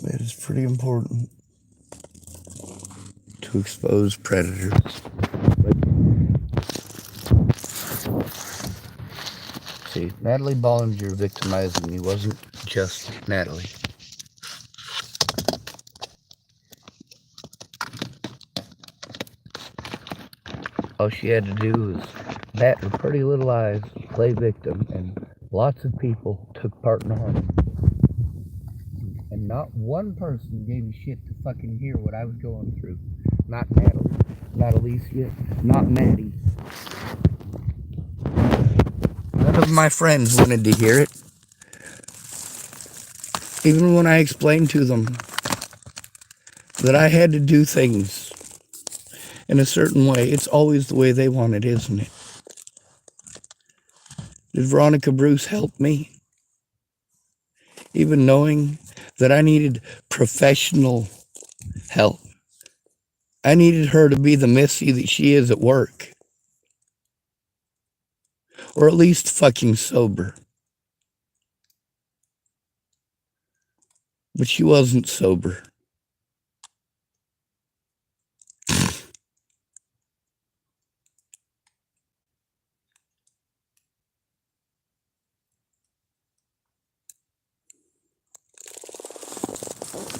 It is pretty important to expose predators. See, Natalie Bollinger victimizing me wasn't just Natalie. All she had to do was bat her pretty little eyes, play victim, and lots of people took part in the harm. And not one person gave a shit to fucking hear what I was going through. Not Natalie, not Alicia, not Maddie. None of my friends wanted to hear it. Even when I explained to them that I had to do things in a certain way, it's always the way they want it, isn't it? Did Veronica Bruce help me? Even knowing that I needed professional help. I needed her to be the Missy that she is at work. Or at least fucking sober. But she wasn't sober.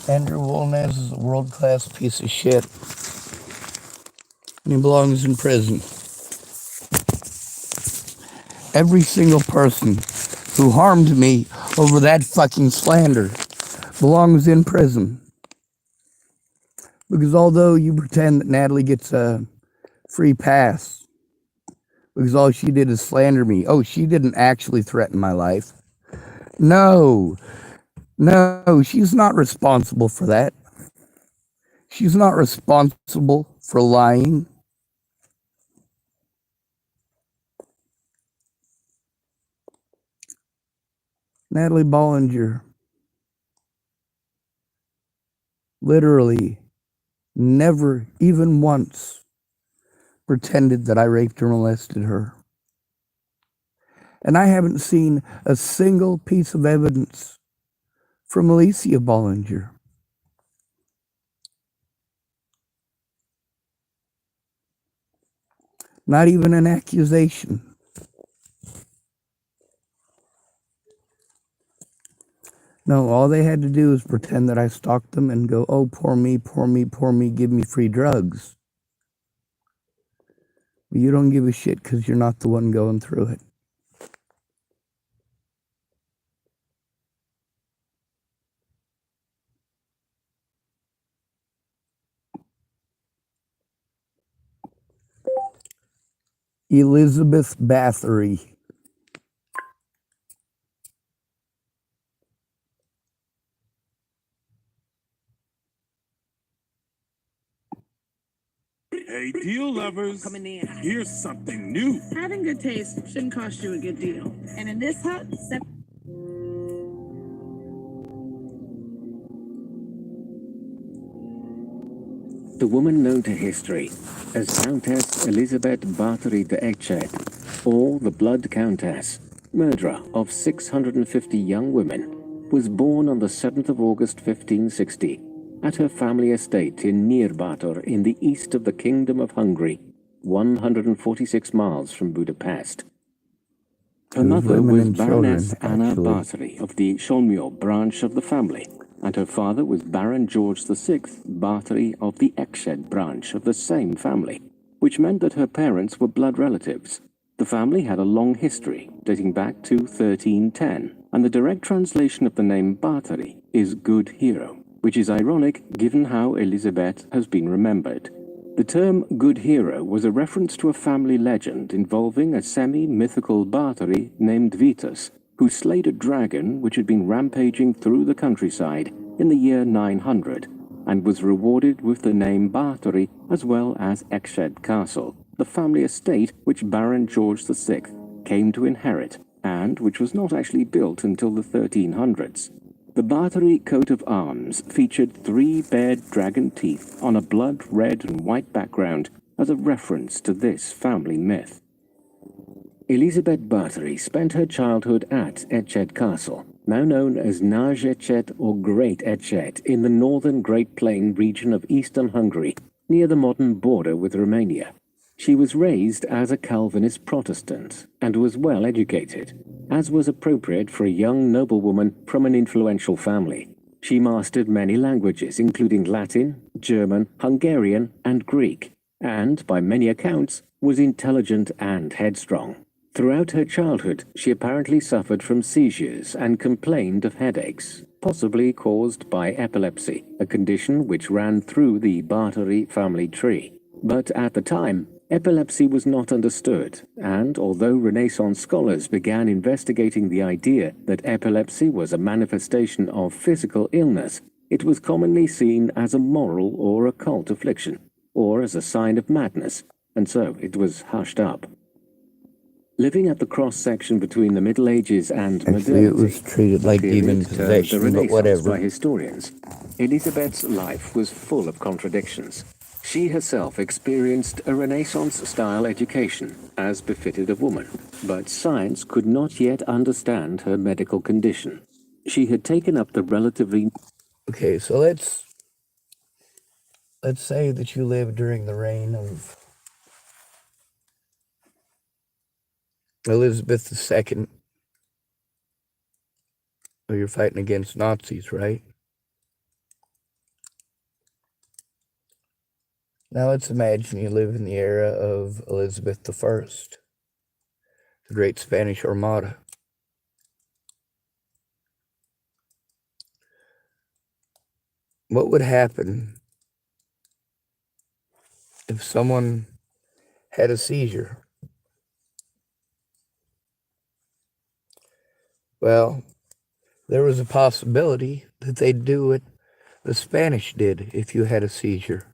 Andrew Wolnez is a world-class piece of shit. And he belongs in prison. Every single person who harmed me over that fucking slander belongs in prison. Because although you pretend that Natalie gets a free pass, because all she did is slander me. Oh, she didn't actually threaten my life. No, she's not responsible for that. She's not responsible for lying. Natalie Bollinger literally never even once pretended that I raped or molested her. And I haven't seen a single piece of evidence from Alicia Bollinger. Not even an accusation. No, all they had to do was pretend that I stalked them and go, oh, poor me, poor me, poor me, give me free drugs. But you don't give a shit because you're not the one going through it. Elizabeth Bathory. Hey, deal lovers, coming in. Here's something new. Having good taste shouldn't cost you a good deal. And in this hut, the woman known to history as Countess Elizabeth Bathory de Eched, or the Blood Countess, murderer of 650 young women, was born on the 7th of August 1560 at her family estate in Nyírbátor in the east of the Kingdom of Hungary, 146 miles from Budapest. Her mother was Baroness Anna Bathory of the Solmio branch of the family, and her father was Baron George VI Bathory of the Eched branch of the same family, which meant that her parents were blood relatives. The family had a long history, dating back to 1310, and the direct translation of the name Bathory is good hero, which is ironic given how Elizabeth has been remembered. The term good hero was a reference to a family legend involving a semi-mythical Bathory named Vitus, who slayed a dragon which had been rampaging through the countryside in the year 900, and was rewarded with the name Bathory as well as Eched Castle, the family estate which Baron George VI came to inherit, and which was not actually built until the 1300s. The Bathory coat of arms featured 3 bared dragon teeth on a blood red and white background as a reference to this family myth. Elizabeth Bathory spent her childhood at Eched Castle, now known as Nagy Ecset or Great Ecset, in the northern Great Plain region of eastern Hungary, near the modern border with Romania. She was raised as a Calvinist Protestant and was well educated, as was appropriate for a young noblewoman from an influential family. She mastered many languages, including Latin, German, Hungarian, and Greek, and, by many accounts, was intelligent and headstrong. Throughout her childhood, she apparently suffered from seizures and complained of headaches, possibly caused by epilepsy, a condition which ran through the Bartari family tree. But at the time, epilepsy was not understood, and although Renaissance scholars began investigating the idea that epilepsy was a manifestation of physical illness, it was commonly seen as a moral or occult affliction, or as a sign of madness, and so it was hushed up. Living at the cross-section between the Middle Ages and Actually, modernity, it was treated like period demon termed the possession, but Renaissance whatever. by historians, Elizabeth's life was full of contradictions. She herself experienced a Renaissance-style education, as befitted a woman, but science could not yet understand her medical condition. She had taken up the relatively... Okay, so let's say that you lived during the reign of Elizabeth II. So you're fighting against Nazis, right? Now let's imagine you live in the era of Elizabeth I, the Great Spanish Armada. What would happen if someone had a seizure? Well, there was a possibility that they'd do what the Spanish did if you had a seizure.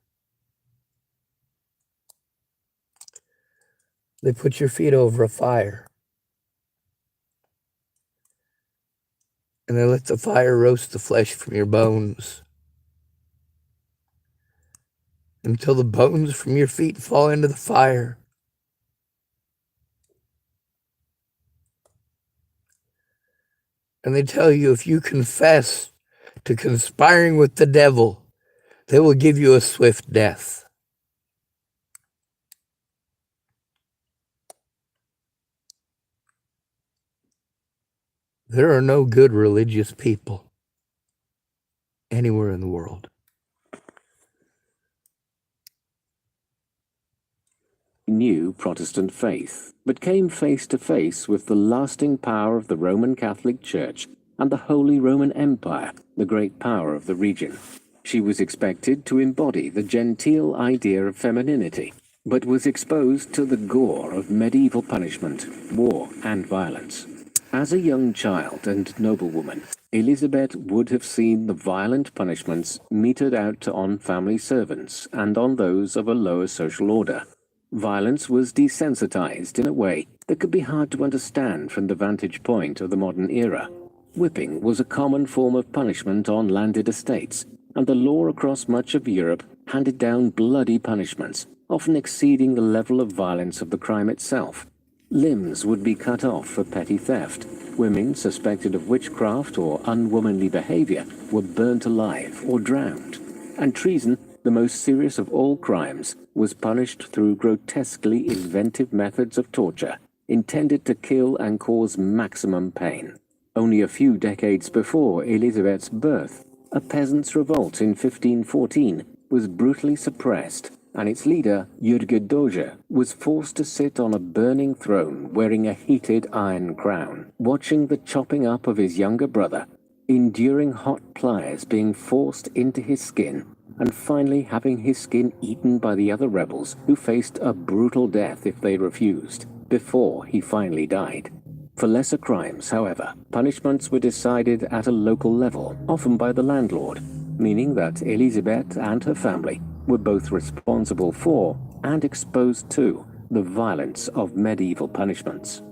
They put your feet over a fire, and they let the fire roast the flesh from your bones until the bones from your feet fall into the fire. And they tell you if you confess to conspiring with the devil, they will give you a swift death. There are no good religious people anywhere in the world. New Protestant faith, but came face to face with the lasting power of the Roman Catholic Church and the Holy Roman Empire, the great power of the region. She was expected to embody the genteel idea of femininity, but was exposed to the gore of medieval punishment, war, and violence. As a young child and noblewoman, Elizabeth would have seen the violent punishments meted out on family servants and on those of a lower social order. Violence was desensitized in a way that could be hard to understand from the vantage point of the modern era. Whipping was a common form of punishment on landed estates, and the law across much of Europe handed down bloody punishments, often exceeding the level of violence of the crime itself. Limbs would be cut off for petty theft. Women suspected of witchcraft or unwomanly behavior were burnt alive or drowned. And treason, the most serious of all crimes, was punished through grotesquely inventive methods of torture, intended to kill and cause maximum pain. Only a few decades before Elizabeth's birth, a peasants' revolt in 1514 was brutally suppressed, and its leader, Jurgen Doge, was forced to sit on a burning throne wearing a heated iron crown, watching the chopping up of his younger brother, enduring hot pliers being forced into his skin, and finally having his skin eaten by the other rebels who faced a brutal death if they refused, before he finally died. For lesser crimes, however, punishments were decided at a local level, often by the landlord, meaning that Elizabeth and her family were both responsible for and exposed to the violence of medieval punishments.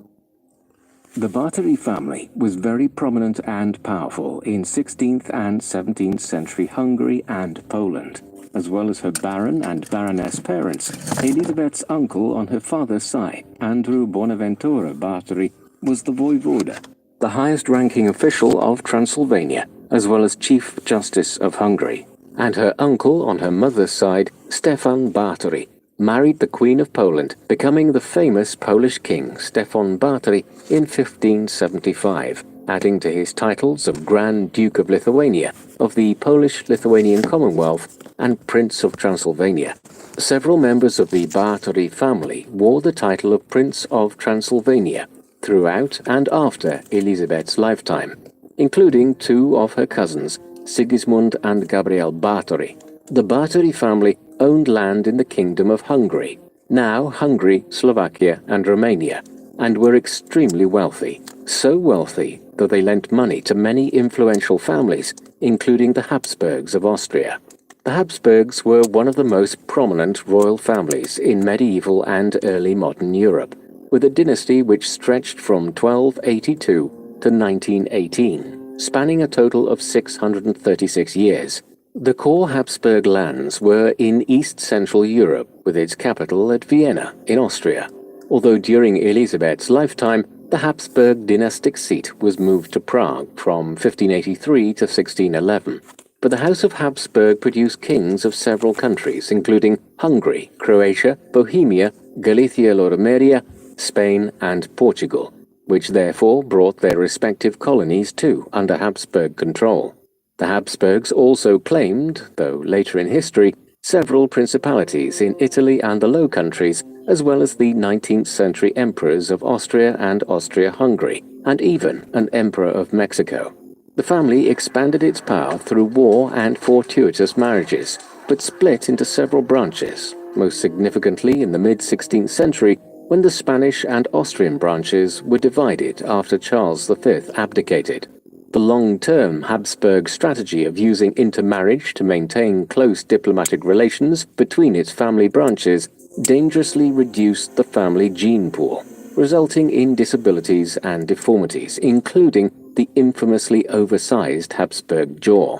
The Bartari family was very prominent and powerful in 16th and 17th century Hungary and Poland, as well as her baron and baroness parents. Elizabeth's uncle on her father's side, Andrew Bonaventura Bartari, was the voivoda, the highest-ranking official of Transylvania, as well as Chief Justice of Hungary. And her uncle on her mother's side, Stefan Batory, married the Queen of Poland, becoming the famous Polish king Stefan Batory in 1575, adding to his titles of Grand Duke of Lithuania, of the Polish-Lithuanian Commonwealth, and Prince of Transylvania. Several members of the Batory family wore the title of Prince of Transylvania throughout and after Elizabeth's lifetime, including two of her cousins, Sigismund and Gabriel Batory. The Batory family owned land in the Kingdom of Hungary, now Hungary, Slovakia, and Romania, and were extremely wealthy, so wealthy that they lent money to many influential families, including the Habsburgs of Austria. The Habsburgs were one of the most prominent royal families in medieval and early modern Europe, with a dynasty which stretched from 1282 to 1918, spanning a total of 636 years. The core Habsburg lands were in East-Central Europe, with its capital at Vienna, in Austria, although during Elizabeth's lifetime, the Habsburg dynastic seat was moved to Prague from 1583 to 1611. But the House of Habsburg produced kings of several countries, including Hungary, Croatia, Bohemia, Galicia-Lodomeria, Spain, and Portugal, which therefore brought their respective colonies too under Habsburg control. The Habsburgs also claimed, though later in history, several principalities in Italy and the Low Countries, as well as the 19th century emperors of Austria and Austria-Hungary, and even an emperor of Mexico. The family expanded its power through war and fortuitous marriages, but split into several branches, most significantly in the mid-16th century, when the Spanish and Austrian branches were divided after Charles V abdicated. The long-term Habsburg strategy of using intermarriage to maintain close diplomatic relations between its family branches dangerously reduced the family gene pool, resulting in disabilities and deformities, including the infamously oversized Habsburg jaw.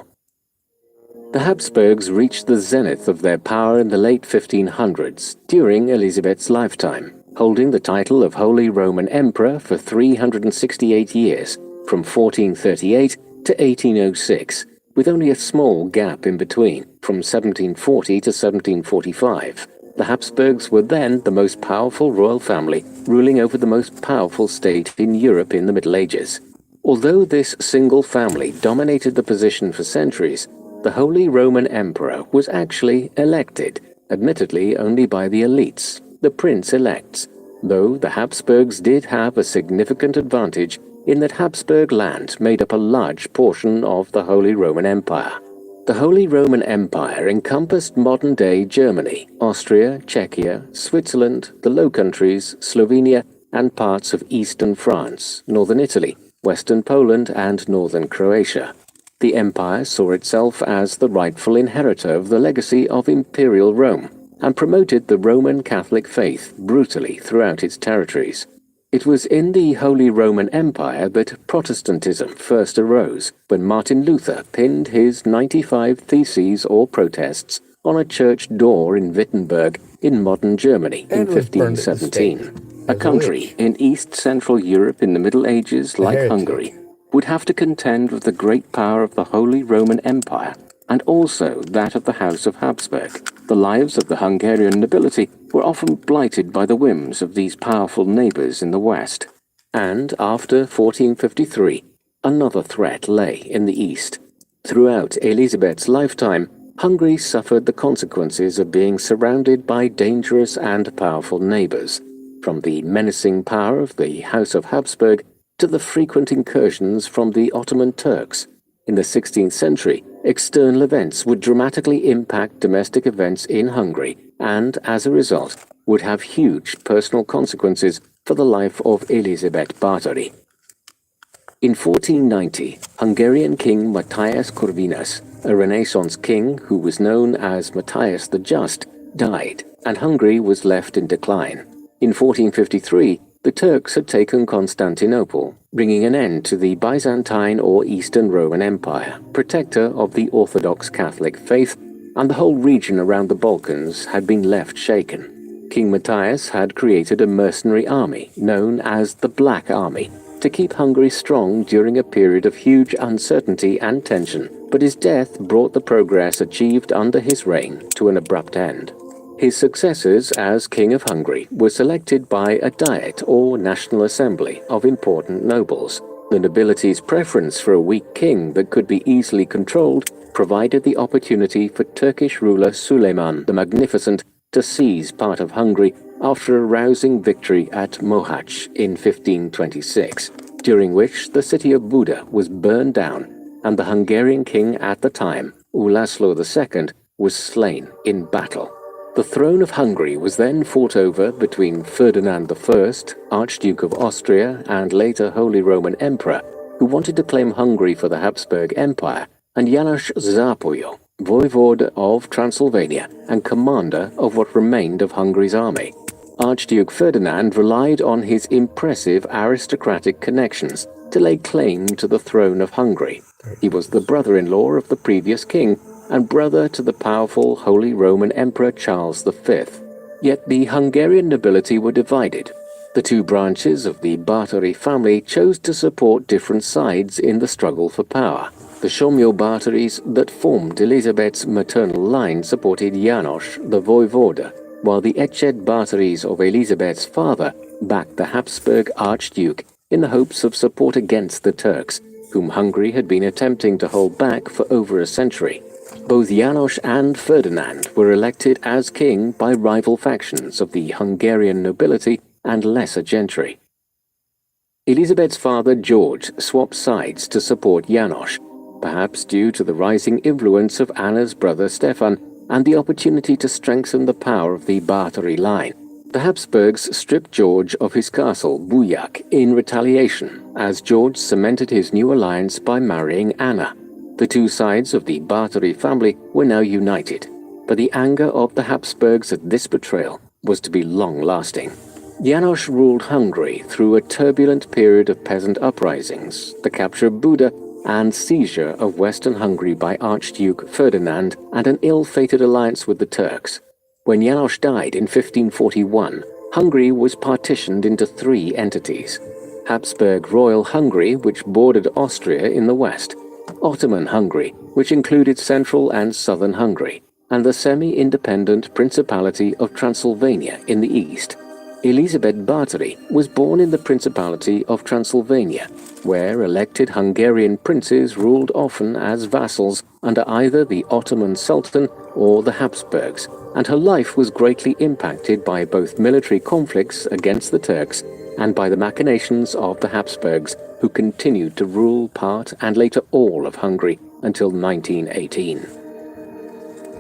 The Habsburgs reached the zenith of their power in the late 1500s during Elizabeth's lifetime, holding the title of Holy Roman Emperor for 368 years, from 1438 to 1806, with only a small gap in between, from 1740 to 1745. The Habsburgs were then the most powerful royal family, ruling over the most powerful state in Europe in the Middle Ages. Although this single family dominated the position for centuries, the Holy Roman Emperor was actually elected, admittedly only by the elites, the prince-elects, though the Habsburgs did have a significant advantage in that Habsburg land made up a large portion of the Holy Roman Empire. The Holy Roman Empire encompassed modern-day Germany, Austria, Czechia, Switzerland, the Low Countries, Slovenia, and parts of eastern France, northern Italy, western Poland, and northern Croatia. The empire saw itself as the rightful inheritor of the legacy of Imperial Rome, and promoted the Roman Catholic faith brutally throughout its territories. It was in the Holy Roman Empire that Protestantism first arose, when Martin Luther pinned his 95 theses or protests on a church door in Wittenberg in modern Germany in 1517. A country in East-Central Europe in the Middle Ages, like Hungary, would have to contend with the great power of the Holy Roman Empire, and also that of the House of Habsburg. The lives of the Hungarian nobility were often blighted by the whims of these powerful neighbors in the west. And after 1453, another threat lay in the east. Throughout Elizabeth's lifetime, Hungary suffered the consequences of being surrounded by dangerous and powerful neighbors, from the menacing power of the House of Habsburg to the frequent incursions from the Ottoman Turks. In the 16th century, external events would dramatically impact domestic events in Hungary and, as a result, would have huge personal consequences for the life of Elizabeth Báthory. In 1490, Hungarian King Matthias Corvinus, a Renaissance king who was known as Matthias the Just, died, and Hungary was left in decline. In 1453, the Turks had taken Constantinople, bringing an end to the Byzantine or Eastern Roman Empire, protector of the Orthodox Catholic faith, and the whole region around the Balkans had been left shaken. King Matthias had created a mercenary army known as the Black Army, to keep Hungary strong during a period of huge uncertainty and tension, but his death brought the progress achieved under his reign to an abrupt end. His successors as King of Hungary were selected by a diet or national assembly of important nobles. The nobility's preference for a weak king that could be easily controlled provided the opportunity for Turkish ruler Suleiman the Magnificent to seize part of Hungary after a rousing victory at Mohacs in 1526, during which the city of Buda was burned down and the Hungarian king at the time, Ulászló II, was slain in battle. The throne of Hungary was then fought over between Ferdinand I, Archduke of Austria and later Holy Roman Emperor, who wanted to claim Hungary for the Habsburg Empire, and János Zápolya, voivode of Transylvania and commander of what remained of Hungary's army. Archduke Ferdinand relied on his impressive aristocratic connections to lay claim to the throne of Hungary. He was the brother-in-law of the previous king and brother to the powerful Holy Roman Emperor Charles V. Yet the Hungarian nobility were divided. The two branches of the Báthory family chose to support different sides in the struggle for power. The Somlyó Báthorys that formed Elizabeth's maternal line supported János, the voivode, while the Ecsed Báthorys of Elizabeth's father backed the Habsburg Archduke in the hopes of support against the Turks, whom Hungary had been attempting to hold back for over a century. Both János and Ferdinand were elected as king by rival factions of the Hungarian nobility and lesser gentry. Elizabeth's father George swapped sides to support János, perhaps due to the rising influence of Anna's brother Stefan and the opportunity to strengthen the power of the Báthory line. The Habsburgs stripped George of his castle, Buják, in retaliation, as George cemented his new alliance by marrying Anna. The two sides of the Báthory family were now united, but the anger of the Habsburgs at this betrayal was to be long-lasting. János ruled Hungary through a turbulent period of peasant uprisings, the capture of Buda, and seizure of western Hungary by Archduke Ferdinand, and an ill-fated alliance with the Turks. When János died in 1541, Hungary was partitioned into three entities: Habsburg Royal Hungary, which bordered Austria in the west, Ottoman Hungary, which included central and southern Hungary, and the semi-independent Principality of Transylvania in the east. Elizabeth Báthory was born in the Principality of Transylvania, where elected Hungarian princes ruled often as vassals under either the Ottoman Sultan or the Habsburgs, and her life was greatly impacted by both military conflicts against the Turks and by the machinations of the Habsburgs, who continued to rule part and later all of Hungary until 1918.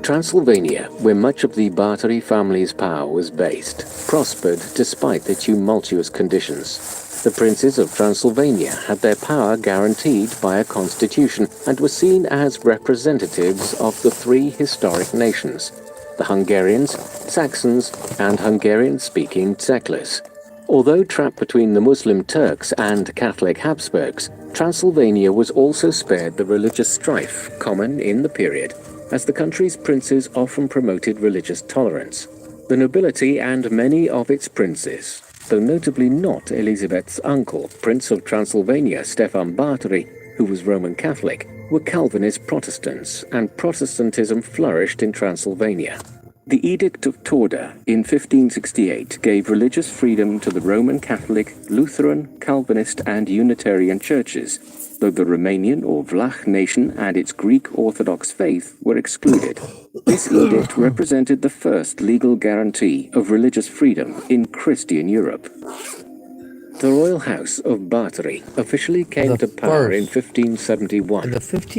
Transylvania, where much of the Báthory family's power was based, prospered despite the tumultuous conditions. The princes of Transylvania had their power guaranteed by a constitution and were seen as representatives of the three historic nations: the Hungarians, Saxons, and Hungarian-speaking Tsekles. Although trapped between the Muslim Turks and Catholic Habsburgs, Transylvania was also spared the religious strife common in the period, as the country's princes often promoted religious tolerance. The nobility and many of its princes, though notably not Elizabeth's uncle, Prince of Transylvania Stefan Báthory, who was Roman Catholic, were Calvinist Protestants, and Protestantism flourished in Transylvania. The Edict of Torda in 1568 gave religious freedom to the Roman Catholic, Lutheran, Calvinist, and Unitarian churches, though the Romanian or Vlach nation and its Greek Orthodox faith were excluded. This edict represented the first legal guarantee of religious freedom in Christian Europe. The royal house of Báthory officially came to power in 1571,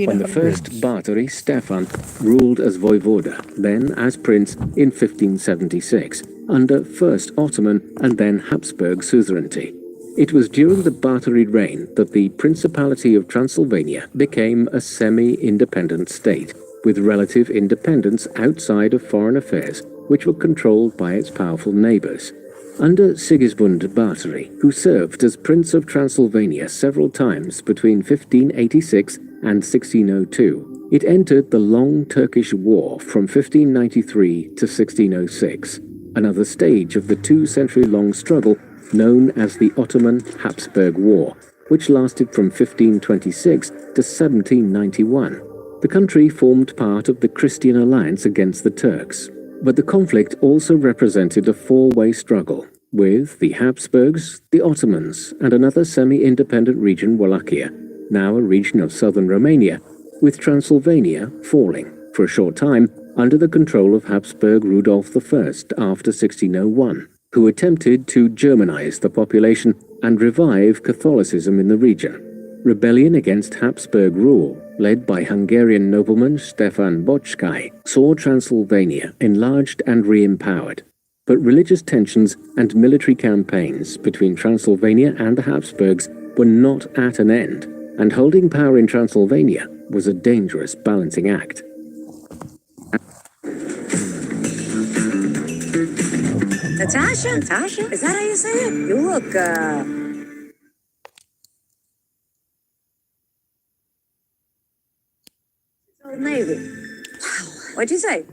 when the first Báthory, Stefan, ruled as voivode, then as prince in 1576, under first Ottoman and then Habsburg suzerainty. It was during the Báthory reign that the Principality of Transylvania became a semi-independent state, with relative independence outside of foreign affairs, which were controlled by its powerful neighbours. Under Sigismund Báthory, who served as Prince of Transylvania several times between 1586 and 1602, it entered the long Turkish War from 1593 to 1606, another stage of the two-century-long struggle known as the Ottoman-Habsburg War, which lasted from 1526 to 1791. The country formed part of the Christian alliance against the Turks, but the conflict also represented a four-way struggle, with the Habsburgs, the Ottomans, and another semi-independent region, Wallachia, now a region of southern Romania, with Transylvania falling, for a short time, under the control of Habsburg Rudolf I after 1601, who attempted to Germanize the population and revive Catholicism in the region. Rebellion against Habsburg rule, led by Hungarian nobleman Stefan Bocskai, saw Transylvania enlarged and re-empowered. But religious tensions and military campaigns between Transylvania and the Habsburgs were not at an end, and holding power in Transylvania was a dangerous balancing act. Natasha, is that how you say it? You look, Old Navy. Wow. What'd you say?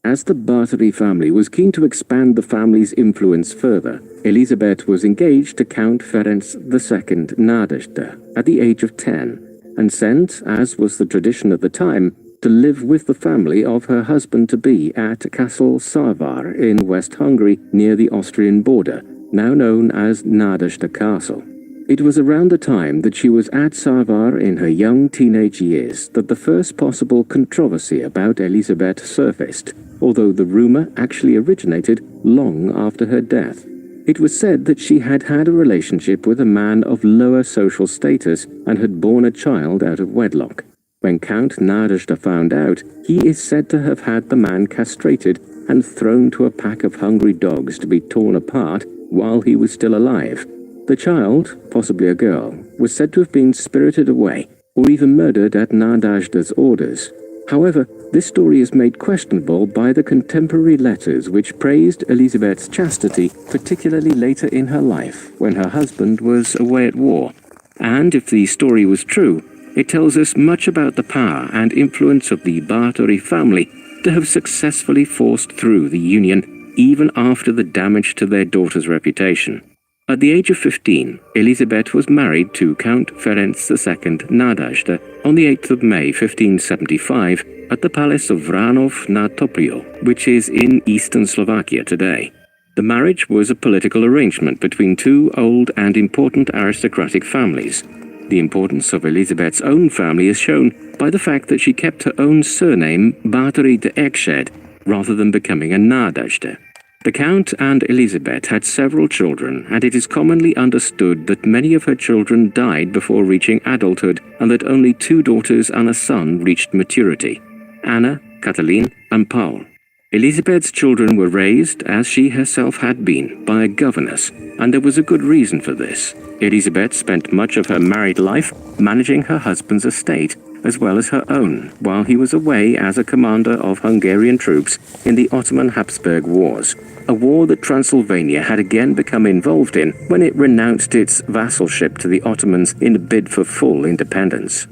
As the Bartari family was keen to expand the family's influence further, Elizabeth was engaged to Count Ferenc II Nadezhda at the age of 10, and sent, as was the tradition at the time, to live with the family of her husband-to-be at Castle Sarvar in West Hungary near the Austrian border, now known as Nadezhda Castle. It was around the time that she was at Sarvar in her young teenage years that the first possible controversy about Elizabeth surfaced, although the rumor actually originated long after her death. It was said that she had had a relationship with a man of lower social status and had borne a child out of wedlock. When Count Nadezhda found out, he is said to have had the man castrated and thrown to a pack of hungry dogs to be torn apart while he was still alive. The child, possibly a girl, was said to have been spirited away or even murdered at Nadezhda's orders. However, this story is made questionable by the contemporary letters which praised Elizabeth's chastity, particularly later in her life, when her husband was away at war. And if the story was true, it tells us much about the power and influence of the Bartari family to have successfully forced through the union, even after the damage to their daughter's reputation. At the age of 15, Elizabeth was married to Count Ferenc II Nadezhda on the 8th of May 1575 at the palace of Vranov nad Toprio, which is in eastern Slovakia today. The marriage was a political arrangement between two old and important aristocratic families. The importance of Elizabeth's own family is shown by the fact that she kept her own surname Bathory de Ekshad rather than becoming a Nadezhda. The Count and Elizabeth had several children, and it is commonly understood that many of her children died before reaching adulthood and that only two daughters and a son reached maturity: Anna, Katalin, and Paul. Elizabeth's children were raised, as she herself had been, by a governess, and there was a good reason for this. Elizabeth spent much of her married life managing her husband's estate, as well as her own, while he was away as a commander of Hungarian troops in the Ottoman-Habsburg Wars, a war that Transylvania had again become involved in when it renounced its vassalship to the Ottomans in a bid for full independence.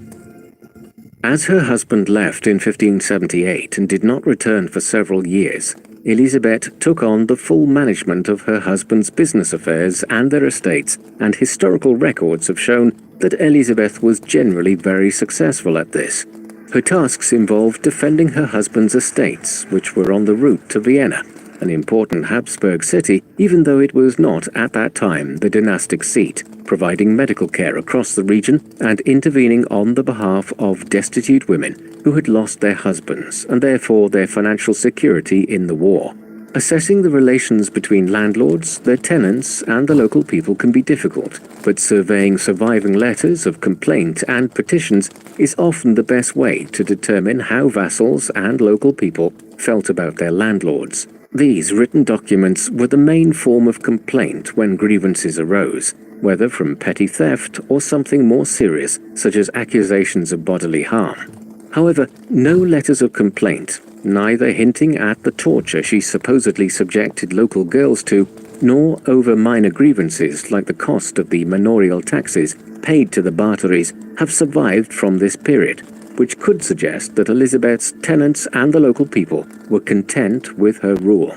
As her husband left in 1578 and did not return for several years, Elizabeth took on the full management of her husband's business affairs and their estates, and historical records have shown that Elizabeth was generally very successful at this. Her tasks involved defending her husband's estates, which were on the route to Vienna, an important Habsburg city, even though it was not at that time the dynastic seat, providing medical care across the region and intervening on the behalf of destitute women who had lost their husbands and therefore their financial security in the war. Assessing the relations between landlords, their tenants, and the local people can be difficult, but surveying surviving letters of complaint and petitions is often the best way to determine how vassals and local people felt about their landlords. These written documents were the main form of complaint when grievances arose, whether from petty theft or something more serious, such as accusations of bodily harm. However, no letters of complaint, neither hinting at the torture she supposedly subjected local girls to, nor over minor grievances like the cost of the manorial taxes paid to the Bartaries, have survived from this period, which could suggest that Elizabeth's tenants and the local people were content with her rule.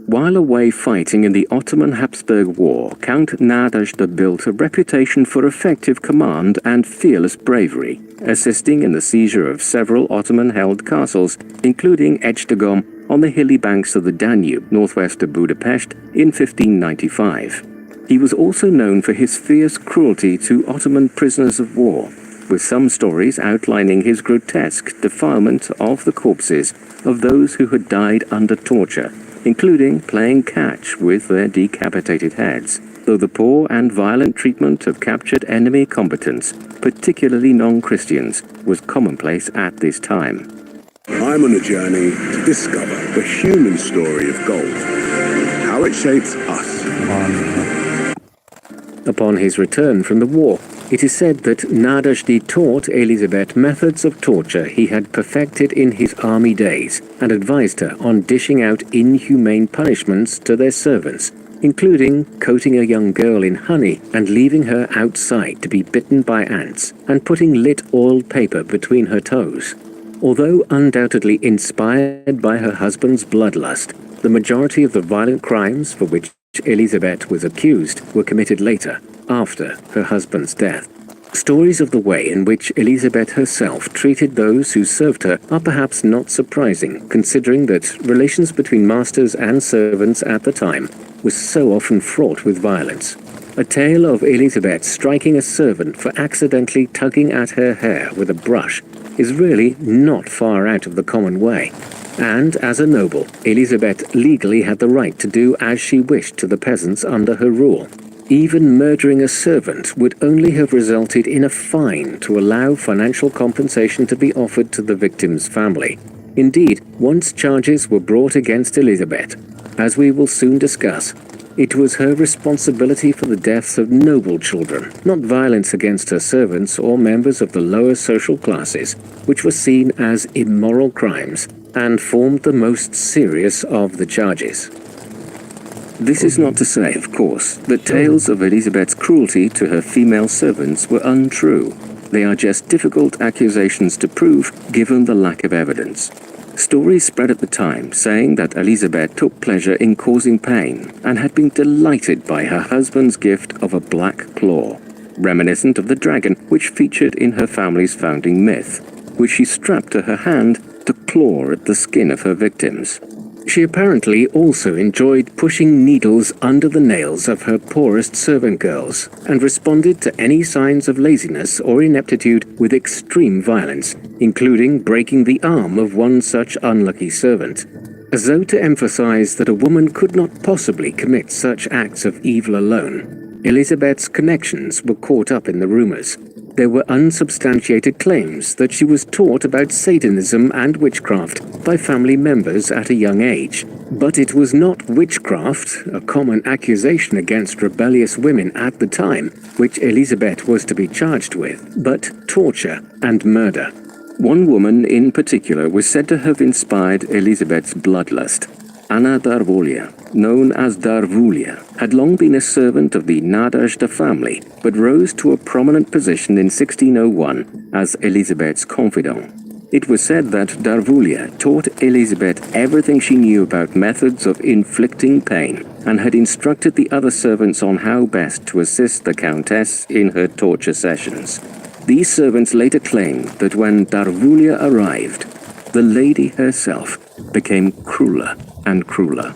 While away fighting in the Ottoman-Habsburg War, Count Nadezhda built a reputation for effective command and fearless bravery, assisting in the seizure of several Ottoman-held castles, including Echtegon on the hilly banks of the Danube northwest of Budapest in 1595. He was also known for his fierce cruelty to Ottoman prisoners of war, with some stories outlining his grotesque defilement of the corpses of those who had died under torture, including playing catch with their decapitated heads, though the poor and violent treatment of captured enemy combatants, particularly non-Christians, was commonplace at this time. I'm on a journey to discover the human story of gold, how it shapes us. Upon his return from the war, it is said that Nadezhda taught Elizabeth methods of torture he had perfected in his army days and advised her on dishing out inhumane punishments to their servants, including coating a young girl in honey and leaving her outside to be bitten by ants and putting lit oiled paper between her toes. Although undoubtedly inspired by her husband's bloodlust, the majority of the violent crimes for which Elizabeth was accused were committed later, after her husband's death. Stories of the way in which Elizabeth herself treated those who served her are perhaps not surprising, considering that relations between masters and servants at the time was so often fraught with violence. A tale of Elizabeth striking a servant for accidentally tugging at her hair with a brush is really not far out of the common way. And as a noble, Elizabeth legally had the right to do as she wished to the peasants under her rule. Even murdering a servant would only have resulted in a fine to allow financial compensation to be offered to the victim's family. Indeed, once charges were brought against Elizabeth, as we will soon discuss, it was her responsibility for the deaths of noble children, not violence against her servants or members of the lower social classes, which were seen as immoral crimes and formed the most serious of the charges. This is not to say, of course, that tales of Elizabeth's cruelty to her female servants were untrue. They are just difficult accusations to prove, given the lack of evidence. Stories spread at the time saying that Elizabeth took pleasure in causing pain and had been delighted by her husband's gift of a black claw, reminiscent of the dragon which featured in her family's founding myth, which she strapped to her hand to claw at the skin of her victims. She apparently also enjoyed pushing needles under the nails of her poorest servant girls and responded to any signs of laziness or ineptitude with extreme violence, including breaking the arm of one such unlucky servant, as though to emphasize that a woman could not possibly commit such acts of evil alone. Elizabeth's connections were caught up in the rumors. There were unsubstantiated claims that she was taught about Satanism and witchcraft by family members at a young age. But it was not witchcraft, a common accusation against rebellious women at the time, which Elizabeth was to be charged with, but torture and murder. One woman in particular was said to have inspired Elizabeth's bloodlust. Anna Darvulia, known as Darvulia, had long been a servant of the Nadezhda family, but rose to a prominent position in 1601 as Elizabeth's confidant. It was said that Darvulia taught Elizabeth everything she knew about methods of inflicting pain, and had instructed the other servants on how best to assist the Countess in her torture sessions. These servants later claimed that when Darvulia arrived, the lady herself became crueler and crueler.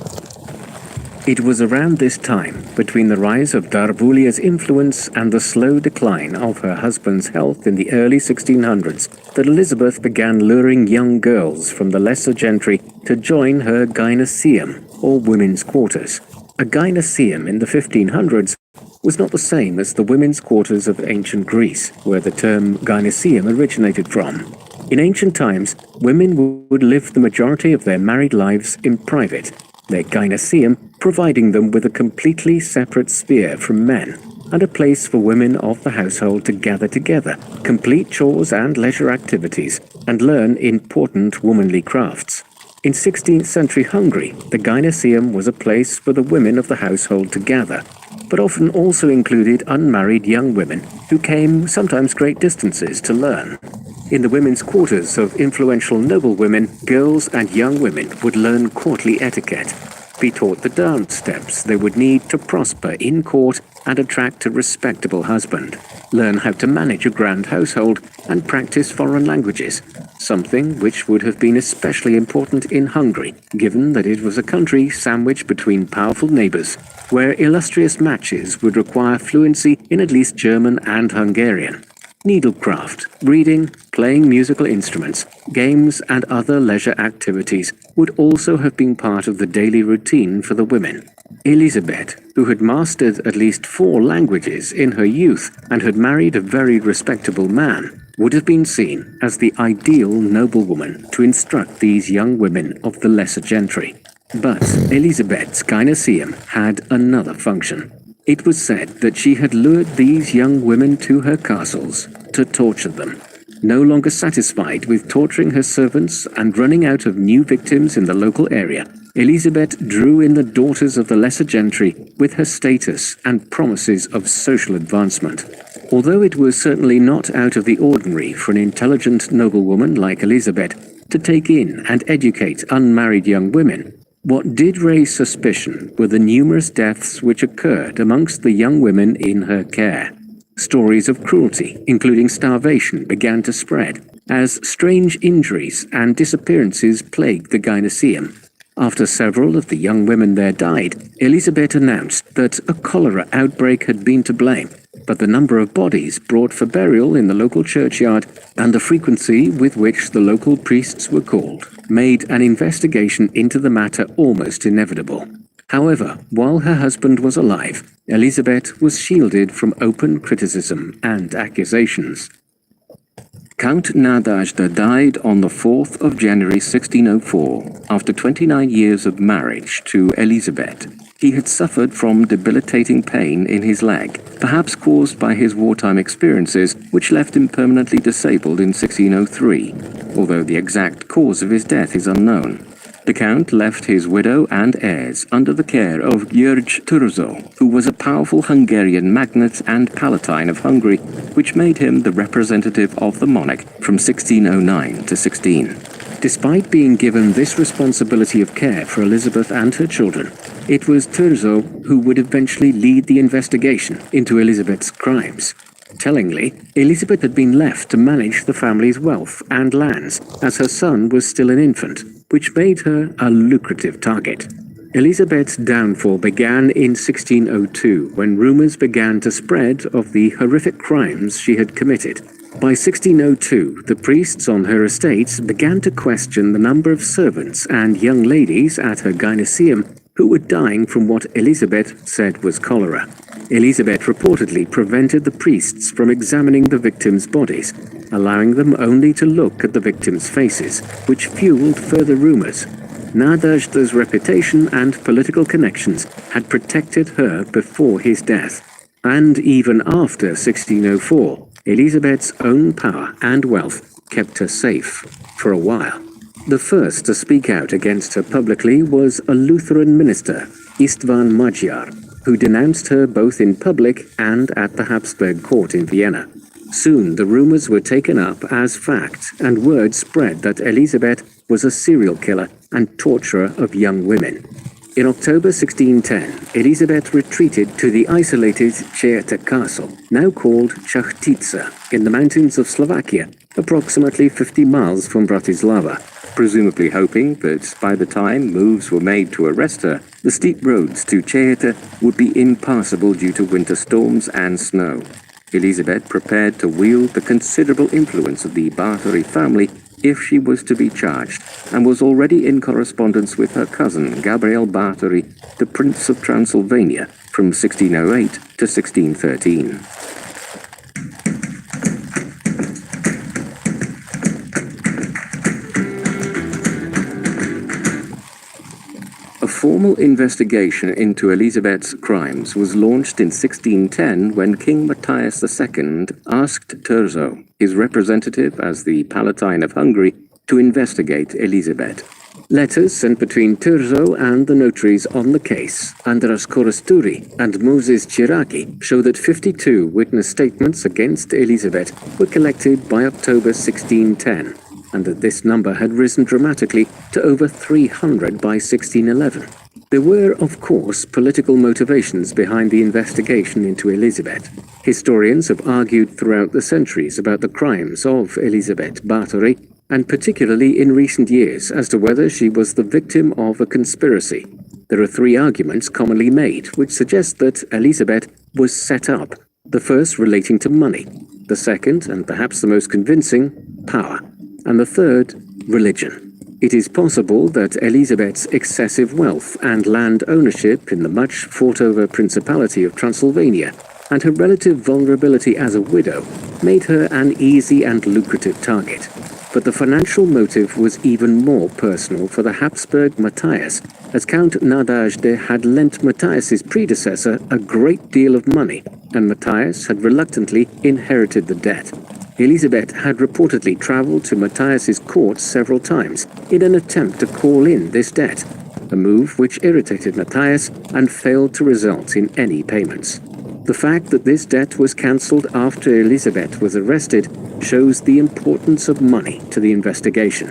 It was around this time, between the rise of Darvulia's influence and the slow decline of her husband's health in the early 1600s, that Elizabeth began luring young girls from the lesser gentry to join her gynoeceum, or women's quarters. A gynoeceum in the 1500s was not the same as the women's quarters of ancient Greece, where the term gynoeceum originated from. In ancient times, women would live the majority of their married lives in private, their gynoeceum providing them with a completely separate sphere from men, and a place for women of the household to gather together, complete chores and leisure activities, and learn important womanly crafts. In 16th century Hungary, the gynoeceum was a place for the women of the household to gather, but often also included unmarried young women who came sometimes great distances to learn. In the women's quarters of influential noblewomen, girls and young women would learn courtly etiquette. be taught the dance steps they would need to prosper in court and attract a respectable husband, learn how to manage a grand household, and practice foreign languages, something which would have been especially important in Hungary, given that it was a country sandwiched between powerful neighbors, where illustrious matches would require fluency in at least German and Hungarian. Needlecraft, reading, playing musical instruments, games, and other leisure activities would also have been part of the daily routine for the women. Elizabeth, who had mastered at least 4 languages in her youth and had married a very respectable man, would have been seen as the ideal noblewoman to instruct these young women of the lesser gentry. But Elizabeth's gynoecium had another function. It was said that she had lured these young women to her castles to torture them. No longer satisfied with torturing her servants and running out of new victims in the local area, Elizabeth drew in the daughters of the lesser gentry with her status and promises of social advancement. Although it was certainly not out of the ordinary for an intelligent noblewoman like Elizabeth to take in and educate unmarried young women, what did raise suspicion were the numerous deaths which occurred amongst the young women in her care. Stories of cruelty, including starvation, began to spread, as strange injuries and disappearances plagued the gynoecium. After several of the young women there died, Elizabeth announced that a cholera outbreak had been to blame, but the number of bodies brought for burial in the local churchyard and the frequency with which the local priests were called made an investigation into the matter almost inevitable. However, while her husband was alive, Elizabeth was shielded from open criticism and accusations. Count Nadezhda died on the 4th of January 1604, after 29 years of marriage to Elizabeth. He had suffered from debilitating pain in his leg, perhaps caused by his wartime experiences, which left him permanently disabled in 1603, although the exact cause of his death is unknown. The Count left his widow and heirs under the care of György Thurzó, who was a powerful Hungarian magnate and palatine of Hungary, which made him the representative of the monarch from 1609 to 16. Despite being given this responsibility of care for Elizabeth and her children, it was Thurzó who would eventually lead the investigation into Elizabeth's crimes. Tellingly, Elizabeth had been left to manage the family's wealth and lands, as her son was still an infant, which made her a lucrative target. Elizabeth's downfall began in 1602, when rumors began to spread of the horrific crimes she had committed. By 1602, the priests on her estates began to question the number of servants and young ladies at her gynoecium who were dying from what Elizabeth said was cholera. Elizabeth reportedly prevented the priests from examining the victims' bodies, allowing them only to look at the victims' faces, which fueled further rumors. Nadezhda's reputation and political connections had protected her before his death, and even after 1604, Elizabeth's own power and wealth kept her safe for a while. The first to speak out against her publicly was a Lutheran minister, István Magyar, who denounced her both in public and at the Habsburg court in Vienna. Soon the rumors were taken up as fact, and word spread that Elizabeth was a serial killer and torturer of young women. In October 1610, Elizabeth retreated to the isolated Čejeta castle, now called Čachtica, in the mountains of Slovakia, approximately 50 miles from Bratislava, presumably hoping that by the time moves were made to arrest her, the steep roads to Čejeta would be impassable due to winter storms and snow. Elizabeth prepared to wield the considerable influence of the Báthory family if she was to be charged, and was already in correspondence with her cousin Gabriel Báthory, the Prince of Transylvania, from 1608 to 1613. A formal investigation into Elizabeth's crimes was launched in 1610 when King Matthias II asked Thurzó, his representative as the Palatine of Hungary, to investigate Elizabeth. Letters sent between Thurzó and the notaries on the case, Andras Korosturi and Moses Chiraki, show that 52 witness statements against Elizabeth were collected by October 1610, and that this number had risen dramatically to over 300 by 1611. There were, of course, political motivations behind the investigation into Elizabeth. Historians have argued throughout the centuries about the crimes of Elizabeth Bathory, and particularly in recent years as to whether she was the victim of a conspiracy. There are three arguments commonly made which suggest that Elizabeth was set up, the first relating to money, the second, and perhaps the most convincing, power, and the third, religion. It is possible that Elizabeth's excessive wealth and land ownership in the much fought-over Principality of Transylvania and her relative vulnerability as a widow made her an easy and lucrative target. But the financial motive was even more personal for the Habsburg Matthias, as Count Nadezhde had lent Matthias's predecessor a great deal of money, and Matthias had reluctantly inherited the debt. Elizabeth had reportedly travelled to Matthias's court several times in an attempt to call in this debt, a move which irritated Matthias and failed to result in any payments. The fact that this debt was cancelled after Elizabeth was arrested shows the importance of money to the investigation.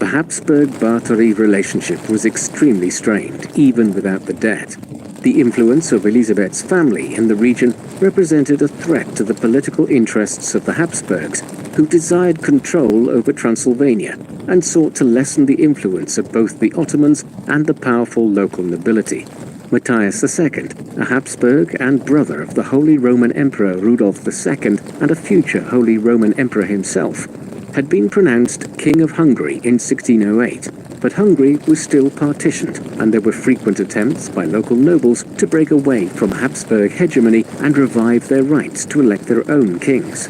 The Habsburg-Bathory relationship was extremely strained, even without the debt. The influence of Elizabeth's family in the region represented a threat to the political interests of the Habsburgs, who desired control over Transylvania and sought to lessen the influence of both the Ottomans and the powerful local nobility. Matthias II, a Habsburg and brother of the Holy Roman Emperor Rudolf II and a future Holy Roman Emperor himself, had been pronounced King of Hungary in 1608, but Hungary was still partitioned, and there were frequent attempts by local nobles to break away from Habsburg hegemony and revive their rights to elect their own kings.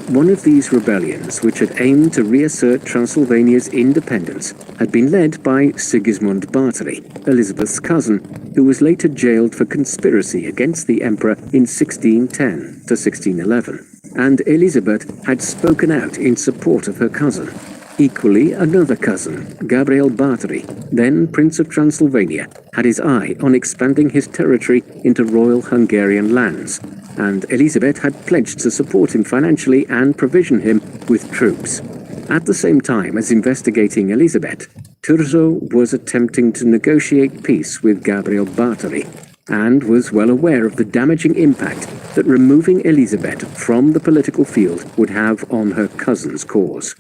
One of these rebellions, which had aimed to reassert Transylvania's independence, had been led by Sigismund Bathory, Elizabeth's cousin, who was later jailed for conspiracy against the emperor in 1610 to 1611, and Elizabeth had spoken out in support of her cousin. Equally, another cousin, Gabriel Bathory, then Prince of Transylvania, had his eye on expanding his territory into royal Hungarian lands, and Elizabeth had pledged to support him financially and provision him with troops. At the same time as investigating Elizabeth, Thurzo was attempting to negotiate peace with Gabriel Bathory, and was well aware of the damaging impact that removing Elizabeth from the political field would have on her cousin's cause.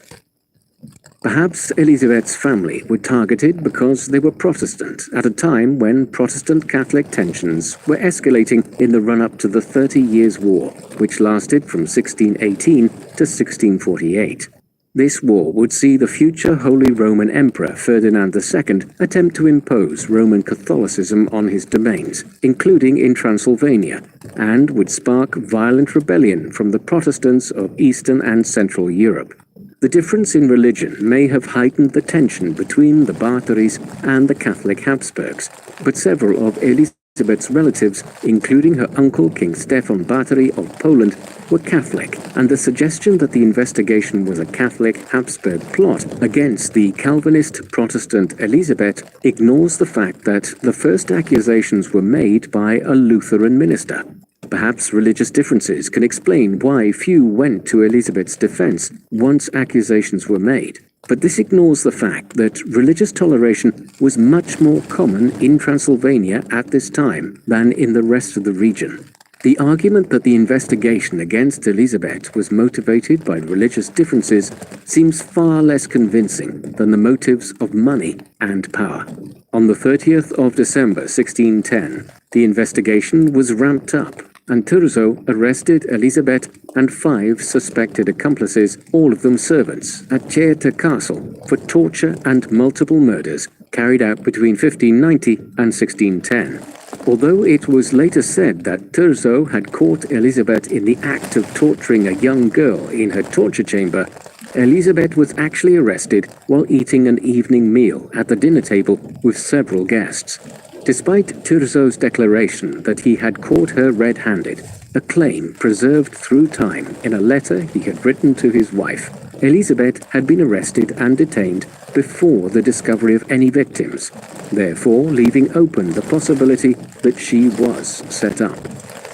Perhaps Elizabeth's family were targeted because they were Protestant at a time when Protestant-Catholic tensions were escalating in the run-up to the 30 Years' War, which lasted from 1618 to 1648. This war would see the future Holy Roman Emperor Ferdinand II attempt to impose Roman Catholicism on his domains, including in Transylvania, and would spark violent rebellion from the Protestants of Eastern and Central Europe. The difference in religion may have heightened the tension between the Bathorys and the Catholic Habsburgs, but several of Elizabeth's relatives, including her uncle King Stefan Bathory of Poland, were Catholic, and the suggestion that the investigation was a Catholic Habsburg plot against the Calvinist Protestant Elizabeth ignores the fact that the first accusations were made by a Lutheran minister. Perhaps religious differences can explain why few went to Elizabeth's defense once accusations were made, but this ignores the fact that religious toleration was much more common in Transylvania at this time than in the rest of the region. The argument that the investigation against Elizabeth was motivated by religious differences seems far less convincing than the motives of money and power. On the 30th of December 1610, the investigation was ramped up, and Thurzo arrested Elizabeth and 5 suspected accomplices, all of them servants, at Cherte Castle for torture and multiple murders carried out between 1590 and 1610. Although it was later said that Thurzo had caught Elizabeth in the act of torturing a young girl in her torture chamber, Elizabeth was actually arrested while eating an evening meal at the dinner table with several guests. Despite Thurzo's declaration that he had caught her red-handed, a claim preserved through time in a letter he had written to his wife, Elizabeth had been arrested and detained before the discovery of any victims, therefore leaving open the possibility that she was set up.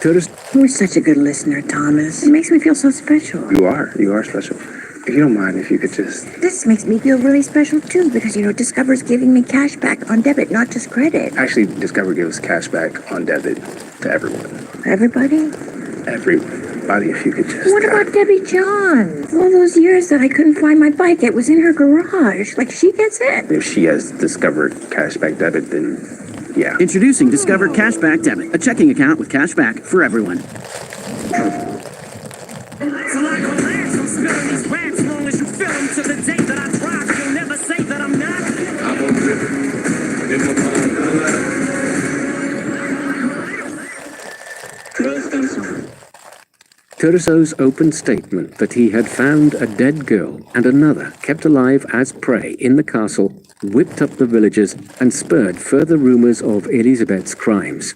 You're such a good listener, Thomas. It makes me feel so special. You are special. If you don't mind, if you could just... This makes me feel really special too, because, Discover's giving me cash back on debit, not just credit. Actually, Discover gives cash back on debit to everyone. Everybody? Everybody, if you could just... What about Debbie John? All those years that I couldn't find my bike, it was in her garage. Like, she gets it? If she has Discover cashback debit, then yeah. Introducing Discover Cashback Debit, a checking account with cashback for everyone. Turso's open statement that he had found a dead girl and another kept alive as prey in the castle whipped up the villagers and spurred further rumors of Elizabeth's crimes.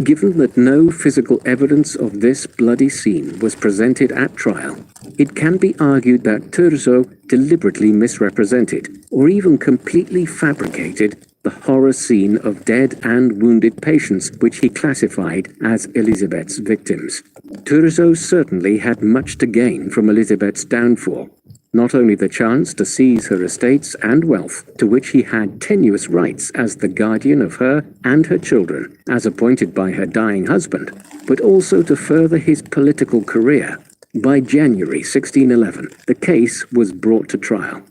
Given that no physical evidence of this bloody scene was presented at trial, it can be argued that Turso deliberately misrepresented or even completely fabricated the horror scene of dead and wounded patients which he classified as Elizabeth's victims. Turso certainly had much to gain from Elizabeth's downfall, not only the chance to seize her estates and wealth, to which he had tenuous rights as the guardian of her and her children, as appointed by her dying husband, but also to further his political career. By January 1611, the case was brought to trial.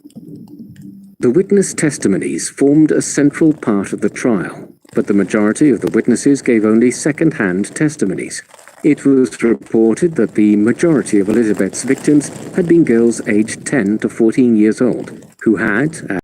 The witness testimonies formed a central part of the trial, but the majority of the witnesses gave only second-hand testimonies. It was reported that the majority of Elizabeth's victims had been girls aged 10 to 14 years old, who had, as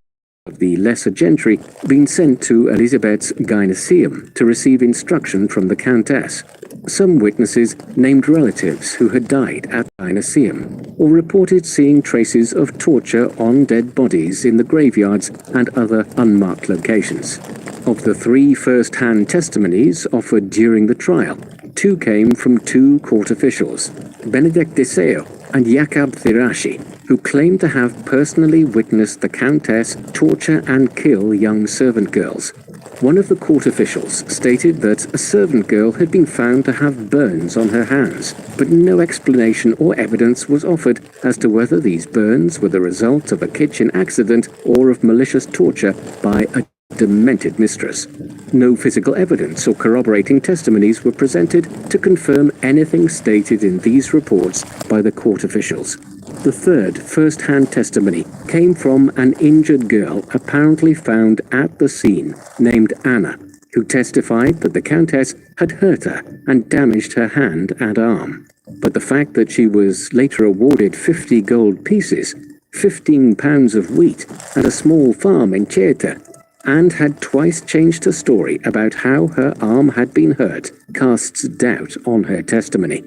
of the lesser gentry, been sent to Elizabeth's gynaeceum to receive instruction from the Countess. Some witnesses named relatives who had died at the gynaeceum, or reported seeing traces of torture on dead bodies in the graveyards and other unmarked locations. Of the 3 first-hand testimonies offered during the trial, 2 came from 2 court officials, Benedict Deseo and Jakob Thirashi, who claimed to have personally witnessed the Countess torture and kill young servant girls. One of the court officials stated that a servant girl had been found to have burns on her hands, but no explanation or evidence was offered as to whether these burns were the result of a kitchen accident or of malicious torture by a demented mistress. No physical evidence or corroborating testimonies were presented to confirm anything stated in these reports by the court officials. The third first-hand testimony came from an injured girl apparently found at the scene named Anna, who testified that the Countess had hurt her and damaged her hand and arm. But the fact that she was later awarded 50 gold pieces, 15 pounds of wheat, and a small farm in Cheta, and had twice changed her story about how her arm had been hurt, casts doubt on her testimony.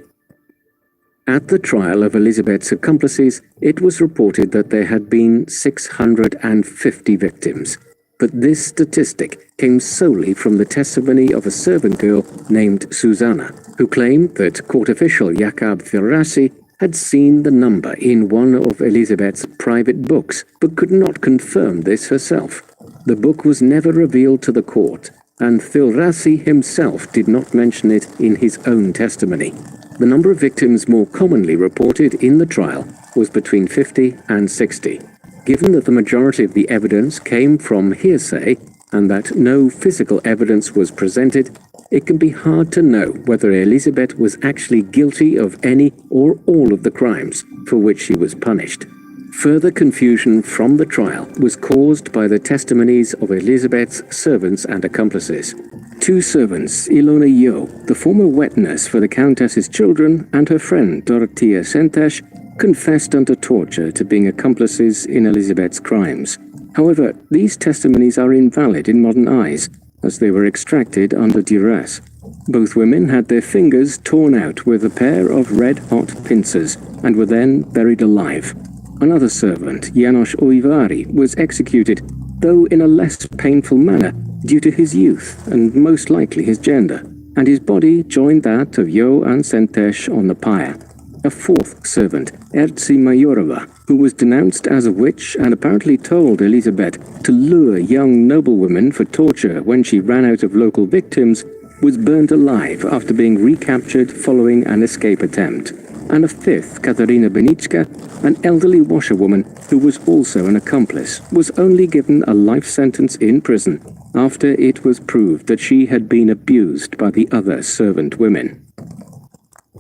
At the trial of Elizabeth's accomplices, it was reported that there had been 650 victims, but this statistic came solely from the testimony of a servant girl named Susanna, who claimed that court official Jakob Thirassi had seen the number in one of Elizabeth's private books, but could not confirm this herself. The book was never revealed to the court, and Thirassi himself did not mention it in his own testimony. The number of victims more commonly reported in the trial was between 50 and 60. Given that the majority of the evidence came from hearsay and that no physical evidence was presented, it can be hard to know whether Elizabeth was actually guilty of any or all of the crimes for which she was punished. Further confusion from the trial was caused by the testimonies of Elizabeth's servants and accomplices. 2 servants, Ilona Yo, the former wet nurse for the Countess's children, and her friend Dorothea Sentes, confessed under torture to being accomplices in Elizabeth's crimes. However, these testimonies are invalid in modern eyes, as they were extracted under duress. Both women had their fingers torn out with a pair of red-hot pincers, and were then buried alive. Another servant, Janos Oivari, was executed, though in a less painful manner, due to his youth and most likely his gender, and his body joined that of Yo and Sentesh on the pyre. A 4th servant, Erzi Mayorova, who was denounced as a witch and apparently told Elizabeth to lure young noblewomen for torture when she ran out of local victims, was burnt alive after being recaptured following an escape attempt. and a fifth, Katarina Benichka, an elderly washerwoman who was also an accomplice, was only given a life sentence in prison after it was proved that she had been abused by the other servant women.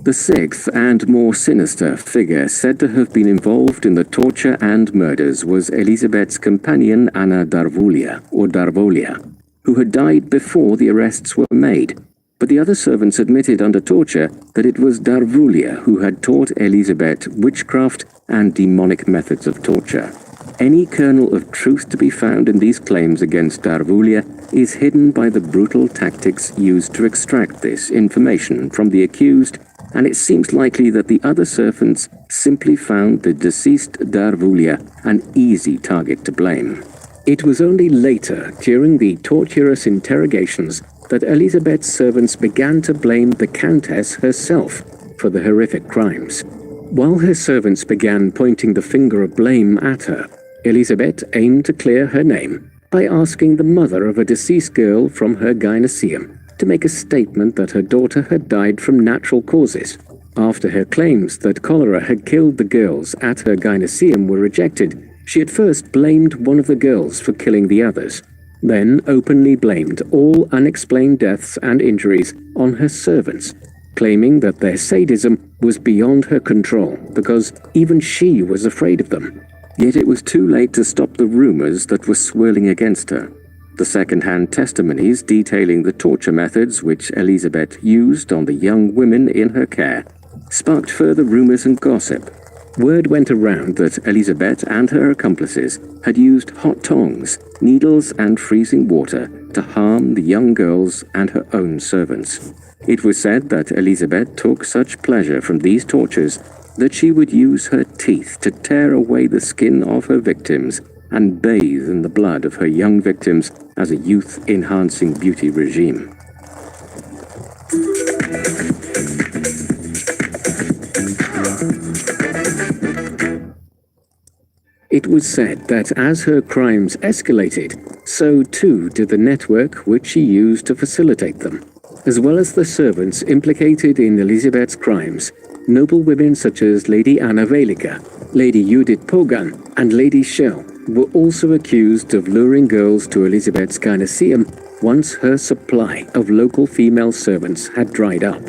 The sixth and more sinister figure said to have been involved in the torture and murders was Elizabeth's companion Anna Darvulia, or Darvolia, who had died before the arrests were made. But the other servants admitted under torture that it was Darvulia who had taught Elizabeth witchcraft and demonic methods of torture. Any kernel of truth to be found in these claims against Darvulia is hidden by the brutal tactics used to extract this information from the accused, and it seems likely that the other servants simply found the deceased Darvulia an easy target to blame. It was only later, during the torturous interrogations, that Elizabeth's servants began to blame the Countess herself for the horrific crimes. While her servants began pointing the finger of blame at her, Elizabeth aimed to clear her name by asking the mother of a deceased girl from her gynaeceum to make a statement that her daughter had died from natural causes. After her claims that cholera had killed the girls at her gynaeceum were rejected, she at first blamed one of the girls for killing the others, then openly blamed all unexplained deaths and injuries on her servants, claiming that their sadism was beyond her control because even she was afraid of them. Yet it was too late to stop the rumors that were swirling against her. The second-hand testimonies detailing the torture methods which Elizabeth used on the young women in her care sparked further rumors and gossip. Word went around that Elizabeth and her accomplices had used hot tongs, needles, and freezing water to harm the young girls and her own servants. It was said that Elizabeth took such pleasure from these tortures that she would use her teeth to tear away the skin of her victims and bathe in the blood of her young victims as a youth-enhancing beauty regime. It was said that as her crimes escalated, so too did the network which she used to facilitate them. As well as the servants implicated in Elizabeth's crimes, noble women such as Lady Anna Velika, Lady Judith Pogan, and Lady Shell were also accused of luring girls to Elizabeth's gynaeceum once her supply of local female servants had dried up.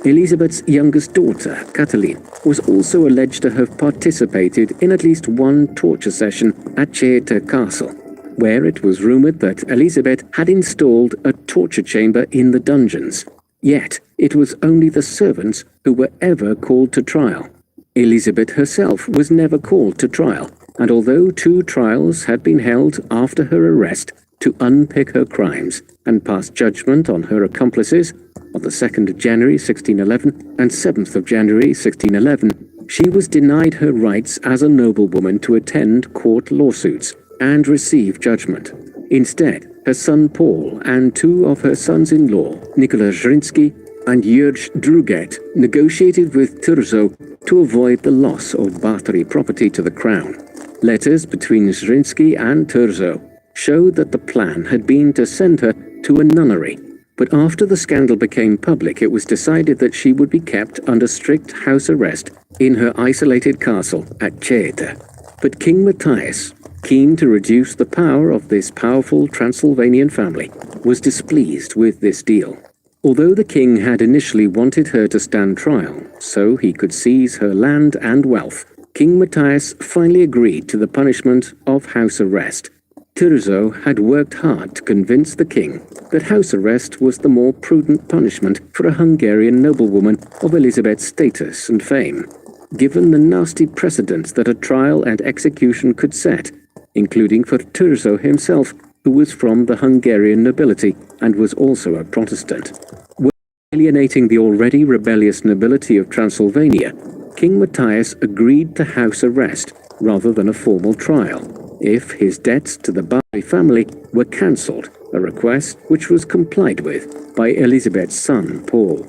Elizabeth's youngest daughter, Katalin, was also alleged to have participated in at least one torture session at Cheta Castle, where it was rumored that Elizabeth had installed a torture chamber in the dungeons. Yet, it was only the servants who were ever called to trial. Elizabeth herself was never called to trial, and although 2 trials had been held after her arrest to unpick her crimes and pass judgment on her accomplices, on the 2nd of January 1611 and 7th of January 1611, she was denied her rights as a noblewoman to attend court lawsuits and receive judgment. Instead, her son Paul and 2 of her sons-in-law, Nicola Zrinski and Jurj Druget, negotiated with Turzo to avoid the loss of Bathory property to the crown. Letters between Zrinski and Turzo showed that the plan had been to send her to a nunnery, but after the scandal became public, it was decided that she would be kept under strict house arrest in her isolated castle at Cheta. But King Matthias, keen to reduce the power of this powerful Transylvanian family, was displeased with this deal. Although the king had initially wanted her to stand trial so he could seize her land and wealth, King Matthias finally agreed to the punishment of house arrest. Turzo had worked hard to convince the king that house arrest was the more prudent punishment for a Hungarian noblewoman of Elizabeth's status and fame, given the nasty precedents that a trial and execution could set, including for Turzo himself, who was from the Hungarian nobility and was also a Protestant. Alienating the already rebellious nobility of Transylvania, King Matthias agreed to house arrest rather than a formal trial, if his debts to the Bathory family were cancelled, a request which was complied with by Elizabeth's son, Paul.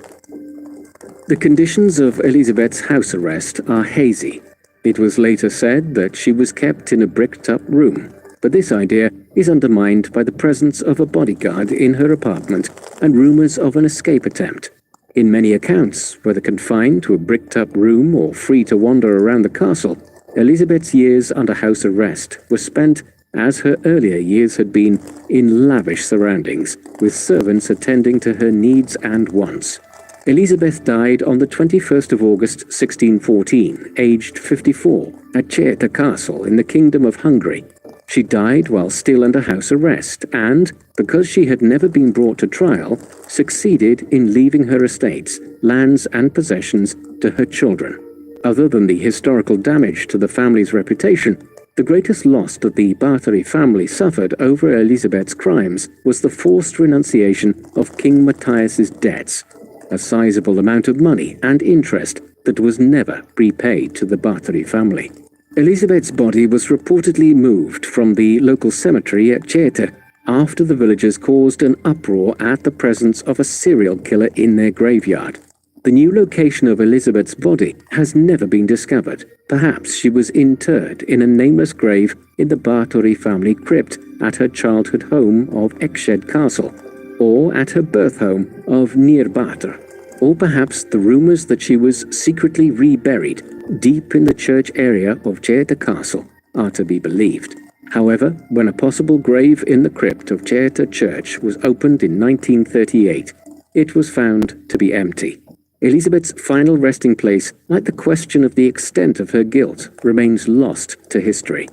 The conditions of Elizabeth's house arrest are hazy. It was later said that she was kept in a bricked-up room, but this idea is undermined by the presence of a bodyguard in her apartment and rumors of an escape attempt. In many accounts, whether confined to a bricked-up room or free to wander around the castle, Elizabeth's years under house arrest were spent, as her earlier years had been, in lavish surroundings, with servants attending to her needs and wants. Elizabeth died on the 21st of August 1614, aged 54, at Ceata Castle in the Kingdom of Hungary. She died while still under house arrest and, because she had never been brought to trial, succeeded in leaving her estates, lands and possessions to her children. Other than the historical damage to the family's reputation, the greatest loss that the Bathory family suffered over Elizabeth's crimes was the forced renunciation of King Matthias's debts, a sizable amount of money and interest that was never repaid to the Bathory family. Elizabeth's body was reportedly moved from the local cemetery at Ceata after the villagers caused an uproar at the presence of a serial killer in their graveyard. The new location of Elizabeth's body has never been discovered. Perhaps she was interred in a nameless grave in the Bathory family crypt at her childhood home of Exshed Castle, or at her birth home of Neerbater. Or perhaps the rumors that she was secretly reburied deep in the church area of Ceata Castle are to be believed. However, when a possible grave in the crypt of Ceata Church was opened in 1938, it was found to be empty. Elizabeth's final resting place, like the question of the extent of her guilt, remains lost to history.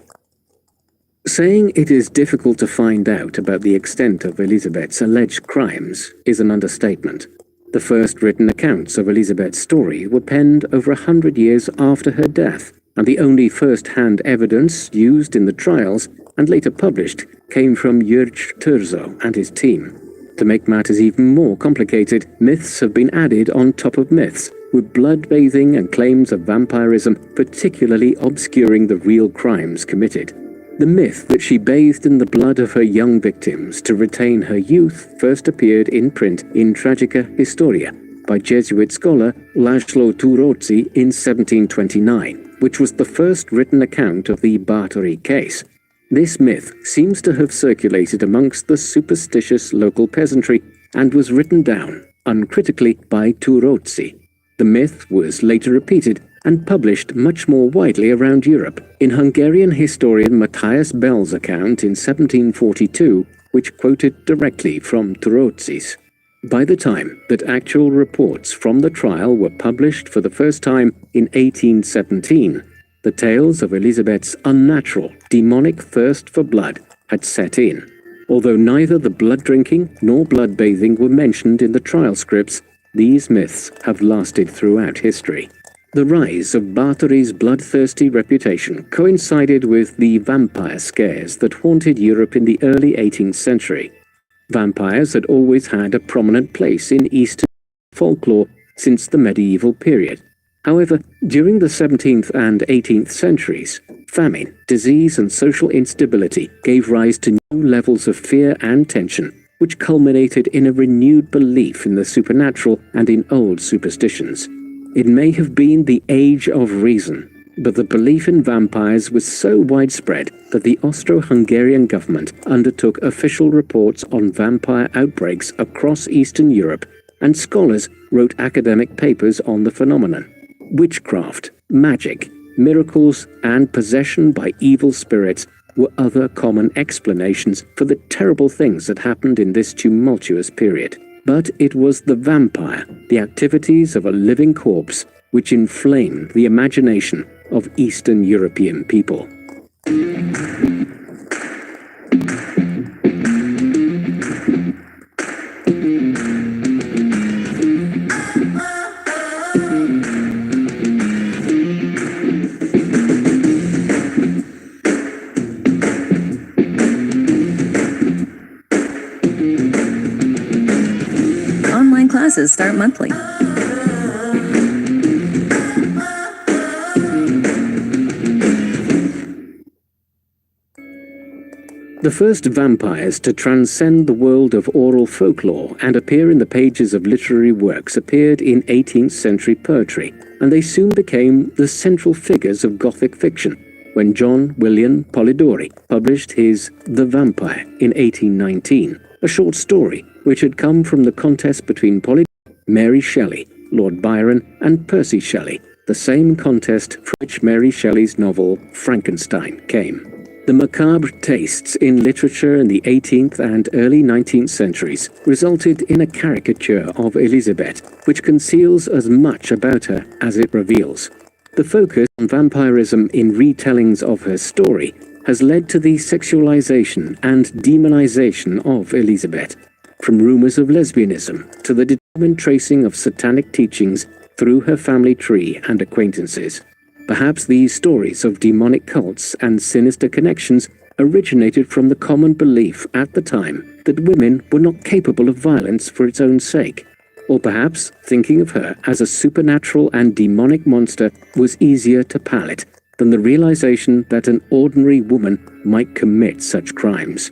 Saying it is difficult to find out about the extent of Elizabeth's alleged crimes is an understatement. The first written accounts of Elizabeth's story were penned over 100 years after her death, and the only first-hand evidence used in the trials and later published came from Jurj Turzo and his team. To make matters even more complicated, myths have been added on top of myths, with blood-bathing and claims of vampirism particularly obscuring the real crimes committed. The myth that she bathed in the blood of her young victims to retain her youth first appeared in print in Tragica Historia by Jesuit scholar Laszlo Turozzi in 1729, which was the first written account of the Bathory case. This myth seems to have circulated amongst the superstitious local peasantry and was written down, uncritically, by Turozzi. The myth was later repeated and published much more widely around Europe in Hungarian historian Matthias Bell's account in 1742, which quoted directly from Turozzi's. By the time that actual reports from the trial were published for the first time in 1817, the tales of Elizabeth's unnatural, demonic thirst for blood had set in. Although neither the blood drinking nor blood bathing were mentioned in the trial scripts, these myths have lasted throughout history. The rise of Bathory's bloodthirsty reputation coincided with the vampire scares that haunted Europe in the early 18th century. Vampires had always had a prominent place in Eastern folklore since the medieval period. However, during the 17th and 18th centuries, famine, disease and social instability gave rise to new levels of fear and tension, which culminated in a renewed belief in the supernatural and in old superstitions. It may have been the age of reason, but the belief in vampires was so widespread that the Austro-Hungarian government undertook official reports on vampire outbreaks across Eastern Europe, and scholars wrote academic papers on the phenomenon. Witchcraft, magic, miracles, and possession by evil spirits were other common explanations for the terrible things that happened in this tumultuous period. But it was the vampire, the activities of a living corpse, which inflamed the imagination of Eastern European people. Online classes start monthly. The first vampires to transcend the world of oral folklore and appear in the pages of literary works appeared in 18th century poetry, and they soon became the central figures of Gothic fiction when John William Polidori published his The Vampire in 1819, a short story which had come from the contest between Polidori Mary Shelley, Lord Byron, and Percy Shelley, the same contest from which Mary Shelley's novel Frankenstein came. The macabre tastes in literature in the 18th and early 19th centuries resulted in a caricature of Elizabeth, which conceals as much about her as it reveals. The focus on vampirism in retellings of her story has led to the sexualization and demonization of Elizabeth, from rumors of lesbianism to the determined tracing of satanic teachings through her family tree and acquaintances. Perhaps these stories of demonic cults and sinister connections originated from the common belief at the time that women were not capable of violence for its own sake. Or perhaps thinking of her as a supernatural and demonic monster was easier to palate than the realization that an ordinary woman might commit such crimes.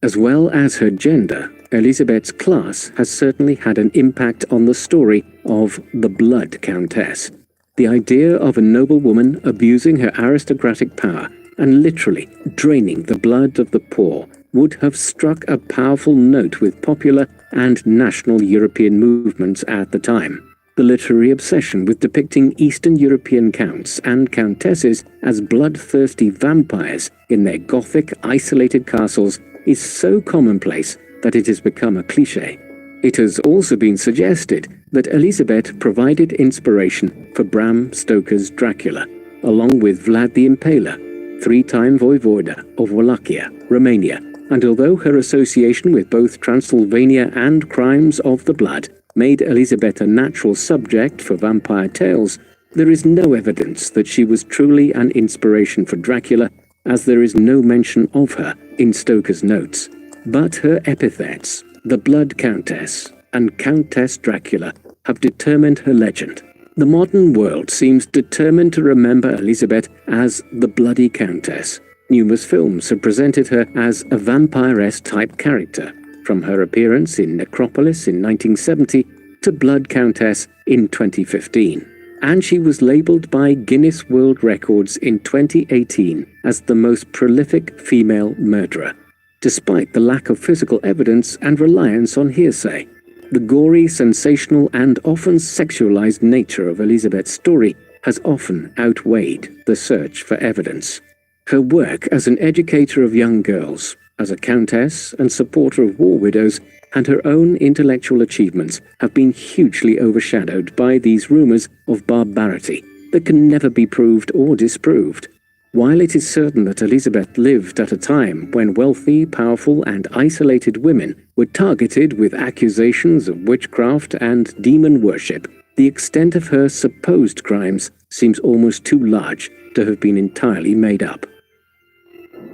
As well as her gender, Elizabeth's class has certainly had an impact on the story of the Blood Countess. The idea of a noblewoman abusing her aristocratic power and literally draining the blood of the poor would have struck a powerful note with popular and national European movements at the time. The literary obsession with depicting Eastern European counts and countesses as bloodthirsty vampires in their Gothic, isolated castles is so commonplace that it has become a cliché. It has also been suggested that Elizabeth provided inspiration for Bram Stoker's Dracula, along with Vlad the Impaler, three-time Voivode of Wallachia, Romania, and although her association with both Transylvania and crimes of the blood made Elizabeth a natural subject for vampire tales, there is no evidence that she was truly an inspiration for Dracula, as there is no mention of her in Stoker's notes. But her epithets, the Blood Countess and Countess Dracula, have determined her legend. The modern world seems determined to remember Elizabeth as the Bloody Countess. Numerous films have presented her as a vampiress type character, from her appearance in Necropolis in 1970 to Blood Countess in 2015. And she was labeled by Guinness World Records in 2018 as the most prolific female murderer. Despite the lack of physical evidence and reliance on hearsay, the gory, sensational, and often sexualized nature of Elizabeth's story has often outweighed the search for evidence. Her work as an educator of young girls, as a countess and supporter of war widows, and her own intellectual achievements have been hugely overshadowed by these rumors of barbarity that can never be proved or disproved. While it is certain that Elizabeth lived at a time when wealthy, powerful, and isolated women were targeted with accusations of witchcraft and demon worship, the extent of her supposed crimes seems almost too large to have been entirely made up.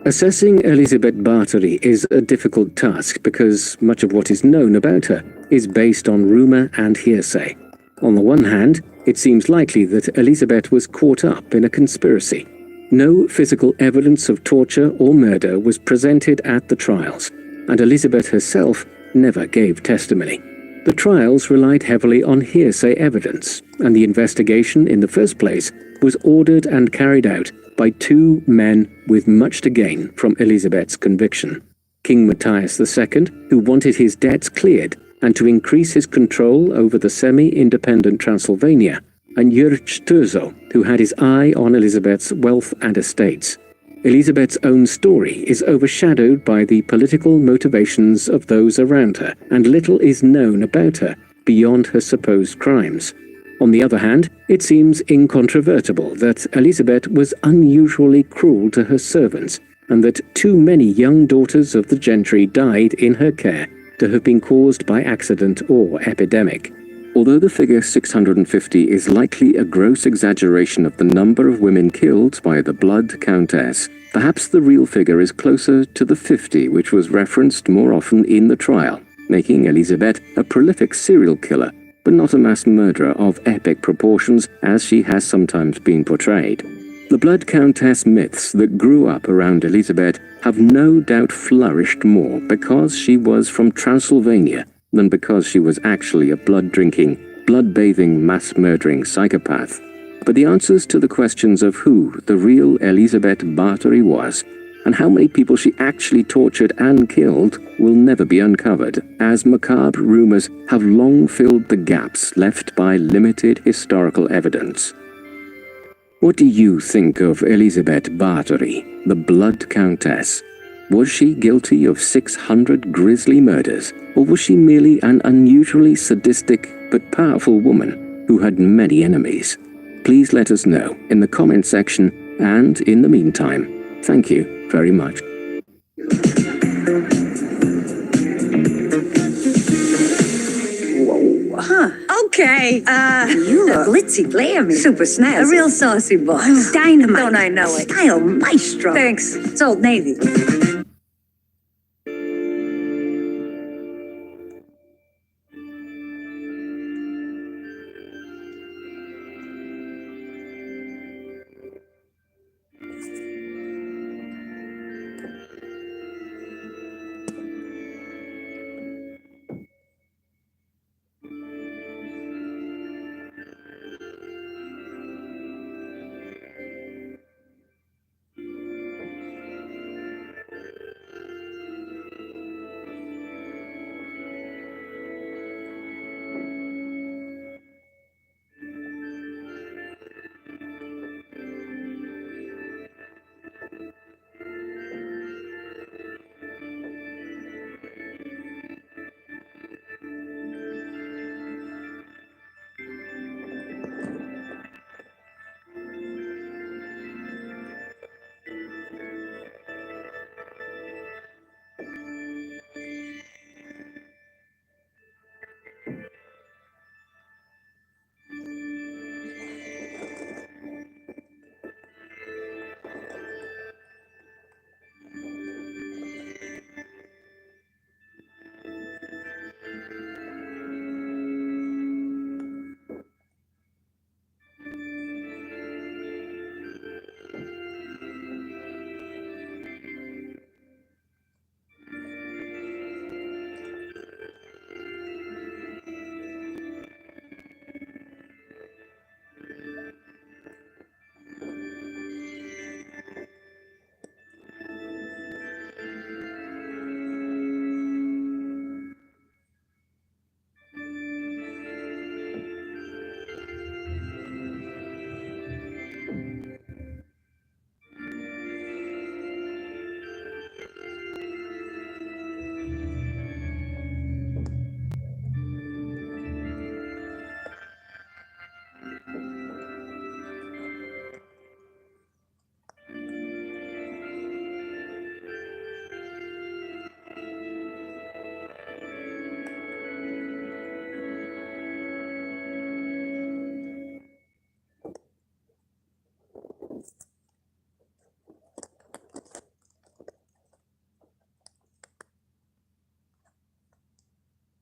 Assessing Elizabeth Bathory is a difficult task because much of what is known about her is based on rumor and hearsay. On the one hand, it seems likely that Elizabeth was caught up in a conspiracy. No physical evidence of torture or murder was presented at the trials, and Elizabeth herself never gave testimony. The trials relied heavily on hearsay evidence, and the investigation in the first place was ordered and carried out by two men with much to gain from Elizabeth's conviction. King Matthias II, who wanted his debts cleared and to increase his control over the semi-independent Transylvania, and Jurj Turzo, who had his eye on Elizabeth's wealth and estates. Elizabeth's own story is overshadowed by the political motivations of those around her, and little is known about her beyond her supposed crimes. On the other hand, it seems incontrovertible that Elizabeth was unusually cruel to her servants, and that too many young daughters of the gentry died in her care to have been caused by accident or epidemic. Although the figure 650 is likely a gross exaggeration of the number of women killed by the Blood Countess, perhaps the real figure is closer to the 50 which was referenced more often in the trial, making Elizabeth a prolific serial killer, but not a mass murderer of epic proportions as she has sometimes been portrayed. The Blood Countess myths that grew up around Elizabeth have no doubt flourished more because she was from Transylvania than because she was actually a blood-drinking, blood-bathing, mass-murdering psychopath. But the answers to the questions of who the real Elizabeth Bathory was and how many people she actually tortured and killed will never be uncovered, as macabre rumors have long filled the gaps left by limited historical evidence. What do you think of Elizabeth Bathory, the Blood Countess? Was she guilty of 600 grisly murders, or was she merely an unusually sadistic but powerful woman who had many enemies? Please let us know in the comment section, and in the meantime, thank you very much. Whoa. Huh. Okay. You look glitzy glammy. Super snazzy. A real saucy boss. Dynamite. Don't I know it? Style maestro. Thanks. It's Old Navy.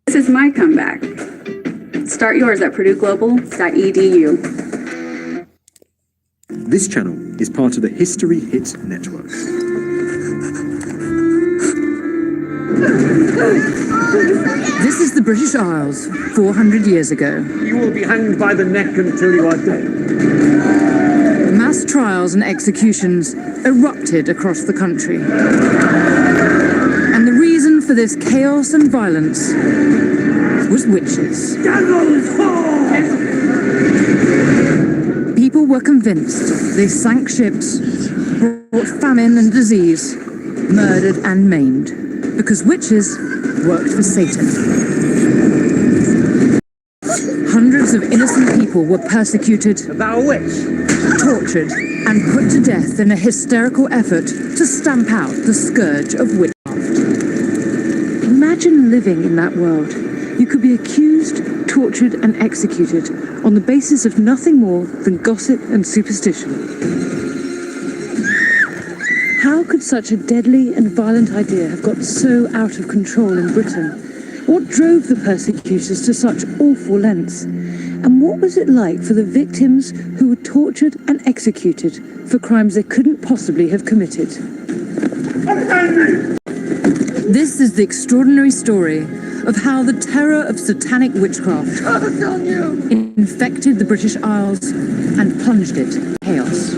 This is my comeback. Start yours at purdueglobal.edu. This channel is part of the History Hit Network. This is the British Isles, 400 years ago. You will be hanged by the neck until you are dead. Mass trials and executions erupted across the country. And the reason for this chaos and violence was witches. People were convinced they sank ships, brought famine and disease, murdered and maimed, because witches worked for Satan. Hundreds of innocent people were persecuted, tortured, and put to death in a hysterical effort to stamp out the scourge of witchcraft. Imagine living in that world. You could be accused, tortured, and executed on the basis of nothing more than gossip and superstition. How could such a deadly and violent idea have got so out of control in Britain? What drove the persecutors to such awful lengths? And what was it like for the victims who were tortured and executed for crimes they couldn't possibly have committed? This is the extraordinary story of how the terror of satanic witchcraft infected the British Isles and plunged it in chaos.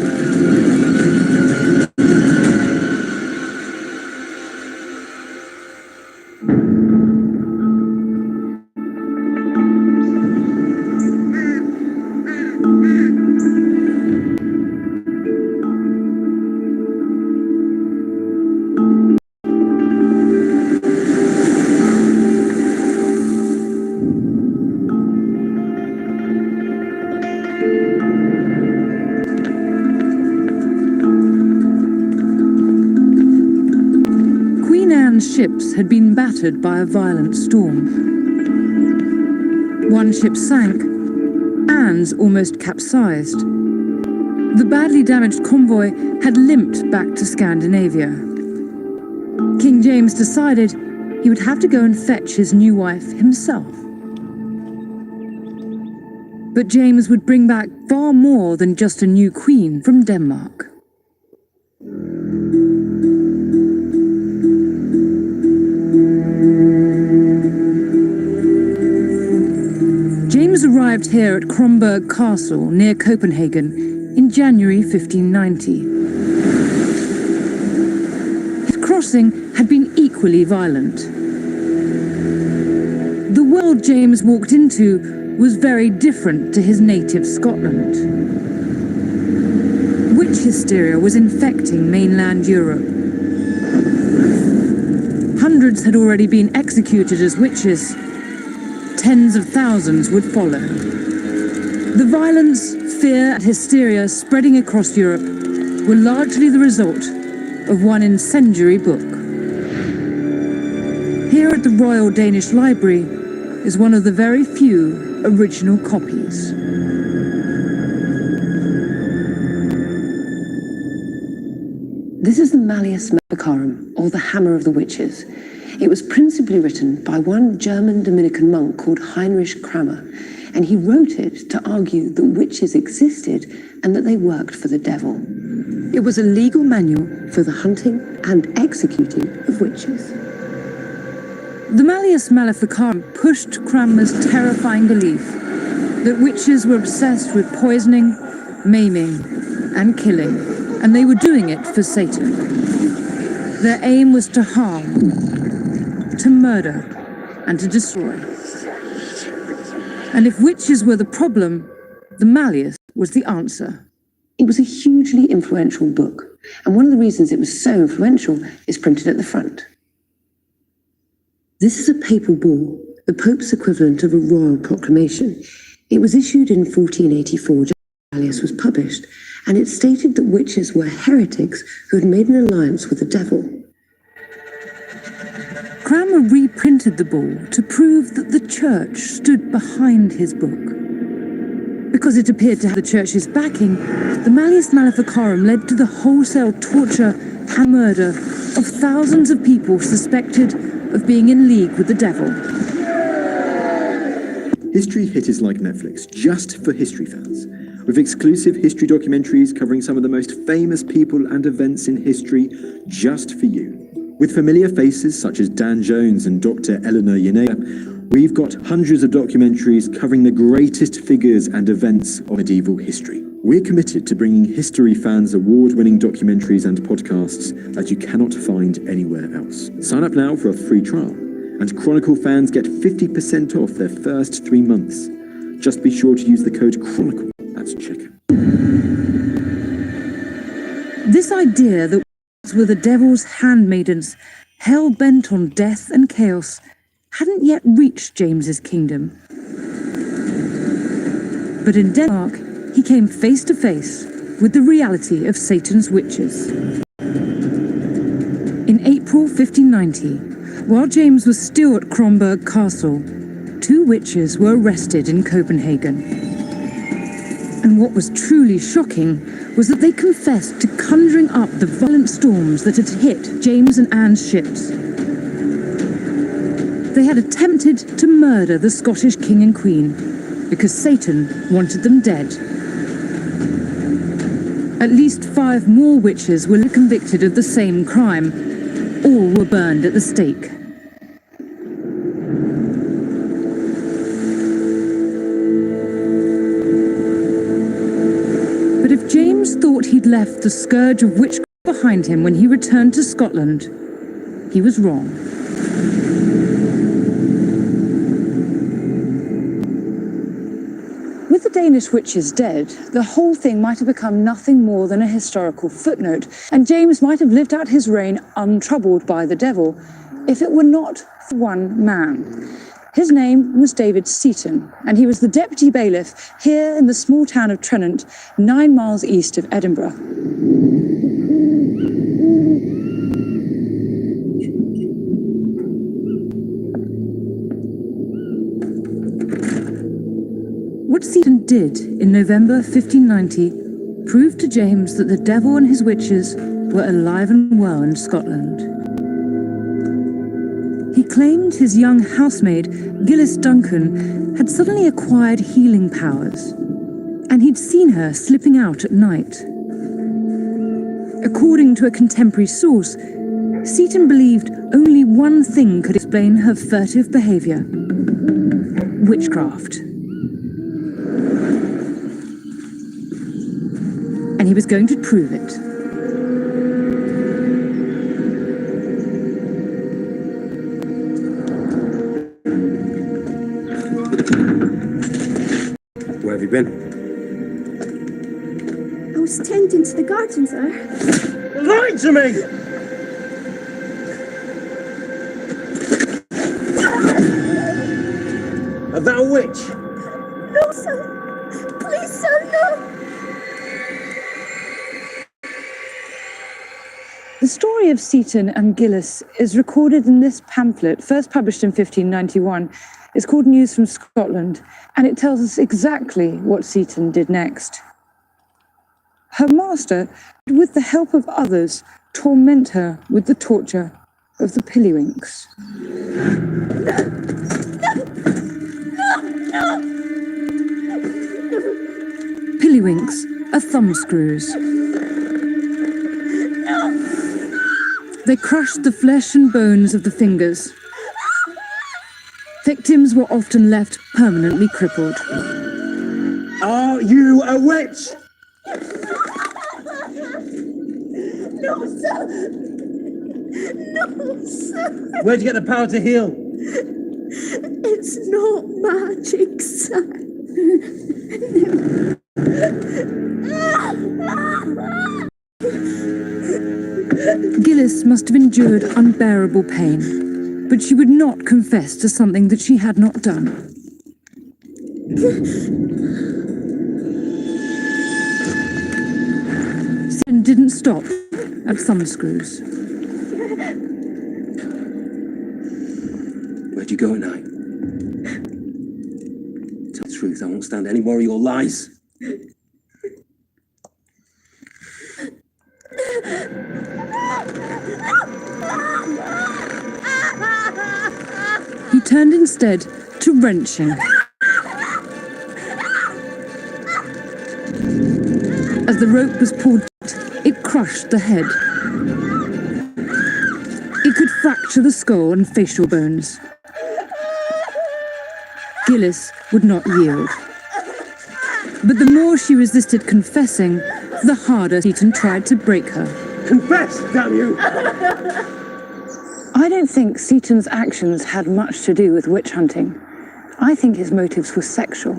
Anne's ships had been battered by a violent storm. One ship sank, Anne's almost capsized. The badly damaged convoy had limped back to Scandinavia. King James decided he would have to go and fetch his new wife himself. But James would bring back far more than just a new queen from Denmark. James arrived here at Kronborg Castle near Copenhagen in January 1590. His crossing had been equally violent. The world James walked into was very different to his native Scotland. Witch hysteria was infecting mainland Europe. Hundreds had already been executed as witches. Tens of thousands would follow. The violence, fear, and hysteria spreading across Europe were largely the result of one incendiary book. Here at the Royal Danish Library is one of the very few original copies. This is the Malleus Maleficarum, or the Hammer of the Witches. It was principally written by one German Dominican monk called Heinrich Kramer, and he wrote it to argue that witches existed and that they worked for the devil. It was a legal manual for the hunting and executing of witches. The Malleus Maleficarum pushed Cranmer's terrifying belief that witches were obsessed with poisoning, maiming, and killing, and they were doing it for Satan. Their aim was to harm, to murder, and to destroy. And if witches were the problem, the Malleus was the answer. It was a hugely influential book, and one of the reasons it was so influential is printed at the front. This is a papal bull, the Pope's equivalent of a royal proclamation. It was issued in 1484, just as Malleus was published, and it stated that witches were heretics who had made an alliance with the devil. Cranmer reprinted the bull to prove that the church stood behind his book. Because it appeared to have the church's backing, the Malleus Maleficarum led to the wholesale torture and murder of thousands of people suspected of being in league with the devil. History Hit is like Netflix, just for history fans. With exclusive history documentaries covering some of the most famous people and events in history, just for you. With familiar faces such as Dan Jones and Dr. Eleanor Yanea, we've got hundreds of documentaries covering the greatest figures and events of medieval history. We're committed to bringing history fans award-winning documentaries and podcasts that you cannot find anywhere else. Sign up now for a free trial, and Chronicle fans get 50% off their first 3 months. Just be sure to use the code CHRONICLE at checkout. This idea that witches were the devil's handmaidens, hell-bent on death and chaos, hadn't yet reached James's kingdom. But in Denmark, he came face to face with the reality of Satan's witches. In April 1590, while James was still at Kronborg Castle, 2 witches were arrested in Copenhagen. And what was truly shocking was that they confessed to conjuring up the violent storms that had hit James and Anne's ships. They had attempted to murder the Scottish king and queen because Satan wanted them dead. At least 5 more witches were convicted of the same crime. All were burned at the stake. But if James thought he'd left the scourge of witchcraft behind him when he returned to Scotland, he was wrong. With the Danish witches dead, the whole thing might have become nothing more than a historical footnote, and James might have lived out his reign untroubled by the devil, if it were not for one man. His name was David Seaton, and he was the deputy bailiff here in the small town of Trennant, 9 miles east of Edinburgh. What Seaton did in November 1590 proved to James that the devil and his witches were alive and well in Scotland. He claimed his young housemaid, Gillis Duncan, had suddenly acquired healing powers, and he'd seen her slipping out at night. According to a contemporary source, Seaton believed only one thing could explain her furtive behavior: witchcraft. And he was going to prove it. Where have you been? I was tending to the garden, sir. Lie to me! Is that a witch? No, sir. Please, sir, no. The story of Seaton and Gillis is recorded in this pamphlet, first published in 1591. It's called News from Scotland, and it tells us exactly what Seaton did next. Her master, with the help of others, torment her with the torture of the pillywinks. Pillywinks are thumbscrews. They crushed the flesh and bones of the fingers. Victims were often left permanently crippled. Are you a witch? No, sir. No, sir. Where'd you get the power to heal? It's not magic, sir. Gillis must have endured unbearable pain, but she would not confess to something that she had not done. Sin didn't stop at thumbscrews. Where'd you go at night? Tell the truth, I won't stand any more of your lies. He turned instead to wrenching. As the rope was pulled, it crushed the head. It could fracture the skull and facial bones. Gillis would not yield. But the more she resisted confessing, the harder Seaton tried to break her. Confess, damn you! I don't think Seaton's actions had much to do with witch hunting. I think his motives were sexual.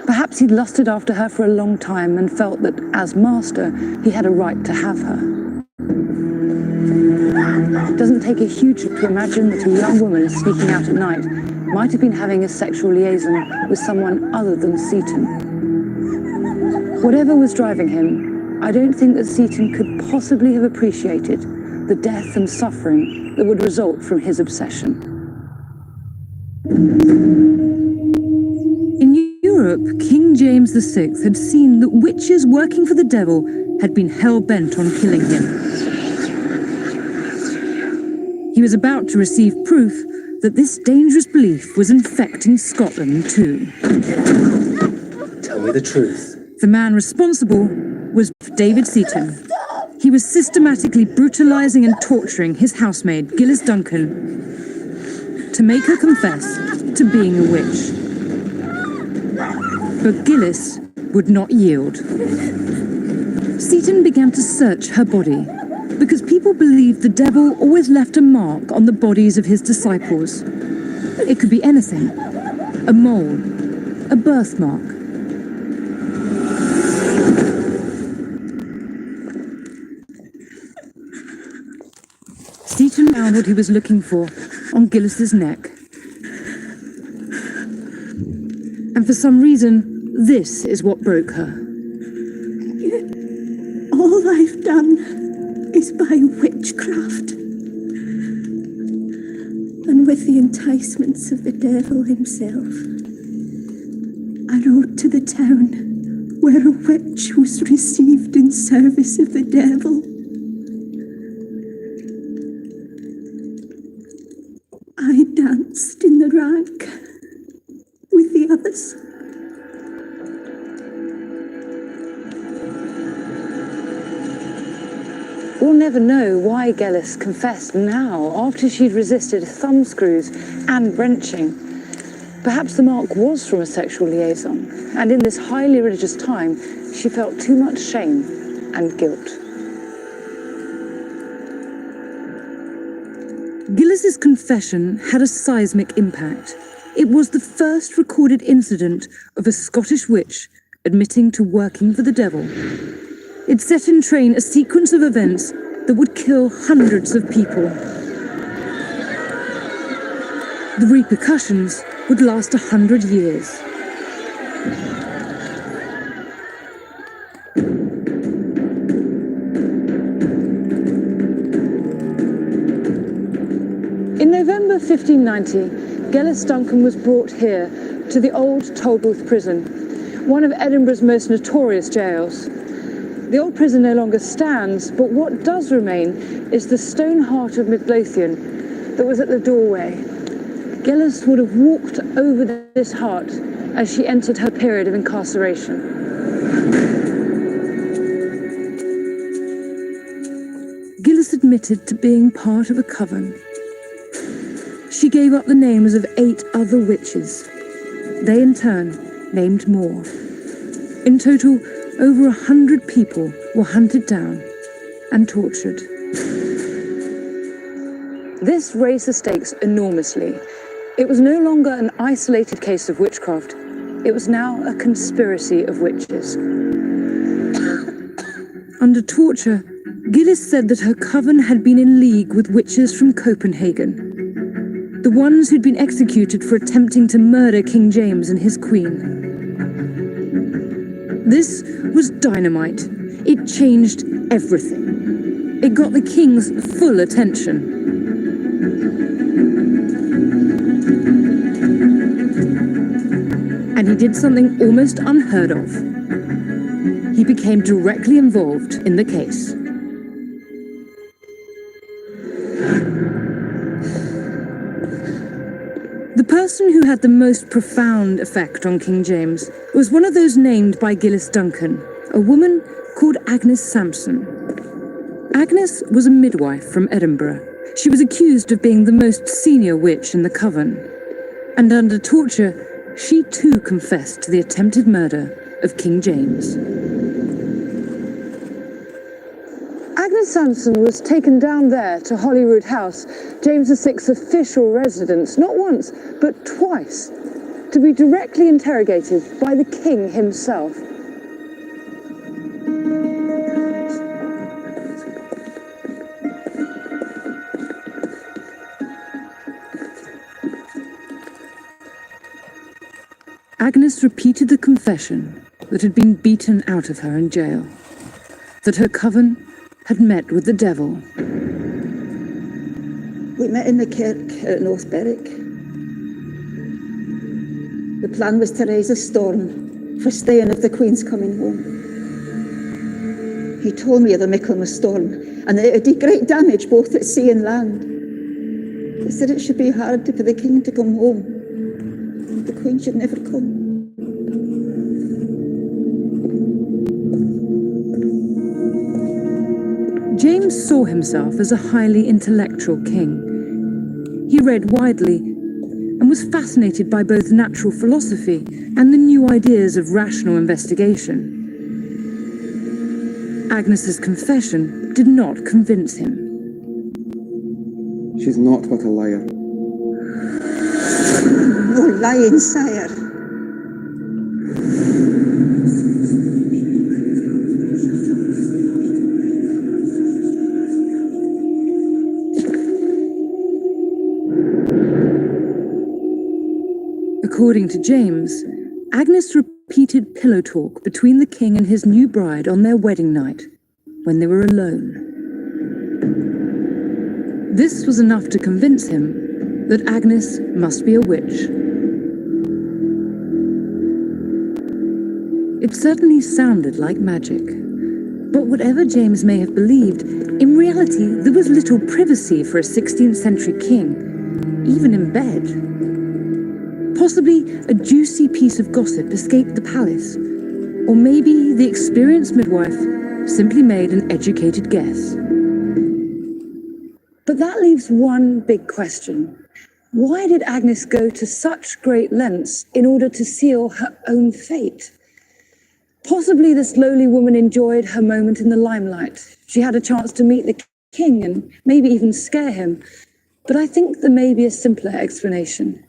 Perhaps he'd lusted after her for a long time and felt that, as master, he had a right to have her. It doesn't take a huge leap to imagine that a young woman sneaking out at night might have been having a sexual liaison with someone other than Seaton. Whatever was driving him, I don't think that Seaton could possibly have appreciated the death and suffering that would result from his obsession. In Europe, King James VI had seen that witches working for the devil had been hell-bent on killing him. He was about to receive proof that this dangerous belief was infecting Scotland too. Tell me the truth. The man responsible was David Seaton. He was systematically brutalizing and torturing his housemaid, Gillis Duncan, to make her confess to being a witch. But Gillis would not yield. Seaton began to search her body, because people believed the devil always left a mark on the bodies of his disciples. It could be anything: a mole, a birthmark. Seaton found what he was looking for on Gillis's neck. And for some reason, this is what broke her. All I've done is by witchcraft. And with the enticements of the devil himself, I rode to the town where a witch was received in service of the devil. I danced in the rank with the others. We'll never know why Gellis confessed now, after she'd resisted thumbscrews and wrenching. Perhaps the mark was from a sexual liaison, and in this highly religious time, she felt too much shame and guilt. Gillis's confession had a seismic impact. It was the first recorded incident of a Scottish witch admitting to working for the devil. It set in train a sequence of events that would kill hundreds of people. The repercussions would last 100 years. In November 1590, Gellis Duncan was brought here to the old Tolbooth prison, one of Edinburgh's most notorious jails. The old prison no longer stands, but what does remain is the stone heart of Midlothian that was at the doorway. Gellis would have walked over this heart as she entered her period of incarceration. Gillis admitted to being part of a coven. She gave up the names of 8 other witches. They in turn named more. In total, over 100 people were hunted down and tortured. This raised the stakes enormously. It was no longer an isolated case of witchcraft. It was now a conspiracy of witches. Under torture, Gillis said that her coven had been in league with witches from Copenhagen, the ones who'd been executed for attempting to murder King James and his queen. This was dynamite. It changed everything. It got the king's full attention. And he did something almost unheard of. He became directly involved in the case. The person who had the most profound effect on King James was one of those named by Gillis Duncan, a woman called Agnes Sampson. Agnes was a midwife from Edinburgh. She was accused of being the most senior witch in the coven. And under torture, she too confessed to the attempted murder of King James. Agnes Sampson was taken down there to Holyrood House, James VI's official residence, not once, but twice, to be directly interrogated by the king himself. Agnes repeated the confession that had been beaten out of her in jail, that her coven had met with the devil. We met in the kirk at North Berwick. The plan was to raise a storm for staying of the Queen's coming home. He told me of the Michaelmas storm and that it would do great damage both at sea and land. He said it should be hard for the King to come home. The Queen should never come. James saw himself as a highly intellectual king. He read widely and was fascinated by both natural philosophy and the new ideas of rational investigation. Agnes's confession did not convince him. She's not but a liar. No lying, sire. According to James, Agnes repeated pillow talk between the king and his new bride on their wedding night, when they were alone. This was enough to convince him that Agnes must be a witch. It certainly sounded like magic. But whatever James may have believed, in reality there was little privacy for a 16th century king, even in bed. Possibly a juicy piece of gossip escaped the palace, or maybe the experienced midwife simply made an educated guess. But that leaves one big question. Why did Agnes go to such great lengths in order to seal her own fate? Possibly this lowly woman enjoyed her moment in the limelight. She had a chance to meet the king and maybe even scare him. But I think there may be a simpler explanation.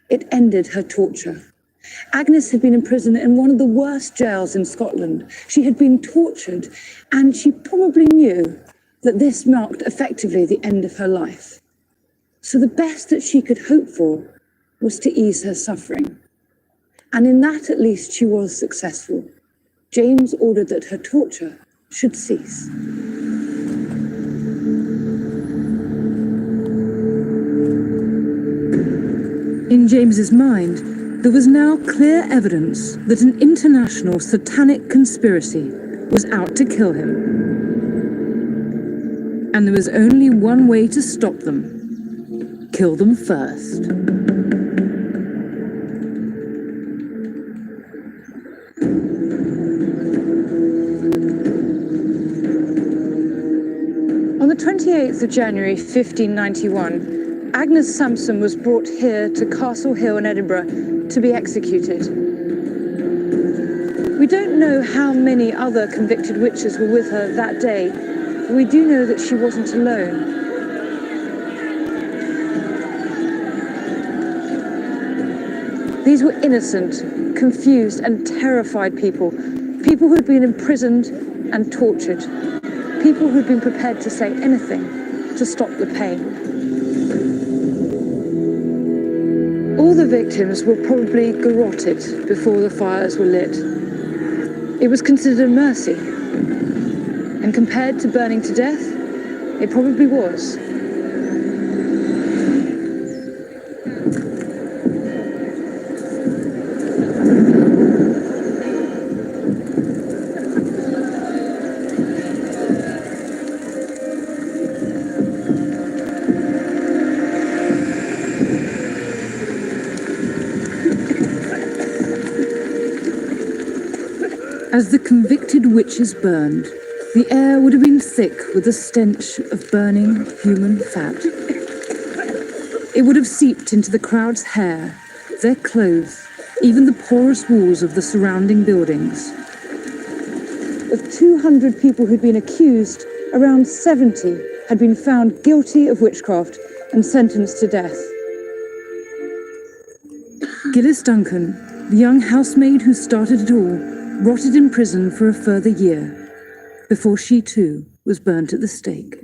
It ended her torture. Agnes had been imprisoned in one of the worst jails in Scotland. She had been tortured, and she probably knew that this marked effectively the end of her life. So the best that she could hope for was to ease her suffering. And in that, at least, she was successful. James ordered that her torture should cease. In James's mind, there was now clear evidence that an international satanic conspiracy was out to kill him. And there was only one way to stop them: kill them first. On the 28th of January 1591, Agnes Sampson was brought here to Castle Hill in Edinburgh to be executed. We don't know how many other convicted witches were with her that day, but we do know that she wasn't alone. These were innocent, confused and terrified people who had been imprisoned and tortured, people who'd been prepared to say anything to stop the pain. All the victims were probably garroted before the fires were lit. It was considered a mercy, and compared to burning to death, it probably was. As the convicted witches burned, the air would have been thick with the stench of burning human fat. It would have seeped into the crowd's hair, their clothes, even the porous walls of the surrounding buildings. Of 200 people who'd been accused, around 70 had been found guilty of witchcraft and sentenced to death. Gillis Duncan, the young housemaid who started it all, rotted in prison for a further year, before she too was burnt at the stake.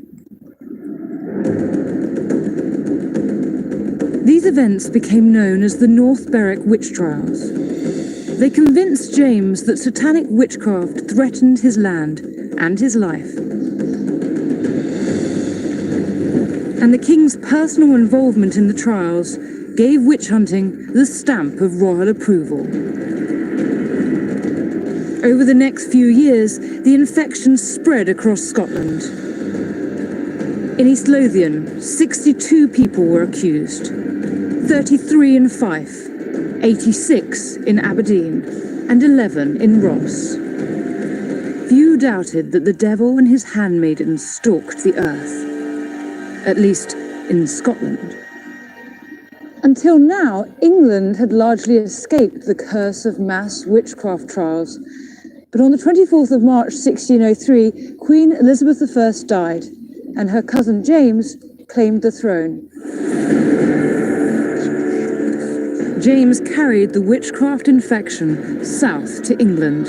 These events became known as the North Berwick Witch Trials. They convinced James that satanic witchcraft threatened his land and his life. And the king's personal involvement in the trials gave witch hunting the stamp of royal approval. Over the next few years, the infection spread across Scotland. In East Lothian, 62 people were accused, 33 in Fife, 86 in Aberdeen, and 11 in Ross. Few doubted that the devil and his handmaidens stalked the earth, at least in Scotland. Until now, England had largely escaped the curse of mass witchcraft trials. But on the 24th of March 1603, Queen Elizabeth I died, and her cousin James claimed the throne. James carried the witchcraft infection south to England.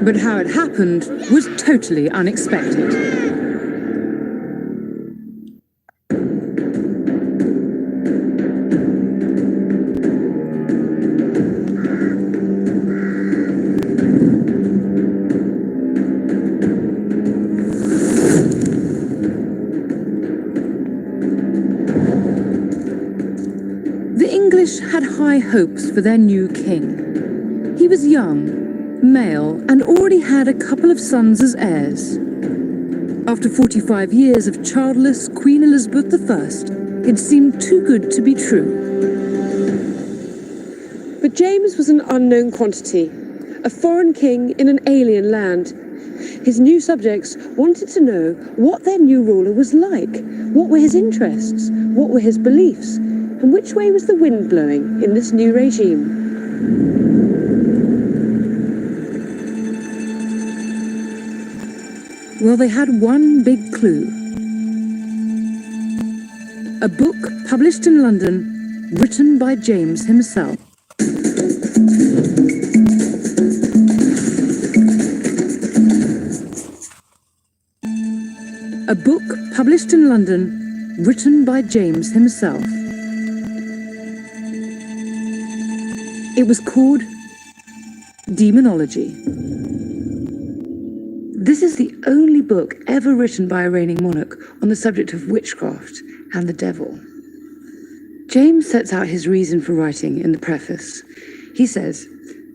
But how it happened was totally unexpected. Had high hopes for their new king. He was young, male, and already had a couple of sons as heirs. After 45 years of childless Queen Elizabeth I, it seemed too good to be true. But James was an unknown quantity, a foreign king in an alien land. His new subjects wanted to know what their new ruler was like, what were his interests, what were his beliefs, and which way was the wind blowing in this new regime. Well, they had one big clue. A book published in London, written by James himself. A book published in London, written by James himself. It was called Demonology. This is the only book ever written by a reigning monarch on the subject of witchcraft and the devil. James sets out his reason for writing in the preface. He says,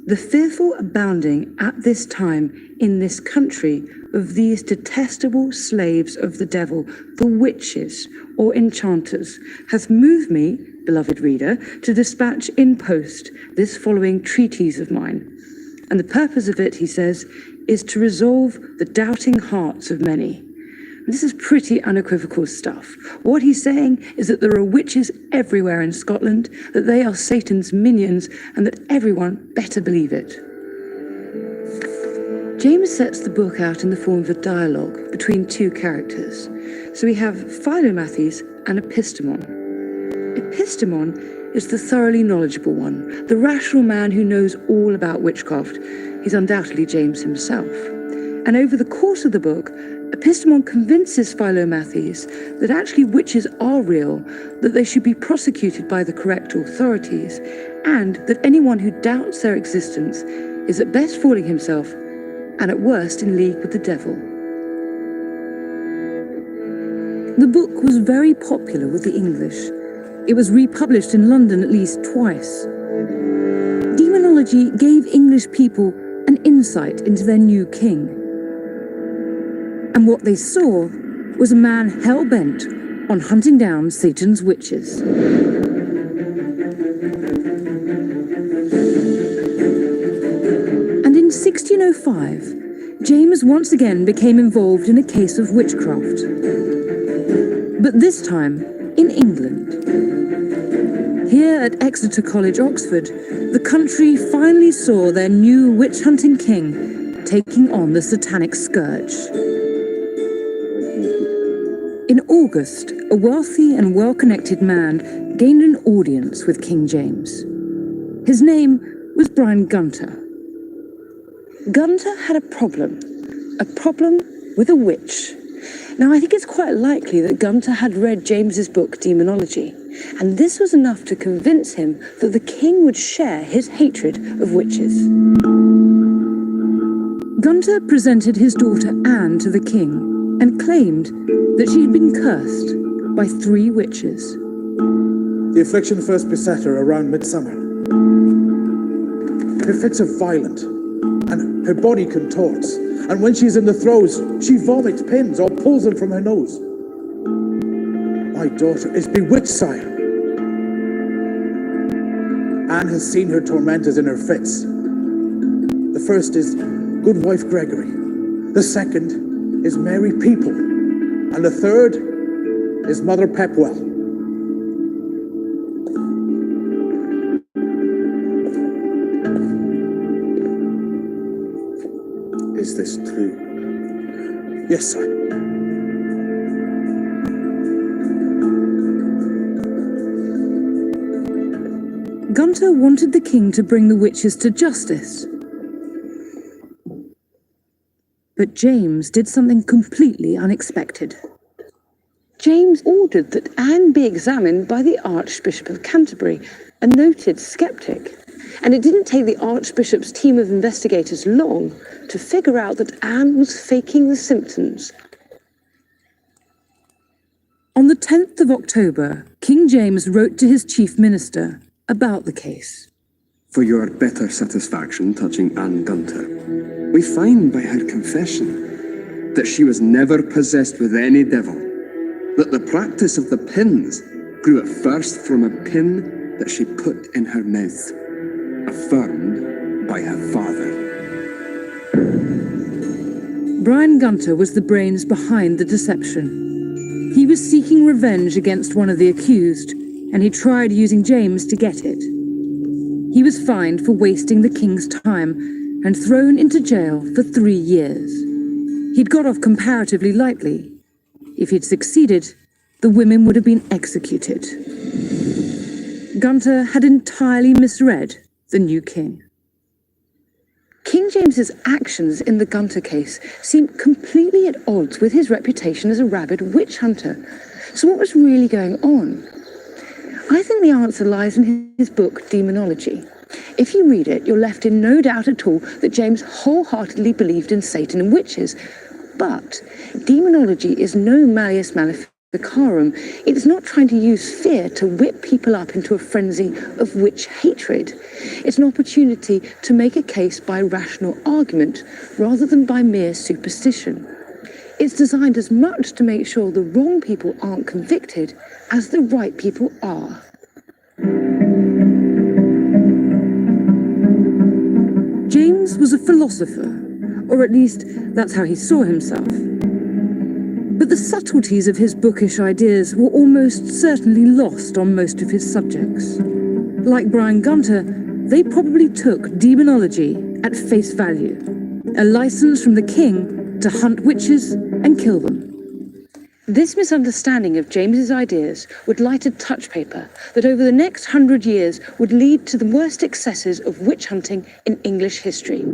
"The fearful abounding at this time in this country of these detestable slaves of the devil, the witches or enchanters, hath moved me, beloved reader, to dispatch in post this following treatise of mine. And the purpose of it, he says, is to resolve the doubting hearts of many." This is pretty unequivocal stuff. What he's saying is that there are witches everywhere in Scotland, that they are Satan's minions, and that everyone better believe it. James sets the book out in the form of a dialogue between two characters. So we have Philomathys and Epistemon. Epistemon is the thoroughly knowledgeable one, the rational man who knows all about witchcraft. He's undoubtedly James himself. And over the course of the book, Epistemon convinces Philomathys that actually witches are real, that they should be prosecuted by the correct authorities, and that anyone who doubts their existence is at best fooling himself, and at worst in league with the devil. The book was very popular with the English. It was republished in London at least twice. Demonology gave English people an insight into their new king. And what they saw was a man hell-bent on hunting down Satan's witches. And in 1605, James once again became involved in a case of witchcraft. But this time, in England. Here at Exeter College, Oxford, the country finally saw their new witch-hunting king taking on the satanic scourge. In August, a wealthy and well-connected man gained an audience with King James. His name was Brian Gunter. Gunter had a problem with a witch. Now, I think it's quite likely that Gunter had read James's book, Demonology, and this was enough to convince him that the king would share his hatred of witches. Gunter presented his daughter Anne to the king and claimed that she had been cursed by 3 witches. The affliction first beset her around midsummer. Her fits are violent, and her body contorts, and when she's in the throes, she vomits pins or pulls them from her nose. My daughter is bewitched, sire. Anne has seen her tormentors in her fits. The first is good wife Gregory, the second is Mary People, and the third is Mother Pepwell. Is this true? Yes, sir. Gunter wanted the king to bring the witches to justice. But James did something completely unexpected. James ordered that Anne be examined by the Archbishop of Canterbury, a noted skeptic. And it didn't take the Archbishop's team of investigators long to figure out that Anne was faking the symptoms. On the 10th of October, King James wrote to his chief minister about the case. For your better satisfaction touching Anne Gunter, we find by her confession that she was never possessed with any devil, that the practice of the pins grew at first from a pin that she put in her mouth, affirmed by her father. Brian Gunter was the brains behind the deception. He was seeking revenge against one of the accused, and he tried using James to get it. He was fined for wasting the king's time and thrown into jail for 3 years. He'd got off comparatively lightly. If he'd succeeded, the women would have been executed. Gunter had entirely misread the new king. King James's actions in the Gunter case seemed completely at odds with his reputation as a rabid witch hunter. So what was really going on? I think the answer lies in his book, Demonology. If you read it, you're left in no doubt at all that James wholeheartedly believed in Satan and witches. But demonology is no Malleus Maleficarum. It is not trying to use fear to whip people up into a frenzy of witch hatred. It's an opportunity to make a case by rational argument rather than by mere superstition. It's designed as much to make sure the wrong people aren't convicted as the right people are. James was a philosopher, or at least that's how he saw himself. But the subtleties of his bookish ideas were almost certainly lost on most of his subjects. Like Brian Gunter, they probably took demonology at face value, a license from the king to hunt witches and kill them. This misunderstanding of James's ideas would light a touch paper that over the next 100 years would lead to the worst excesses of witch hunting in English history.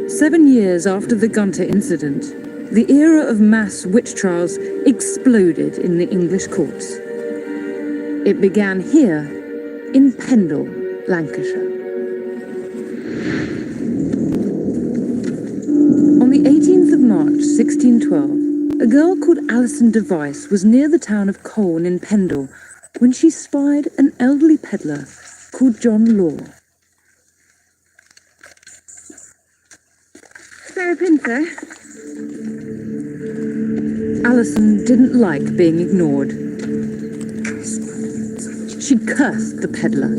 Seven years after the Gunter incident, the era of mass witch trials exploded in the English courts. It began here in Pendle, Lancashire. On the 18th of March, 1612, a girl called Alison Device was near the town of Colne in Pendle when she spied an elderly peddler called John Law. Spare a pin, sir? Alison didn't like being ignored. She cursed the peddler.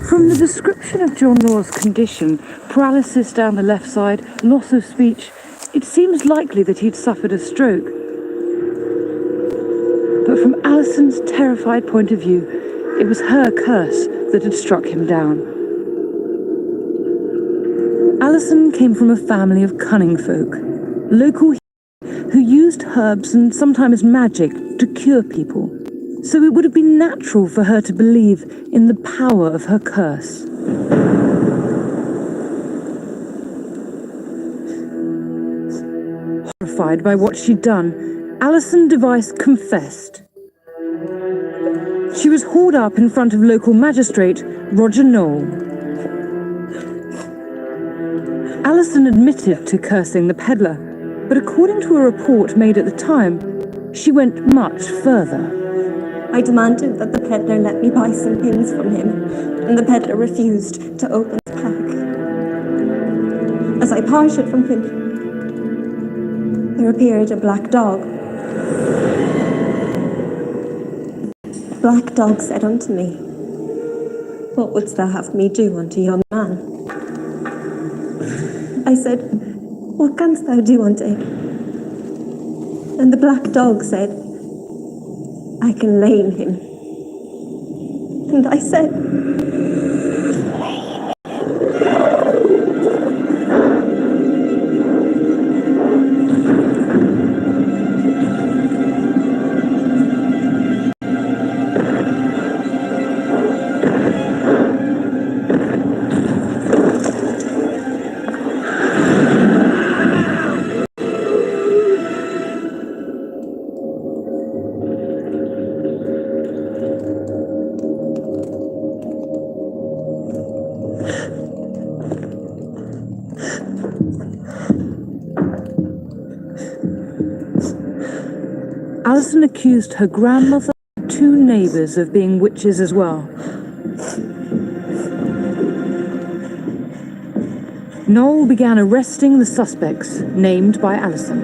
From the description of John Law's condition, paralysis down the left side, loss of speech, it seems likely that he'd suffered a stroke. But from Alison's terrified point of view, it was her curse that had struck him down. Alison came from a family of cunning folk, local who used herbs and sometimes magic to cure people. So it would have been natural for her to believe in the power of her curse. Horrified by what she'd done, Alison Device confessed. She was hauled up in front of local magistrate Roger Knoll. Alison admitted to cursing the peddler, but according to a report made at the time, she went much further. I demanded that the peddler let me buy some pins from him, and the peddler refused to open his pack. As I parted from him, there appeared a black dog. The black dog said unto me, "What wouldst thou have me do unto yon man?" I said, "What canst thou do unto him?" And the black dog said, "I can lame him." And I said, Alison accused her grandmother and 2 neighbours of being witches as well. Noel began arresting the suspects named by Alison.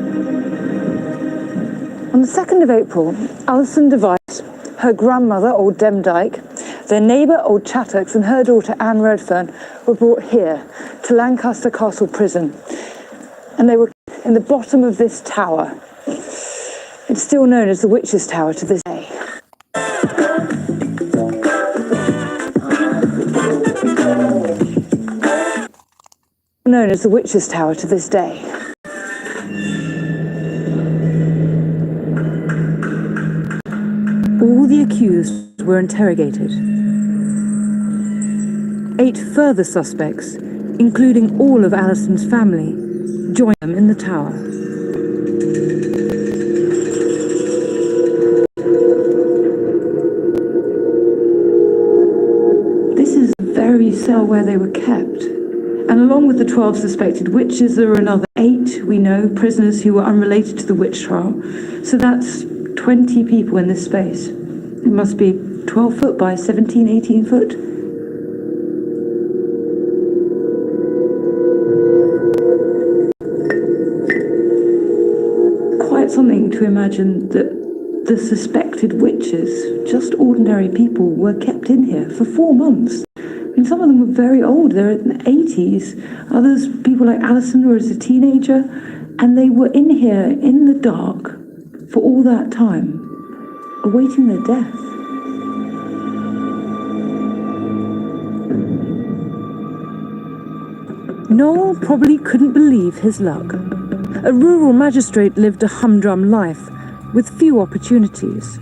On the 2nd of April, Alison Device, her grandmother, Old Demdike, their neighbour, Old Chattox, and her daughter, Anne Redfern, were brought here to Lancaster Castle Prison. And they were in the bottom of this tower. It's still known as the Witch's Tower to this day. Known as the Witch's Tower to this day. All the accused were interrogated. 8 further suspects, including all of Alison's family, joined them in the tower. This is the very cell where they were kept. And along with the 12 suspected witches, there were another 8, we know, prisoners who were unrelated to the witch trial. So that's 20 people in this space. It must be 12 foot by 17, 18 foot. Quite something to imagine that the suspected witches, just ordinary people, were kept in here for 4 months. I mean, some of them were very old, they're in the 80s. Others, people like Alison, were as a teenager, and they were in here in the dark for all that time, awaiting their death. Noel probably couldn't believe his luck. A rural magistrate lived a humdrum life with few opportunities.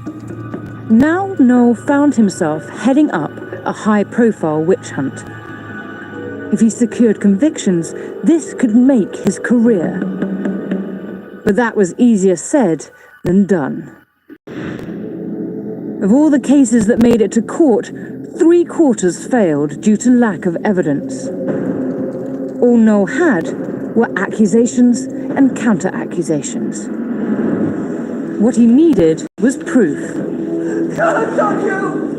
Now Noel found himself heading up a high-profile witch hunt. If he secured convictions, this could make his career. But that was easier said than done. Of all the cases that made it to court, 3/4 failed due to lack of evidence. All Noel had were accusations and counter-accusations. What he needed was proof.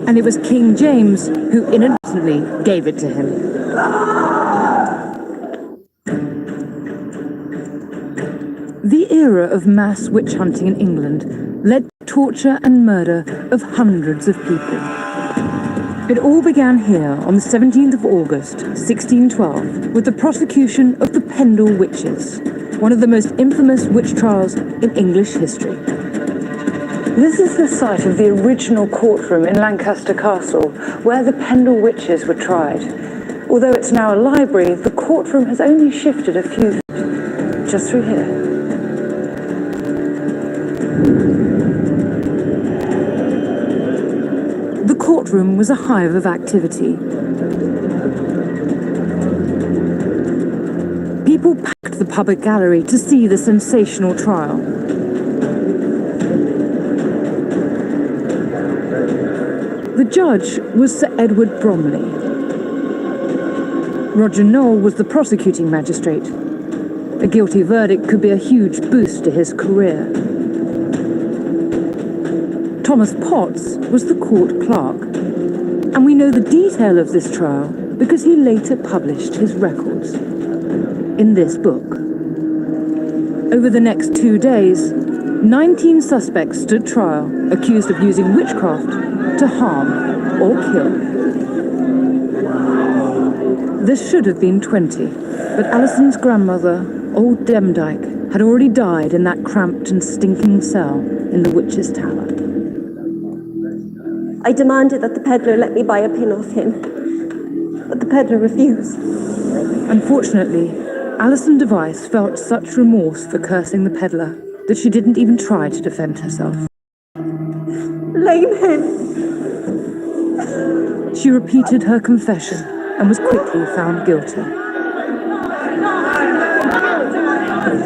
And it was King James who innocently gave it to him. The era of mass witch hunting in England led to torture and murder of hundreds of people. It all began here on the 17th of August, 1612, with the prosecution of the Pendle Witches, one of the most infamous witch trials in English history. This is the site of the original courtroom in Lancaster Castle, where the Pendle Witches were tried. Although it's now a library, the courtroom has only shifted a few feet, just through here. The courtroom was a hive of activity. People packed the public gallery to see the sensational trial. The judge was Sir Edward Bromley. Roger Noel was the prosecuting magistrate. A guilty verdict could be a huge boost to his career. Thomas Potts was the court clerk, and we know the detail of this trial because he later published his records in this book. Over the next 2 days, 19 suspects stood trial, accused of using witchcraft to harm or kill. There should have been 20, but Alison's grandmother, Old Demdike, had already died in that cramped and stinking cell in the Witch's Tower. I demanded that the peddler let me buy a pin off him, but the peddler refused. Unfortunately, Alison Device felt such remorse for cursing the peddler that she didn't even try to defend herself. Blame him. She repeated her confession and was quickly found guilty.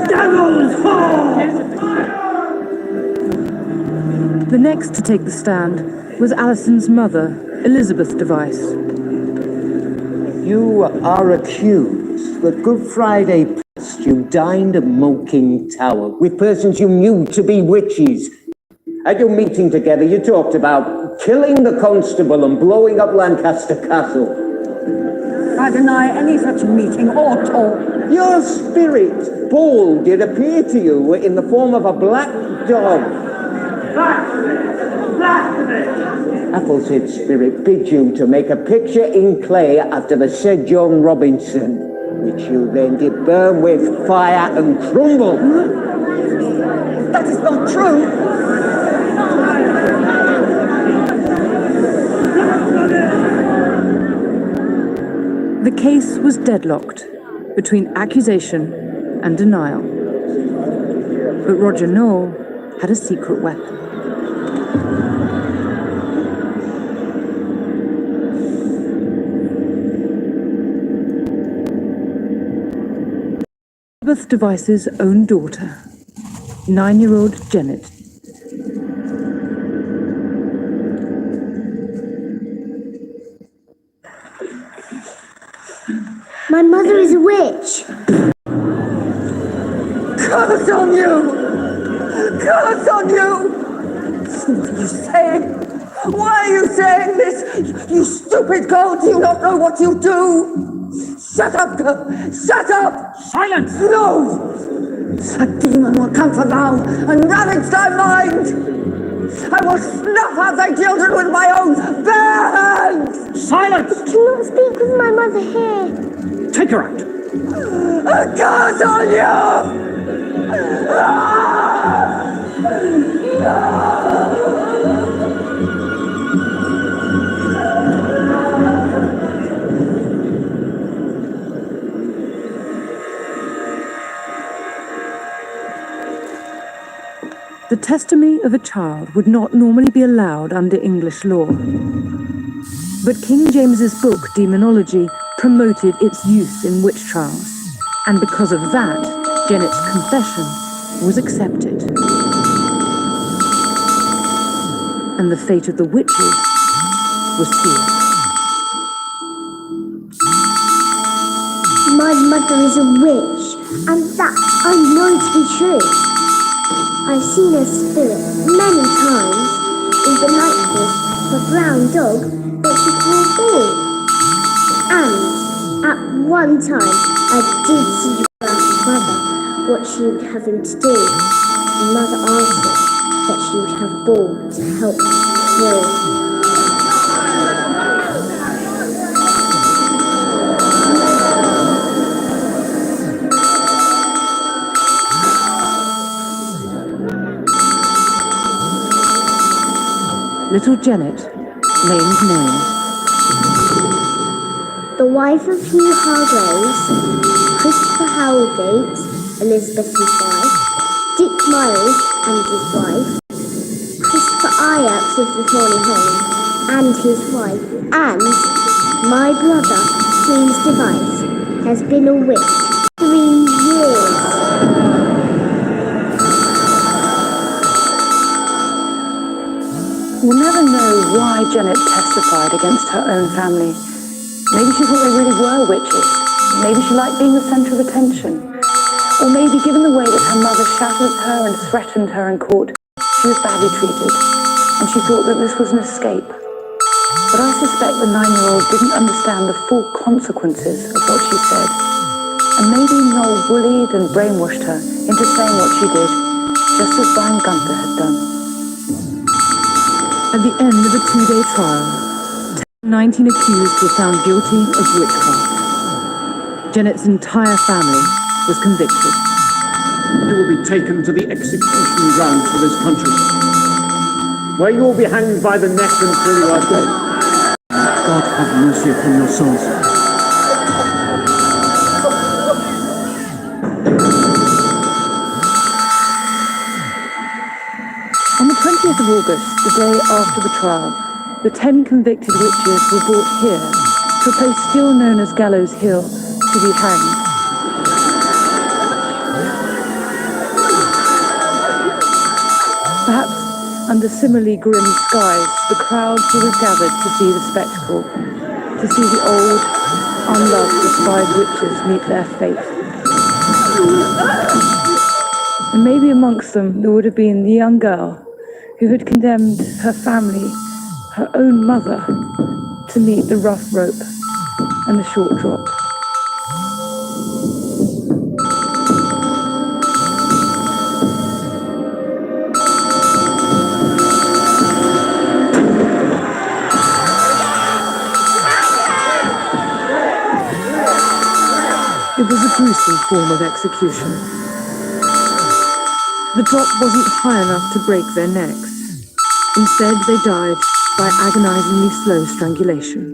Devil's Hall! The next to take the stand was Alison's mother, Elizabeth Device. You are accused that Good Friday past you dined at Moking Tower with persons you knew to be witches. At your meeting together, you talked about killing the constable and blowing up Lancaster Castle. I deny any such meeting or talk. Your spirit, Paul, did appear to you in the form of a black dog. Appleseed spirit bid you to make a picture in clay after the said John Robinson, which you then did burn with fire and crumble. That is not true. The case was deadlocked between accusation and denial. But Roger Noel had a secret weapon. Elizabeth Device's own daughter, 9-year-old Janet. My mother is a witch. Curse on you! Curse on you! What are you saying? Why are you saying this? You stupid girl, do you not know what you do? Shut up, girl! Shut up! Silence! No! A demon will come from now and ravage thy mind! I will snuff out thy children with my own bare hands! Silence! I cannot speak with my mother here. Take her out! A curse on you! The testimony of a child would not normally be allowed under English law. But King James's book, Demonology, promoted its use in witch trials, and because of that, Janet's confession was accepted. And the fate of the witches was sealed. My mother is a witch, and that I know to be true. I've seen her spirit many times in the likeness of a brown dog that she called Ball. And at one time, I did see her ask Mother what she would have him to do. And Mother answered that she would have Ball to help kill. Little Janet, named names. The wife of Hugh Hargraves, Christopher Howgate, Elizabeth his wife, Dick Miles and his wife, Christopher Ajax of the Thorny Hole and his wife, and my brother, James Device, has been a witch 3 years. We'll never know why Janet testified against her own family. Maybe she thought they really were witches. Maybe she liked being the centre of attention. Or maybe, given the way that her mother shouted at her and threatened her in court, she was badly treated, and she thought that this was an escape. But I suspect the 9-year-old didn't understand the full consequences of what she said. And maybe Noel bullied and brainwashed her into saying what she did, just as Brian Gunther had done. At the end of a 2-day trial, 19 accused were found guilty of witchcraft. Janet's entire family was convicted. You will be taken to the execution grounds for this country, where you will be hanged by the neck until you are dead. God have mercy upon your souls. On the 20th of August, the day after the trial, the 10 convicted witches were brought here to a place still known as Gallows Hill to be hanged. Perhaps under similarly grim skies, the crowds would have gathered to see the spectacle, to see the old, unloved, despised witches meet their fate. And maybe amongst them there would have been the young girl who had condemned her family, her own mother, to meet the rough rope and the short drop. It was a gruesome form of execution. The drop wasn't high enough to break their necks. Instead, they died by agonizingly slow strangulation.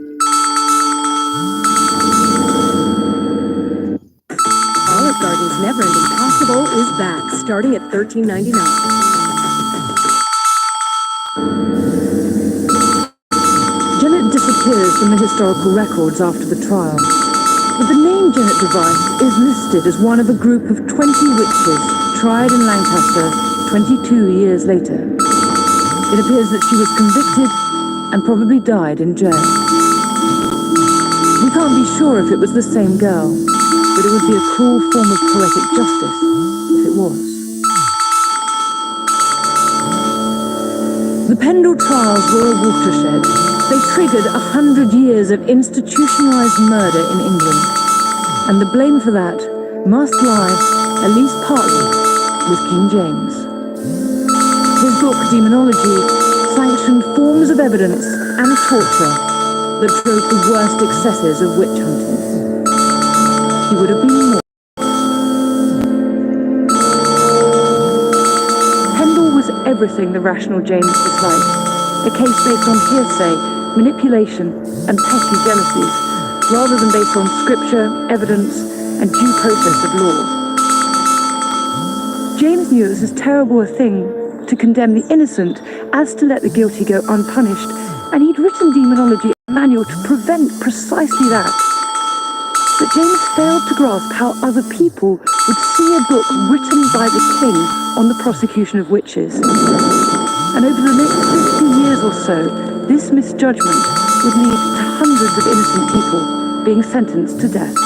Olive Garden's never-ending possible is back, starting at $13.99. Janet disappears from the historical records after the trial, but the name Janet Device is listed as one of a group of 20 witches tried in Lancaster 22 years later. It appears that she was convicted and probably died in jail. We can't be sure if it was the same girl, but it would be a cruel form of poetic justice if it was. The Pendle trials were a watershed. They triggered 100 years of institutionalized murder in England, and the blame for that must lie, at least partly, with King James. His book, Demonology, sanctioned forms of evidence and torture that drove the worst excesses of witch hunting. He would have been more. Pendle was everything the rational James disliked. A case based on hearsay, manipulation, and petty jealousies, rather than based on scripture, evidence, and due process of law. James knew it was as terrible a thing to condemn the innocent as to let the guilty go unpunished, and he'd written Demonology, a manual to prevent precisely that. But James failed to grasp how other people would see a book written by the king on the prosecution of witches. And over the next 50 years or so, this misjudgment would lead to hundreds of innocent people being sentenced to death.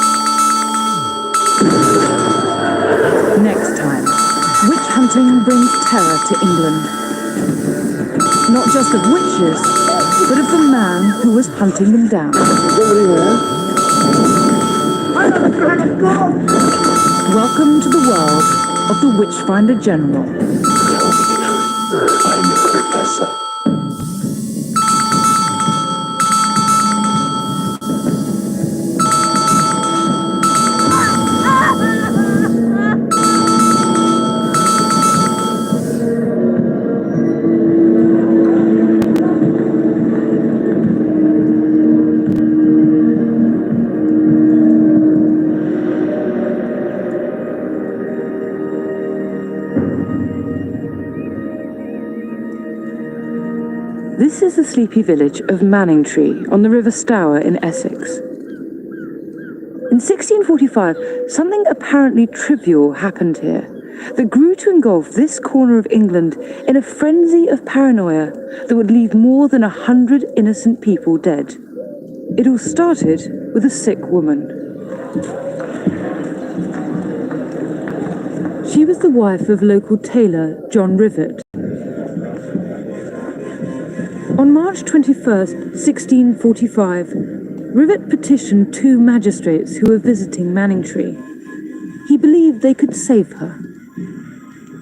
Next time, witch hunting brings terror to England. Not just of witches, but of the man who was hunting them down. Welcome to the world of the Witchfinder General. I'm your professor. This is the sleepy village of Manningtree on the River Stour in Essex. In 1645, something apparently trivial happened here that grew to engulf this corner of England in a frenzy of paranoia that would leave more than 100 innocent people dead. It all started with a sick woman. She was the wife of local tailor John Rivet. On March 21st, 1645, Rivet petitioned two magistrates who were visiting Manningtree. He believed they could save her.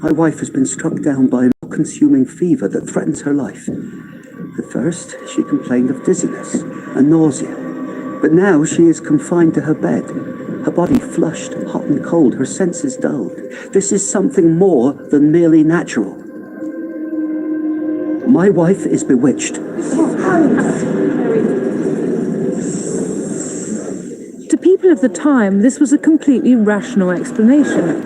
My wife has been struck down by an all-consuming fever that threatens her life. At first, she complained of dizziness and nausea, but now she is confined to her bed. Her body flushed, hot and cold, her senses dulled. This is something more than merely natural. My wife is bewitched. To people of the time, this was a completely rational explanation.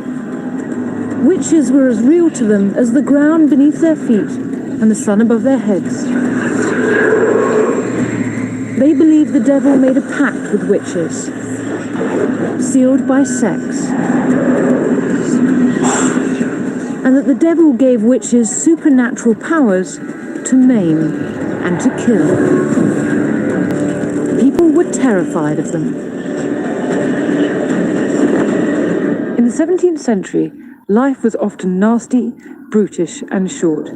Witches were as real to them as the ground beneath their feet and the sun above their heads. They believed the devil made a pact with witches, sealed by sex, and that the devil gave witches supernatural powers to maim and to kill. People were terrified of them. In the 17th century, life was often nasty, brutish, and short.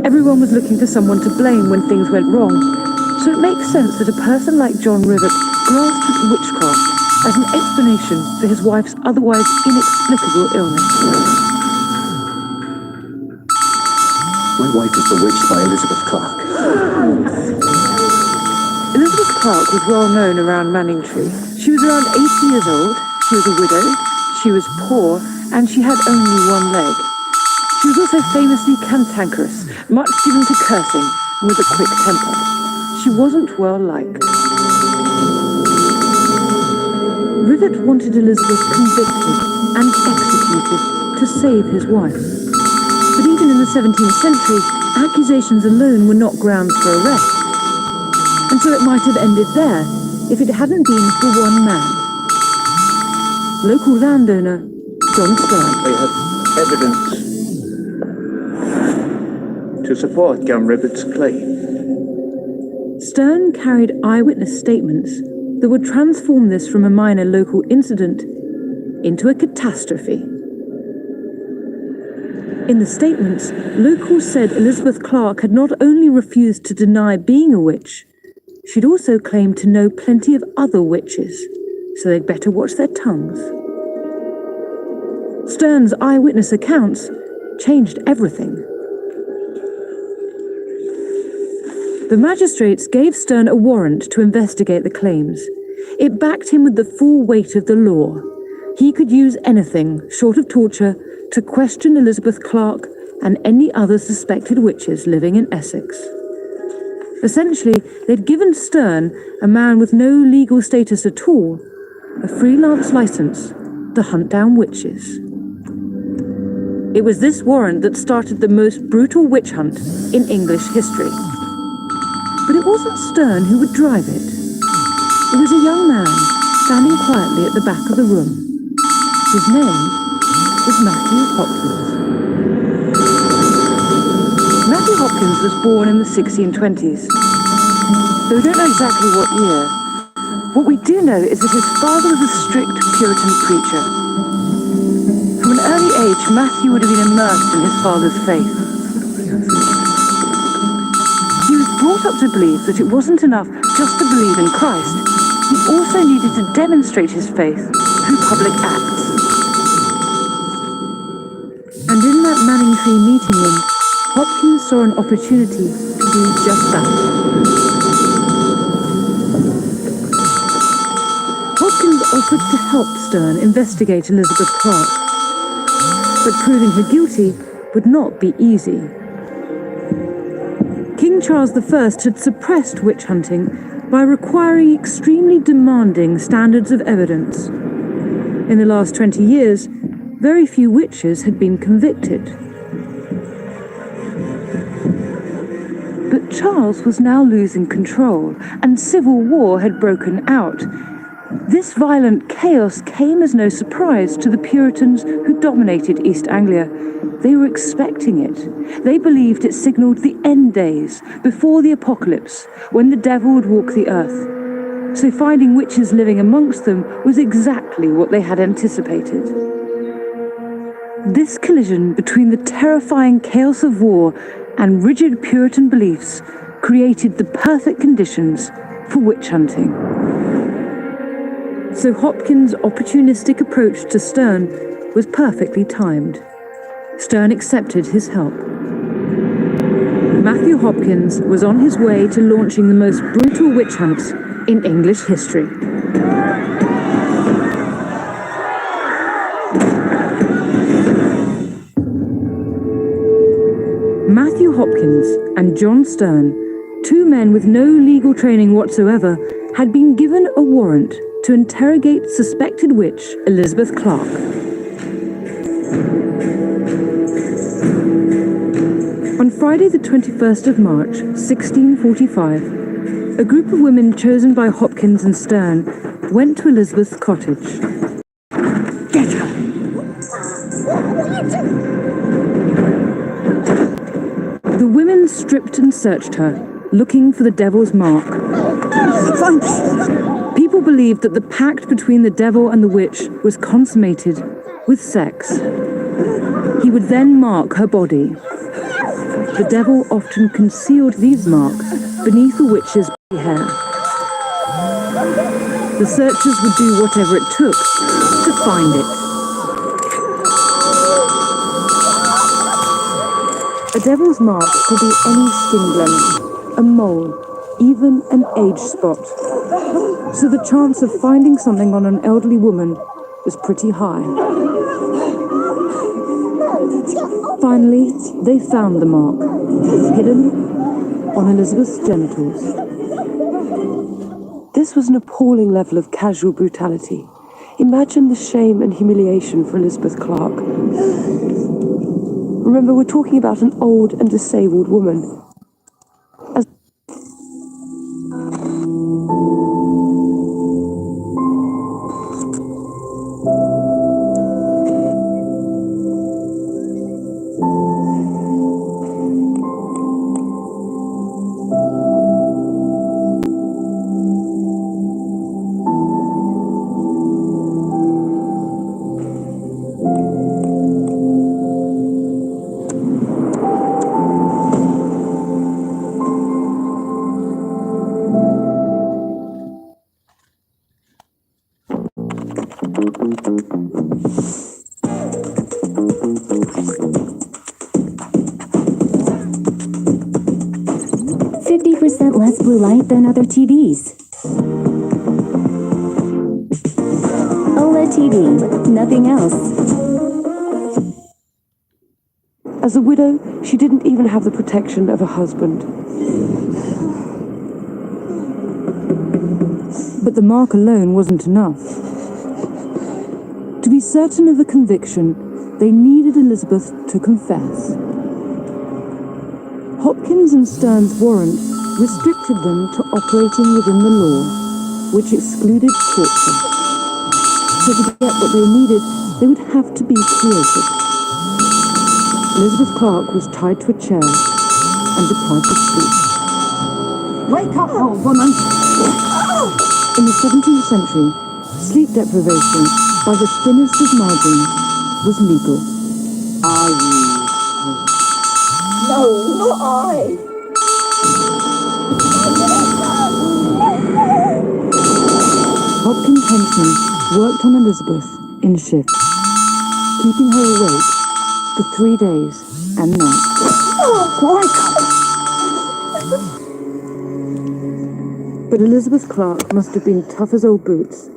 Everyone was looking for someone to blame when things went wrong, so it makes sense that a person like John Rivet grasped at witchcraft as an explanation for his wife's otherwise inexplicable illness. My wife was bewitched by Elizabeth Clark. Elizabeth Clark was well known around Manningtree. She was around 80 years old, she was a widow, she was poor, and she had only one leg. She was also famously cantankerous, much given to cursing, and with a quick temper. She wasn't well liked. Rivet wanted Elizabeth convicted and executed to save his wife. But even in the 17th century, accusations alone were not grounds for arrest. And so it might have ended there if it hadn't been for one man. Local landowner John Stern. They have evidence to support John Rivet's claim. Stern carried eyewitness statements that would transform this from a minor local incident into a catastrophe. In the statements, locals said Elizabeth Clark had not only refused to deny being a witch, she'd also claimed to know plenty of other witches, so they'd better watch their tongues. Stern's eyewitness accounts changed everything. The magistrates gave Stern a warrant to investigate the claims. It backed him with the full weight of the law. He could use anything, short of torture, to question Elizabeth Clark and any other suspected witches living in Essex. Essentially, they'd given Stern, a man with no legal status at all, a freelance license to hunt down witches. It was this warrant that started the most brutal witch hunt in English history. But it wasn't Stern who would drive it. It was a young man standing quietly at the back of the room. His name was Matthew Hopkins. Matthew Hopkins was born in the 1620s. Though we don't know exactly what year, what we do know is that his father was a strict Puritan preacher. From an early age, Matthew would have been immersed in his father's faith. He was brought up to believe that it wasn't enough just to believe in Christ. He also needed to demonstrate his faith through public acts. And in that Manningtree meeting room, Hopkins saw an opportunity to do just that. Hopkins offered to help Stern investigate Elizabeth Clark, but proving her guilty would not be easy. King Charles I had suppressed witch hunting by requiring extremely demanding standards of evidence. In the last 20 years, very few witches had been convicted. But Charles was now losing control, and civil war had broken out. This violent chaos came as no surprise to the Puritans who dominated East Anglia. They were expecting it. They believed it signalled the end days, before the apocalypse, when the devil would walk the earth. So finding witches living amongst them was exactly what they had anticipated. This collision between the terrifying chaos of war and rigid Puritan beliefs created the perfect conditions for witch hunting. So Hopkins' opportunistic approach to Stern was perfectly timed. Stern accepted his help. Matthew Hopkins was on his way to launching the most brutal witch hunts in English history. Matthew Hopkins and John Stern, two men with no legal training whatsoever, had been given a warrant to interrogate suspected witch Elizabeth Clark. On Friday the 21st of March, 1645, a group of women chosen by Hopkins and Stern went to Elizabeth's cottage. Get her! The women stripped and searched her, looking for the devil's mark. People believed that the pact between the devil and the witch was consummated with sex. He would then mark her body. the devil often concealed these marks beneath a witch's hair. The searchers would do whatever it took to find it. A devil's mark could be any skin blemish, a mole, even an age spot. So the chance of finding something on an elderly woman was pretty high. Finally, they found the mark, hidden on Elizabeth's genitals. This was an appalling level of casual brutality. Imagine the shame and humiliation for Elizabeth Clark. Remember, we're talking about an old and disabled woman. As 50% less blue light than other TVs. OLED TV, nothing else. a widow, she didn't even have the protection of a husband. But the mark alone wasn't enough. To be certain of the conviction, they needed Elizabeth to confess. Hopkins and Stern's warrant restricted them to operating within the law, which excluded torture. So to get what they needed, they would have to be creative. Elizabeth Clark was tied to a chair and deprived of sleep. Wake up, old woman! In the 17th century, sleep deprivation by the thinnest of margins was legal. Are you? No, not I! Hopkins henchmen worked on Elizabeth in shifts, keeping her awake for 3 days and nights. But Elizabeth Clark must have been tough as old boots,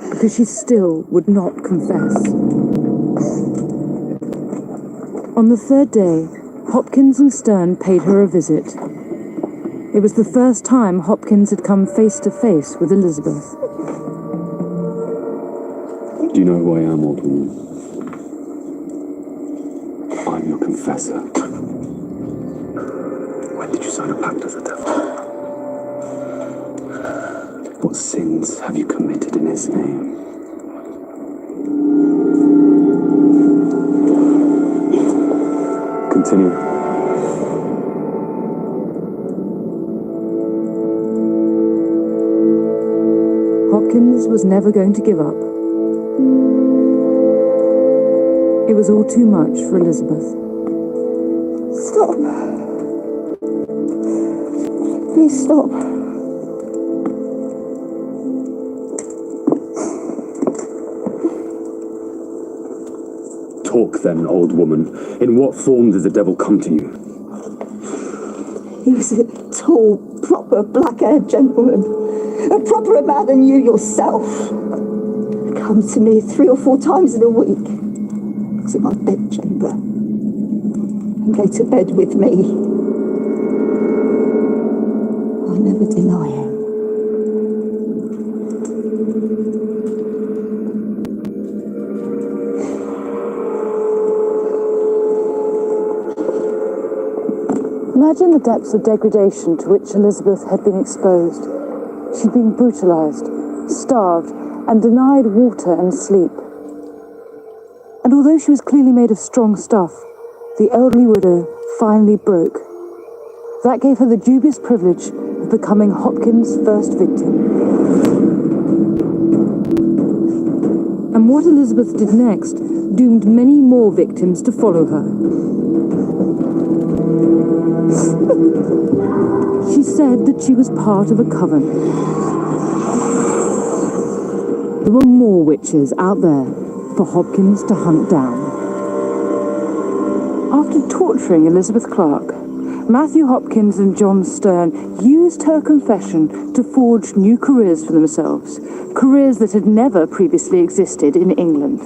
because she still would not confess. On the third day, Hopkins and Stern paid her a visit. It was the first time Hopkins had come face to face with Elizabeth. Do you know who I am, old woman? I'm your confessor. When did you sign a pact with the devil? What sins have you committed in his name? Continue. Hopkins was never going to give up. It was all too much for Elizabeth. Stop. Please stop. Talk then, old woman. In what form did the devil come to you? He was a tall, proper, black-haired gentleman. A properer man than you yourself. Come to me 3 or 4 times in a week. To my bedchamber. And go to bed with me. I never deny it. Imagine the depths of degradation to which Elizabeth had been exposed. She'd been brutalized, starved, and denied water and sleep. And although she was clearly made of strong stuff, the elderly widow finally broke. That gave her the dubious privilege of becoming Hopkins' first victim. And what Elizabeth did next doomed many more victims to follow her. She said that she was part of a coven. There were more witches out there for Hopkins to hunt down. After torturing Elizabeth Clark, Matthew Hopkins and John Stern used her confession to forge new careers for themselves, careers that had never previously existed in England.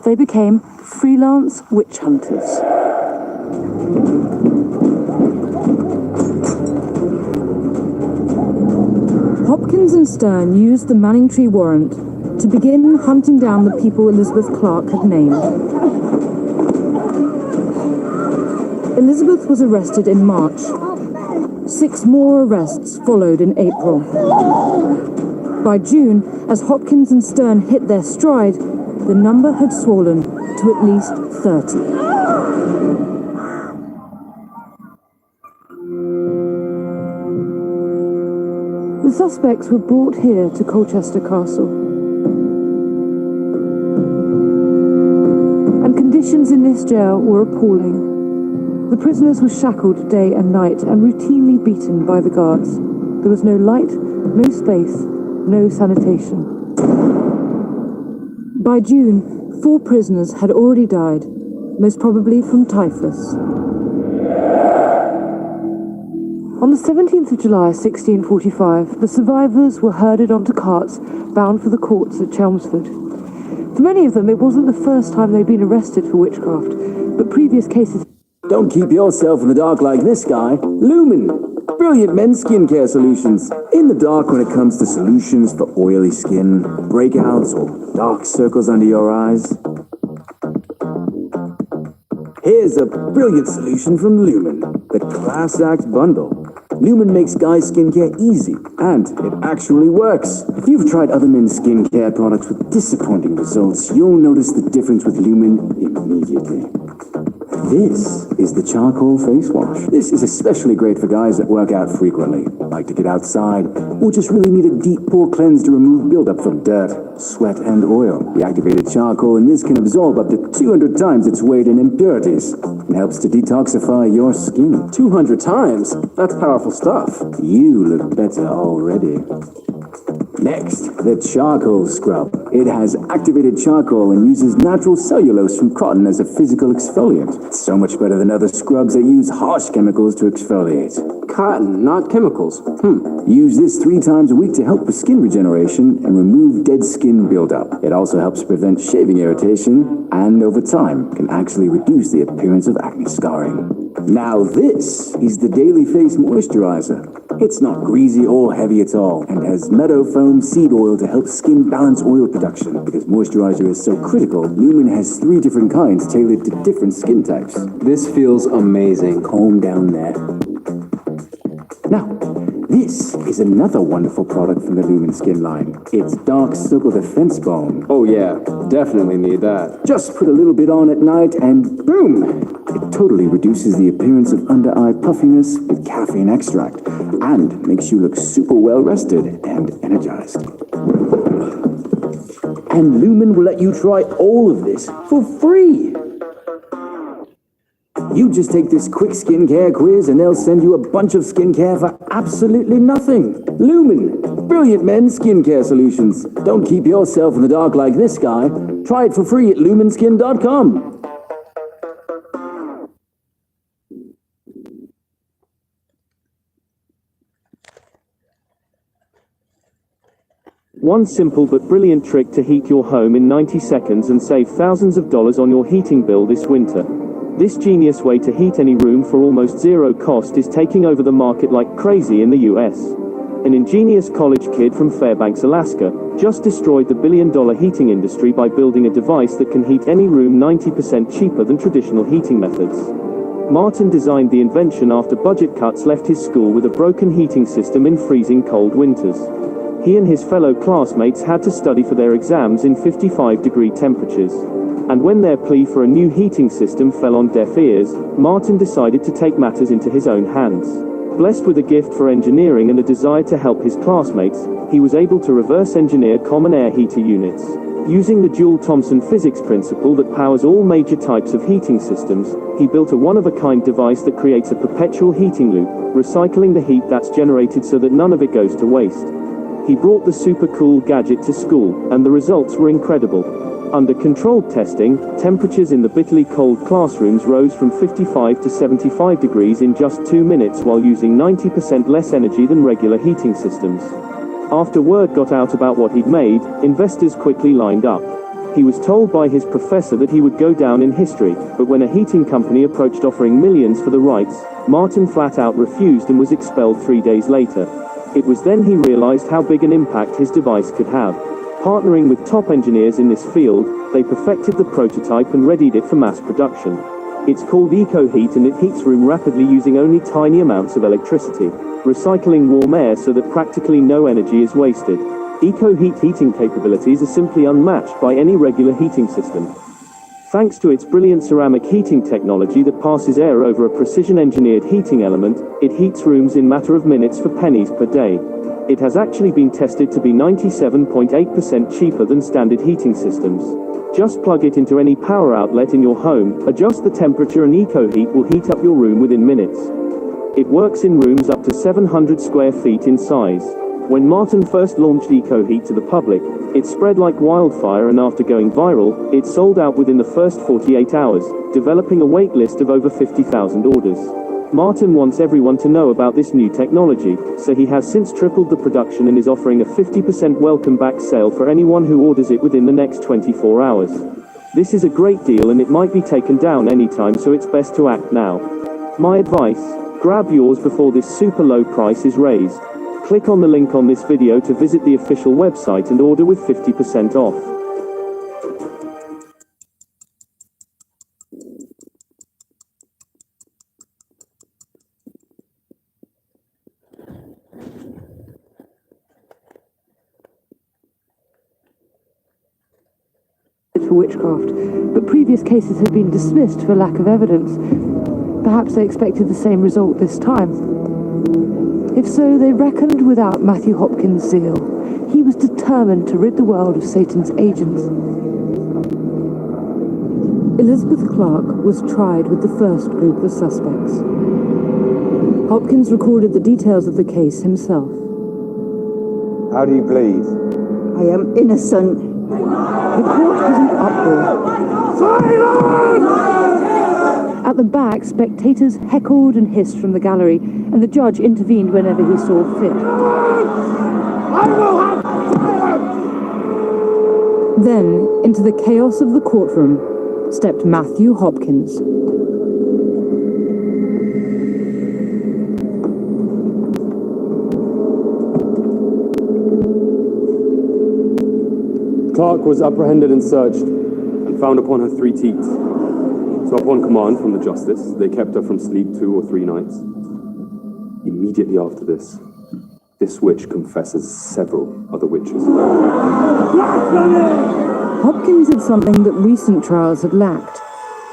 They became freelance witch hunters. Hopkins and Stern used the Manningtree warrant to begin hunting down the people Elizabeth Clark had named. Elizabeth was arrested in March. 6 more arrests followed in April. By June, as Hopkins and Stern hit their stride, the number had swollen to at least 30. The suspects were brought here to Colchester Castle. And conditions in this jail were appalling. The prisoners were shackled day and night and routinely beaten by the guards. There was no light, no space, no sanitation. By June, 4 prisoners had already died, most probably from typhus. On the 17th of July, 1645, the survivors were herded onto carts bound for the courts at Chelmsford. For many of them, it wasn't the first time they'd been arrested for witchcraft, but previous cases... Don't keep yourself in the dark like this guy. Lumen. Brilliant men's skincare solutions. In the dark when it comes to solutions for oily skin, breakouts, or dark circles under your eyes. Here's a brilliant solution from Lumen, the Class Act Bundle. Lumen makes guys' skincare easy, and it actually works. If you've tried other men's skincare products with disappointing results, you'll notice the difference with Lumen immediately. This is the charcoal face wash. This is especially great for guys that work out frequently, like to get outside, or just really need a deep pore cleanse to remove buildup from dirt, sweat, and oil. The activated charcoal in this can absorb up to 200 times its weight in impurities and helps to detoxify your skin. 200 times? That's powerful stuff. You look better already. Next, the charcoal scrub. It has activated charcoal and uses natural cellulose from cotton as a physical exfoliant. It's so much better than other scrubs that use harsh chemicals to exfoliate. Cotton, not chemicals. Use this 3 times a week to help with skin regeneration and remove dead skin buildup. It also helps prevent shaving irritation and, over time, can actually reduce the appearance of acne scarring. Now this is the Daily Face Moisturizer. It's not greasy or heavy at all, and has meadow foam seed oil to help skin balance oil production. Because moisturizer is so critical, Lumen has 3 different kinds tailored to different skin types. This feels amazing. Calm down there. Now, this is another wonderful product from the Lumen skin line. It's Dark Circle Defense Balm. Oh yeah, definitely need that. Just put a little bit on at night and boom! It totally reduces the appearance of under-eye puffiness with caffeine extract and makes you look super well rested and energized. And Lumen will let you try all of this for free. You just take this quick skincare quiz and they'll send you a bunch of skincare for absolutely nothing. Lumen, brilliant men's skincare solutions. Don't keep yourself in the dark like this guy. Try it for free at lumenskin.com. One simple but brilliant trick to heat your home in 90 seconds and save thousands of dollars on your heating bill this winter. This genius way to heat any room for almost zero cost is taking over the market like crazy in the US. An ingenious college kid from Fairbanks, Alaska, just destroyed the billion-dollar heating industry by building a device that can heat any room 90% cheaper than traditional heating methods. Martin designed the invention after budget cuts left his school with a broken heating system in freezing cold winters. He and his fellow classmates had to study for their exams in 55-degree temperatures. And when their plea for a new heating system fell on deaf ears, Martin decided to take matters into his own hands. Blessed with a gift for engineering and a desire to help his classmates, he was able to reverse engineer common air heater units. Using the Joule-Thomson physics principle that powers all major types of heating systems, he built a one-of-a-kind device that creates a perpetual heating loop, recycling the heat that's generated so that none of it goes to waste. He brought the super cool gadget to school, and the results were incredible. Under controlled testing, temperatures in the bitterly cold classrooms rose from 55 to 75 degrees in just 2 minutes while using 90% less energy than regular heating systems. After word got out about what he'd made, investors quickly lined up. He was told by his professor that he would go down in history, but when a heating company approached offering millions for the rights, Martin flat out refused and was expelled 3 days later. It was then he realized how big an impact his device could have. Partnering with top engineers in this field, they perfected the prototype and readied it for mass production. It's called EcoHeat and it heats room rapidly using only tiny amounts of electricity, recycling warm air so that practically no energy is wasted. EcoHeat heating capabilities are simply unmatched by any regular heating system. Thanks to its brilliant ceramic heating technology that passes air over a precision-engineered heating element, it heats rooms in matter of minutes for pennies per day. It has actually been tested to be 97.8% cheaper than standard heating systems. Just plug it into any power outlet in your home, adjust the temperature and EcoHeat will heat up your room within minutes. It works in rooms up to 700 square feet in size. When Martin first launched EcoHeat to the public, it spread like wildfire and after going viral, it sold out within the first 48 hours, developing a wait list of over 50,000 orders. Martin wants everyone to know about this new technology, so he has since tripled the production and is offering a 50% welcome back sale for anyone who orders it within the next 24 hours. This is a great deal and it might be taken down anytime, so it's best to act now. My advice, grab yours before this super low price is raised. Click on the link on this video to visit the official website and order with 50% off. For witchcraft, but previous cases had been dismissed for lack of evidence. Perhaps they expected the same result this time. If so, they reckoned without Matthew Hopkins' zeal. He was determined to rid the world of Satan's agents. Elizabeth Clark was tried with the first group of suspects. Hopkins recorded the details of the case himself. How do you bleed? I am innocent. The court was in uproar. Silence! At the back, spectators heckled and hissed from the gallery, and the judge intervened whenever he saw fit. Then, into the chaos of the courtroom, stepped Matthew Hopkins. Clark was apprehended and searched, and found upon her 3 teats. So upon command from the justice, they kept her from sleep 2 or 3 nights. Immediately after this witch confesses several other witches. Hopkins had something that recent trials had lacked.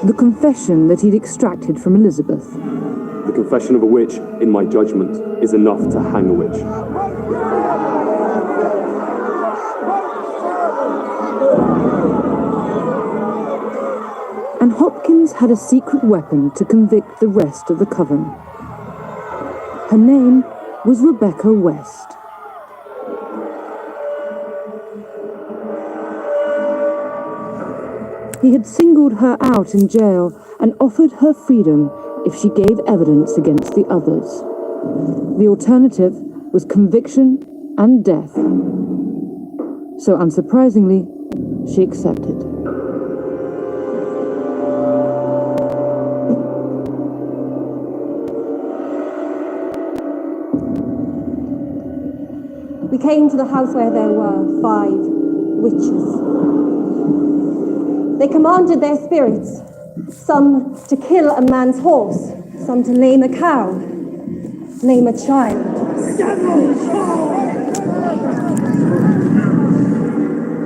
The confession that he'd extracted from Elizabeth. The confession of a witch, in my judgment, is enough to hang a witch. And Hopkins had a secret weapon to convict the rest of the coven. Her name was Rebecca West. He had singled her out in jail and offered her freedom if she gave evidence against the others. The alternative was conviction and death. So unsurprisingly, she accepted. We came to the house where there were 5 witches. They commanded their spirits, some to kill a man's horse, some to lame a cow, lame a child.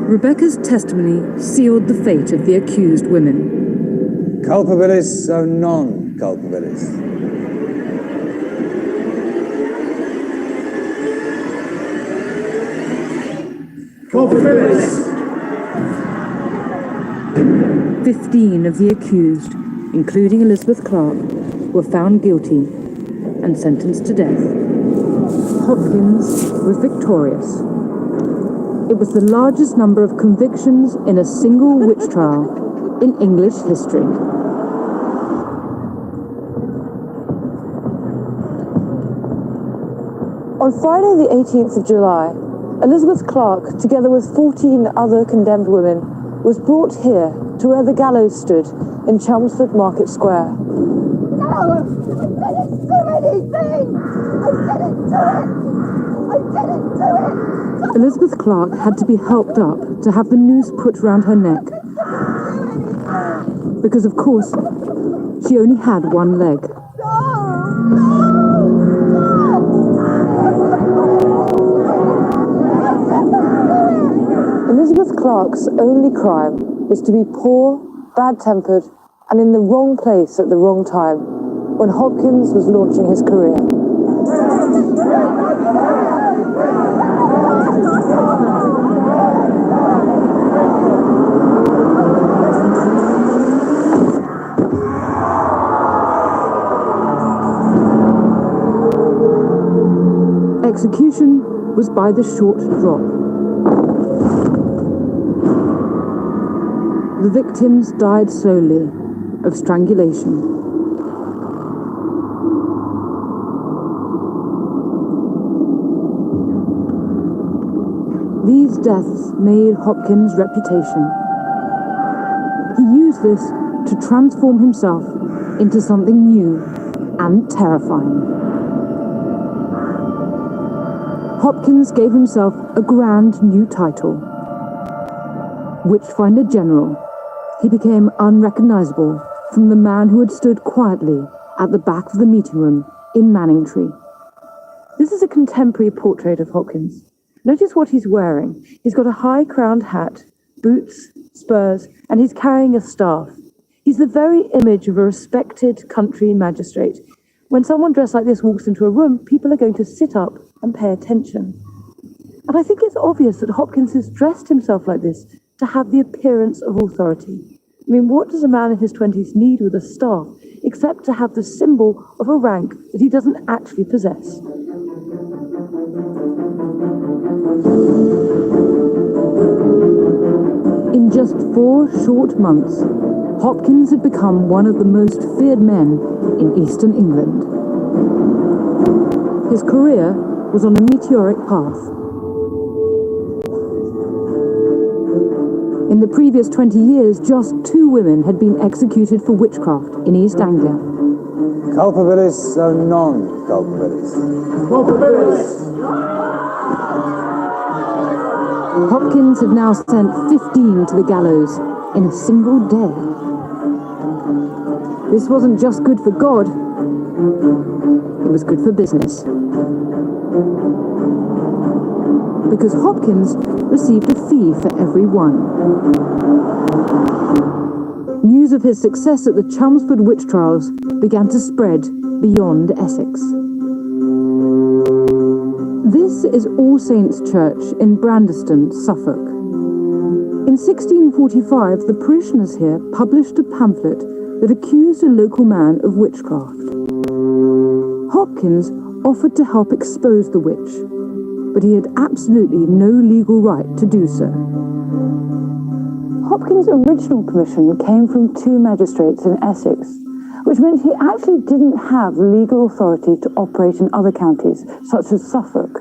Rebecca's testimony sealed the fate of the accused women. Culpabilis o non culpabilis? Culpabilis! 15 of the accused, including Elizabeth Clark, were found guilty and sentenced to death. Hopkins was victorious. It was the largest number of convictions in a single witch trial in English history. On Friday the 18th of July, Elizabeth Clark, together with 14 other condemned women, was brought here to where the gallows stood in Chelmsford Market Square. No! I didn't do anything! I didn't do it! I didn't do it! Elizabeth Clark had to be helped up to have the noose put round her neck. Because, of course, she only had one leg. Elizabeth Clark's only crime was to be poor, bad-tempered, and in the wrong place at the wrong time, when Hopkins was launching his career. Execution was by the short drop. The victims died slowly of strangulation. These deaths made Hopkins' reputation. He used this to transform himself into something new and terrifying. Hopkins gave himself a grand new title, Witchfinder General. He became unrecognizable from the man who had stood quietly at the back of the meeting room in Manningtree. This is a contemporary portrait of Hopkins. Notice what he's wearing. He's got a high-crowned hat, boots, spurs, and he's carrying a staff. He's the very image of a respected country magistrate. When someone dressed like this walks into a room, people are going to sit up and pay attention. And I think it's obvious that Hopkins has dressed himself like this to have the appearance of authority. I mean, what does a man in his 20s need with a staff except to have the symbol of a rank that he doesn't actually possess? In just 4 short months, Hopkins had become one of the most feared men in Eastern England. His career was on a meteoric path. In the previous 20 years, just 2 women had been executed for witchcraft in East Anglia. Culpabilis o non culpabilis? Culpabilis! Hopkins had now sent 15 to the gallows in a single day. This wasn't just good for God, it was good for business. Because Hopkins received a fee for every one. News of his success at the Chelmsford witch trials began to spread beyond Essex. This is All Saints' Church in Brandeston, Suffolk. In 1645, the parishioners here published a pamphlet that accused a local man of witchcraft. Hopkins offered to help expose the witch, but he had absolutely no legal right to do so. Hopkins' original permission came from 2 magistrates in Essex, which meant he actually didn't have legal authority to operate in other counties, such as Suffolk.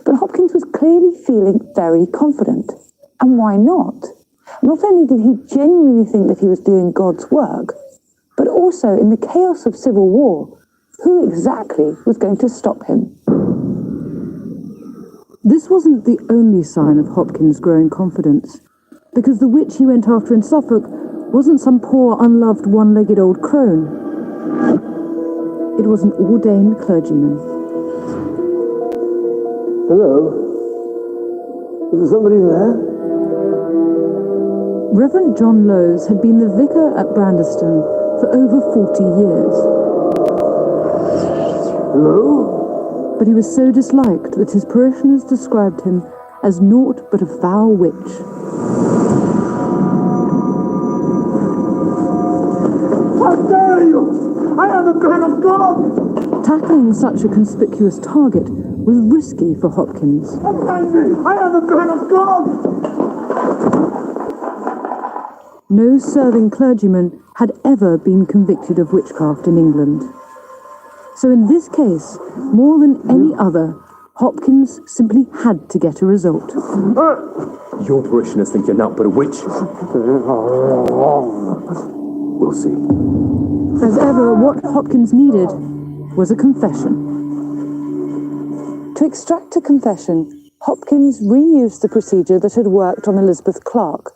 But Hopkins was clearly feeling very confident. And why not? Not only did he genuinely think that he was doing God's work, but also in the chaos of civil war, who exactly was going to stop him? This wasn't the only sign of Hopkins' growing confidence, because the witch he went after in Suffolk wasn't some poor, unloved, one-legged old crone. It was an ordained clergyman. Hello? Is there somebody there? Reverend John Lowes had been the vicar at Brandeston for over 40 years. Hello? But he was so disliked that his parishioners described him as naught but a foul witch. How dare you! I am the man of God! Tackling such a conspicuous target was risky for Hopkins. Behind me! I am the man of God! No serving clergyman had ever been convicted of witchcraft in England. So in this case, more than any other, Hopkins simply had to get a result. Your parishioners think you're not but a witch. We'll see. As ever, what Hopkins needed was a confession. To extract a confession, Hopkins reused the procedure that had worked on Elizabeth Clark,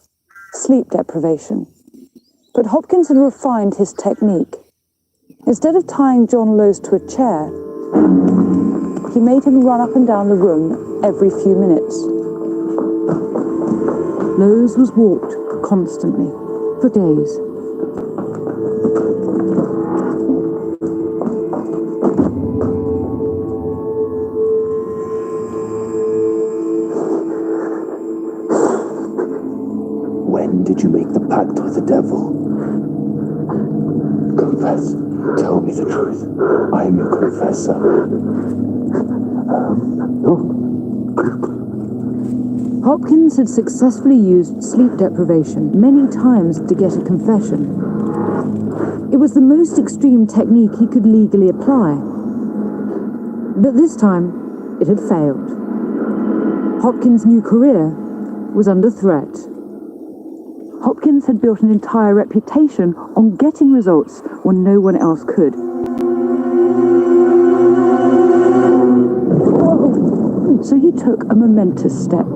sleep deprivation. But Hopkins had refined his technique. Instead of tying John Lowes to a chair, he made him run up and down the room every few minutes. Lowes was walked constantly, for days. When did you make the pact with the devil? Confess. Tell me the truth. I am your confessor. Hopkins had successfully used sleep deprivation many times to get a confession. It was the most extreme technique he could legally apply. But this time, it had failed. Hopkins' new career was under threat. Hopkins had built an entire reputation on getting results when no one else could. So he took a momentous step.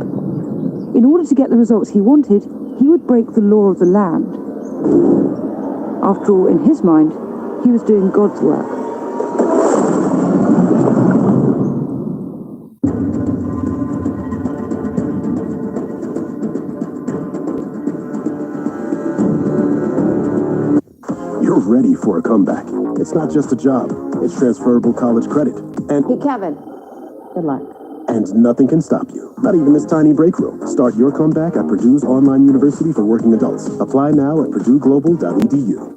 In order to get the results he wanted, he would break the law of the land. After all, in his mind, he was doing God's work. You're ready for a comeback. It's not just a job. It's transferable college credit. And Hey, Kevin. Good luck. And nothing can stop you. Not even this tiny break room. Start your comeback at Purdue's online university for working adults. Apply now at purdueglobal.edu.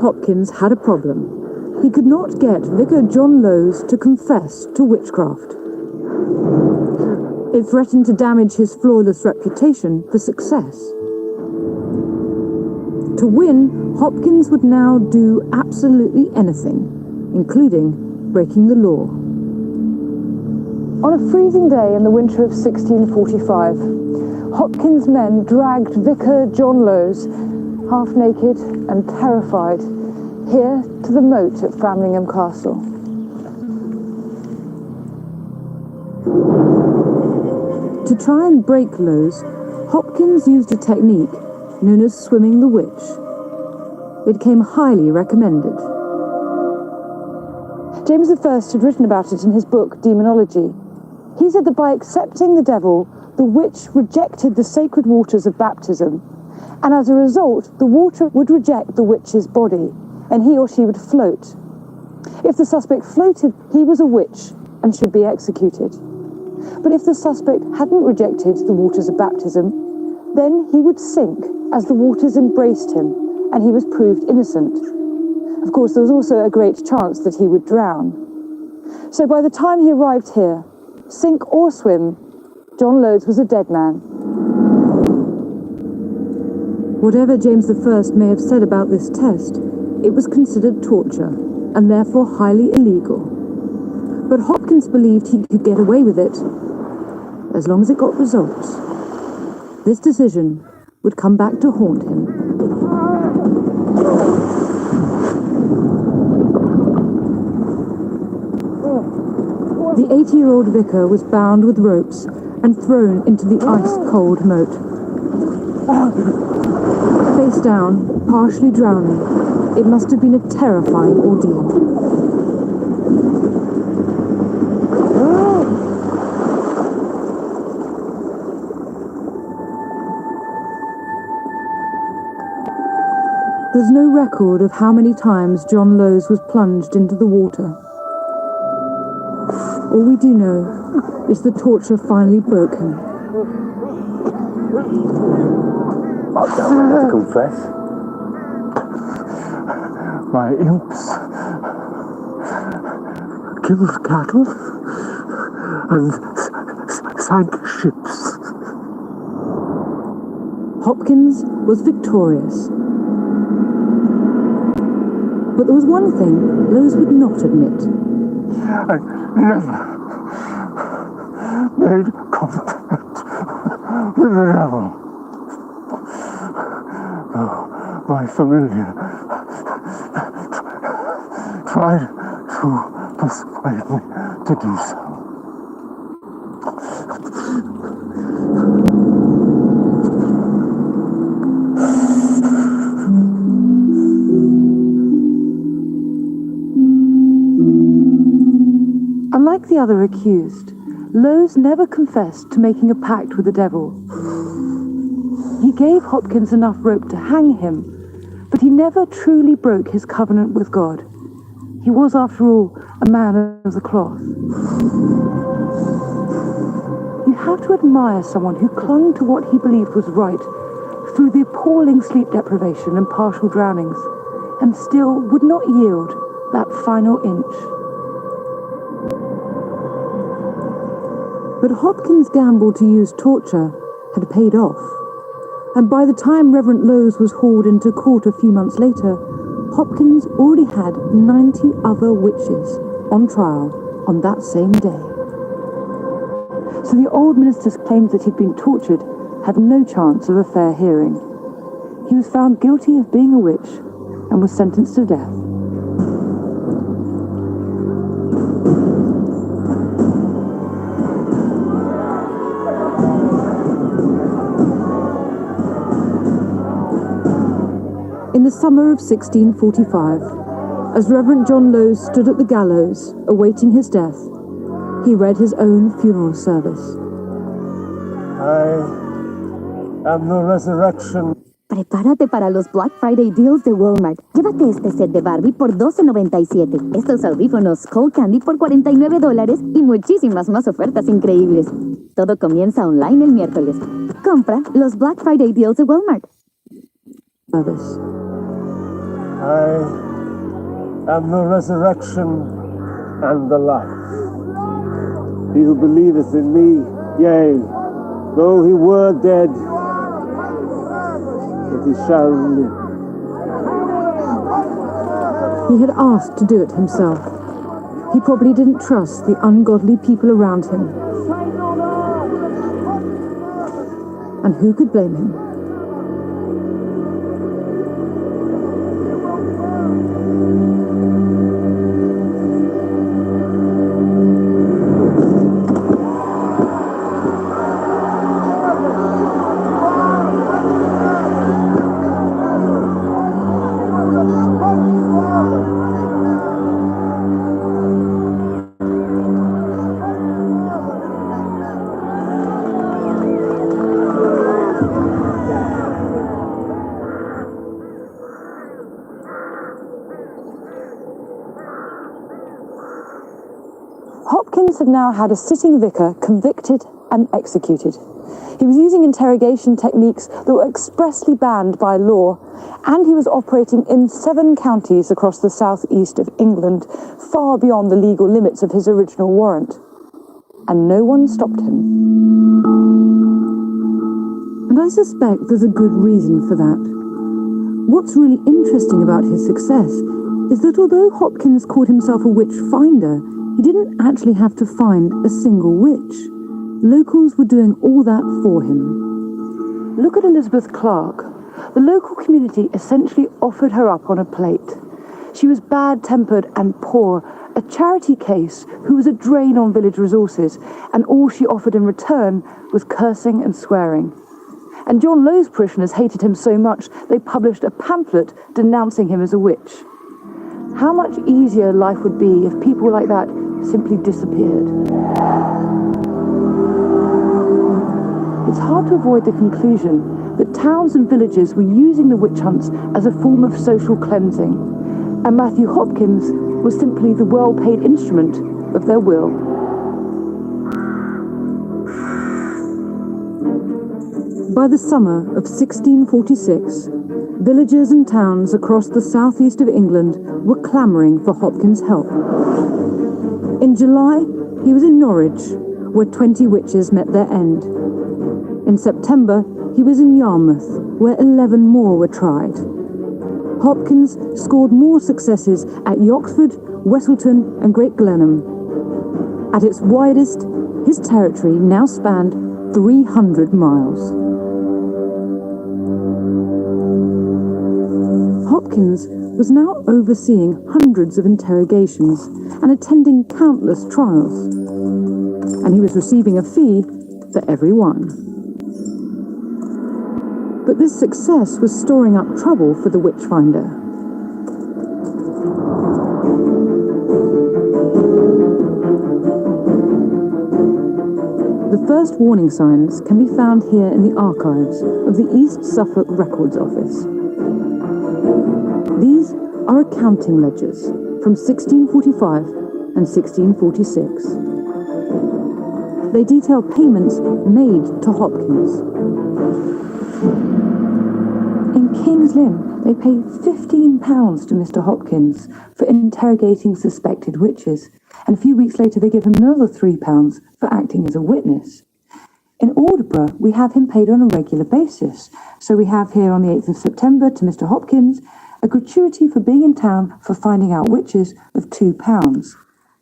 Hopkins had a problem. He could not get Vicar John Lowes to confess to witchcraft. It threatened to damage his flawless reputation for success. To win, Hopkins would now do absolutely anything, including breaking the law. On a freezing day in the winter of 1645, Hopkins' men dragged Vicar John Lowes, half-naked and terrified, here to the moat at Framlingham Castle. To try and break Lowes, Hopkins used a technique known as swimming the witch. It became highly recommended. James I had written about it in his book Demonology. He said that by accepting the devil, the witch rejected the sacred waters of baptism, and as a result, the water would reject the witch's body, and he or she would float. If the suspect floated, he was a witch and should be executed. But if the suspect hadn't rejected the waters of baptism, then he would sink as the waters embraced him, and he was proved innocent. Of course, there was also a great chance that he would drown. So by the time he arrived here, sink or swim, John Lowes was a dead man. Whatever James I may have said about this test, it was considered torture, and therefore highly illegal. But Hopkins believed he could get away with it, as long as it got results. This decision would come back to haunt him. The 80-year-old vicar was bound with ropes and thrown into the ice-cold moat. Face down, partially drowning, it must have been a terrifying ordeal. There's no record of how many times John Lowes was plunged into the water. All we do know is the torture finally broke him. I don't want to confess. My imps killed cattle and sank ships. Hopkins was victorious. But there was one thing Lowes would not admit. I never made contact with the devil. Oh, my familiar tried to persuade me to do so. Unlike the other accused, Lowes never confessed to making a pact with the devil. He gave Hopkins enough rope to hang him, but he never truly broke his covenant with God. He was, after all, a man of the cloth. You have to admire someone who clung to what he believed was right through the appalling sleep deprivation and partial drownings, and still would not yield that final inch. But Hopkins' gamble to use torture had paid off. And by the time Reverend Lowes was hauled into court a few months later, Hopkins already had 90 other witches on trial on that same day. So the old minister's claims that he'd been tortured had no chance of a fair hearing. He was found guilty of being a witch and was sentenced to death. In the summer of 1645, as Reverend John Lowes stood at the gallows, awaiting his death, he read his own funeral service. I am the resurrection. Prepárate para los Black Friday deals de Walmart. Llévate este set de Barbie por $12.97, estos audífonos Cold Candy por $49 y muchísimas más ofertas increíbles. Todo comienza online el miércoles. Compra los Black Friday deals de Walmart. I am the resurrection and the life. He who believeth in me, yea, though he were dead, yet he shall live. He had asked to do it himself. He probably didn't trust the ungodly people around him. And who could blame him? Hopkins had now had a sitting vicar convicted and executed. He was using interrogation techniques that were expressly banned by law, and he was operating in 7 counties across the southeast of England, far beyond the legal limits of his original warrant. And no one stopped him. And I suspect there's a good reason for that. What's really interesting about his success is that although Hopkins called himself a witch finder, he didn't actually have to find a single witch. Locals were doing all that for him. Look at Elizabeth Clark. The local community essentially offered her up on a plate. She was bad-tempered and poor, a charity case who was a drain on village resources, and all she offered in return was cursing and swearing. And John Lowe's parishioners hated him so much they published a pamphlet denouncing him as a witch. How much easier life would be if people like that simply disappeared. It's hard to avoid the conclusion that towns and villages were using the witch hunts as a form of social cleansing, and Matthew Hopkins was simply the well-paid instrument of their will. By the summer of 1646, villagers and towns across the southeast of England were clamouring for Hopkins' help. In July, he was in Norwich, where 20 witches met their end. In September, he was in Yarmouth, where 11 more were tried. Hopkins scored more successes at Yoxford, Westleton and Great Glenham. At its widest, his territory now spanned 300 miles. Hopkins was now overseeing hundreds of interrogations and attending countless trials, and he was receiving a fee for every one. But this success was storing up trouble for the witchfinder. The first warning signs can be found here in the archives of the East Suffolk Records Office. These are accounting ledgers from 1645 and 1646. They detail payments made to Hopkins. In King's Lynn, they paid £15 to Mr. Hopkins for interrogating suspected witches, and a few weeks later they give him another £3 for acting as a witness. In Aldeburgh, we have him paid on a regular basis. So we have here on the 8th of September to Mr. Hopkins a gratuity for being in town for finding out witches of £2.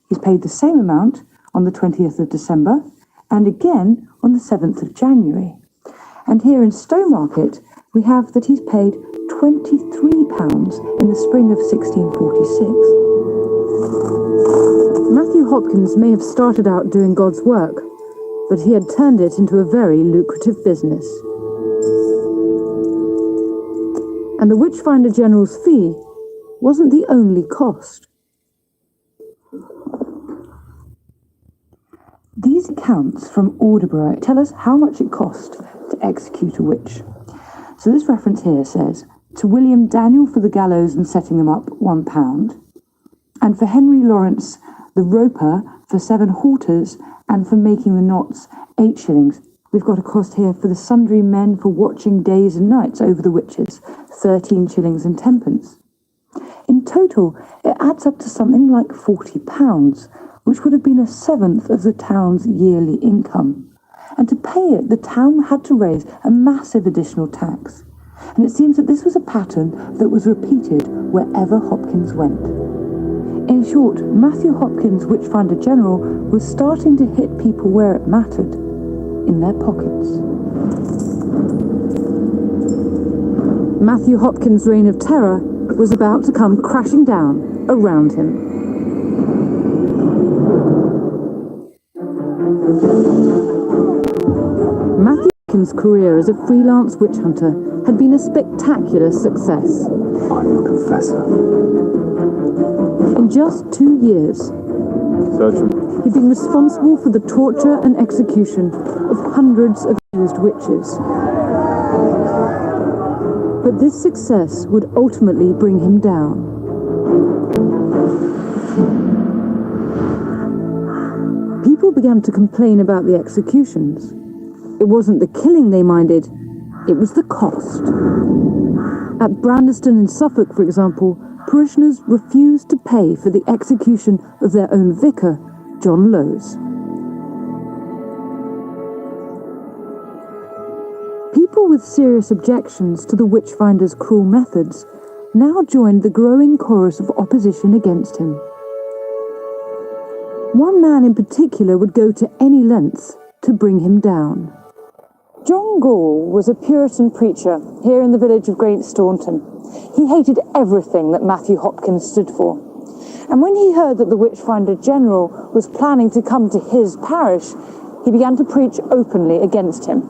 He's paid the same amount on the 20th of December and again on the 7th of January. And here in Stowmarket, we have that he's paid £23 in the spring of 1646. Matthew Hopkins may have started out doing God's work, but he had turned it into a very lucrative business. And the Witchfinder General's fee wasn't the only cost. These accounts from Aldeburgh tell us how much it cost to execute a witch. So this reference here says, to William Daniel for the gallows and setting them up, £1, and for Henry Lawrence the roper for 7 halters and for making the knots, 8 shillings. We've got a cost here for the sundry men for watching days and nights over the witches, 13 shillings and 10pence. In total, it adds up to something like £40, which would have been 1/7 of the town's yearly income. And to pay it, the town had to raise a massive additional tax. And it seems that this was a pattern that was repeated wherever Hopkins went. In short, Matthew Hopkins, Witchfinder General, was starting to hit people where it mattered, in their pockets. Matthew Hopkins' reign of terror was about to come crashing down around him. Matthew Hopkins' career as a freelance witch hunter had been a spectacular success. I'm a confessor. In just 2 years, he'd been responsible for the torture and execution of hundreds of accused witches. But this success would ultimately bring him down. People began to complain about the executions. It wasn't the killing they minded, it was the cost. At Brandeston in Suffolk, for example, parishioners refused to pay for the execution of their own vicar, John Lowes. People with serious objections to the witchfinder's cruel methods now joined the growing chorus of opposition against him. One man in particular would go to any lengths to bring him down. John Gall was a Puritan preacher here in the village of Great Staunton. He hated everything that Matthew Hopkins stood for. And when he heard that the Witchfinder General was planning to come to his parish, he began to preach openly against him.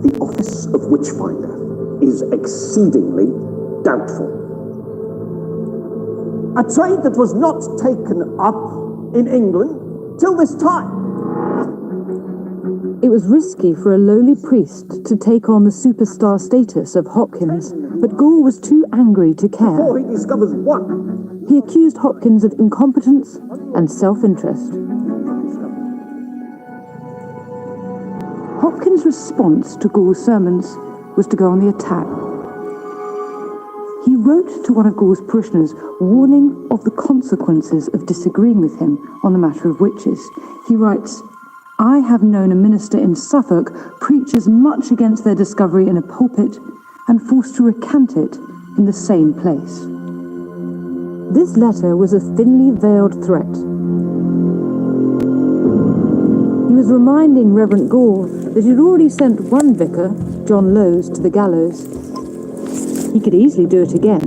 The office of Witchfinder is exceedingly doubtful. A trade that was not taken up in England till this time. It was risky for a lowly priest to take on the superstar status of Hopkins, but Gore was too angry to care. Before he discovers one, He accused Hopkins of incompetence and self-interest. Hopkins' response to Gore's sermons was to go on the attack. He wrote to one of Gore's parishioners, warning of the consequences of disagreeing with him on the matter of witches. He writes, "I have known a minister in Suffolk preach as much against their discovery in a pulpit and forced to recant it in the same place." This letter was a thinly veiled threat. He was reminding Reverend Gore that he'd already sent one vicar, John Lowes, to the gallows. He could easily do it again.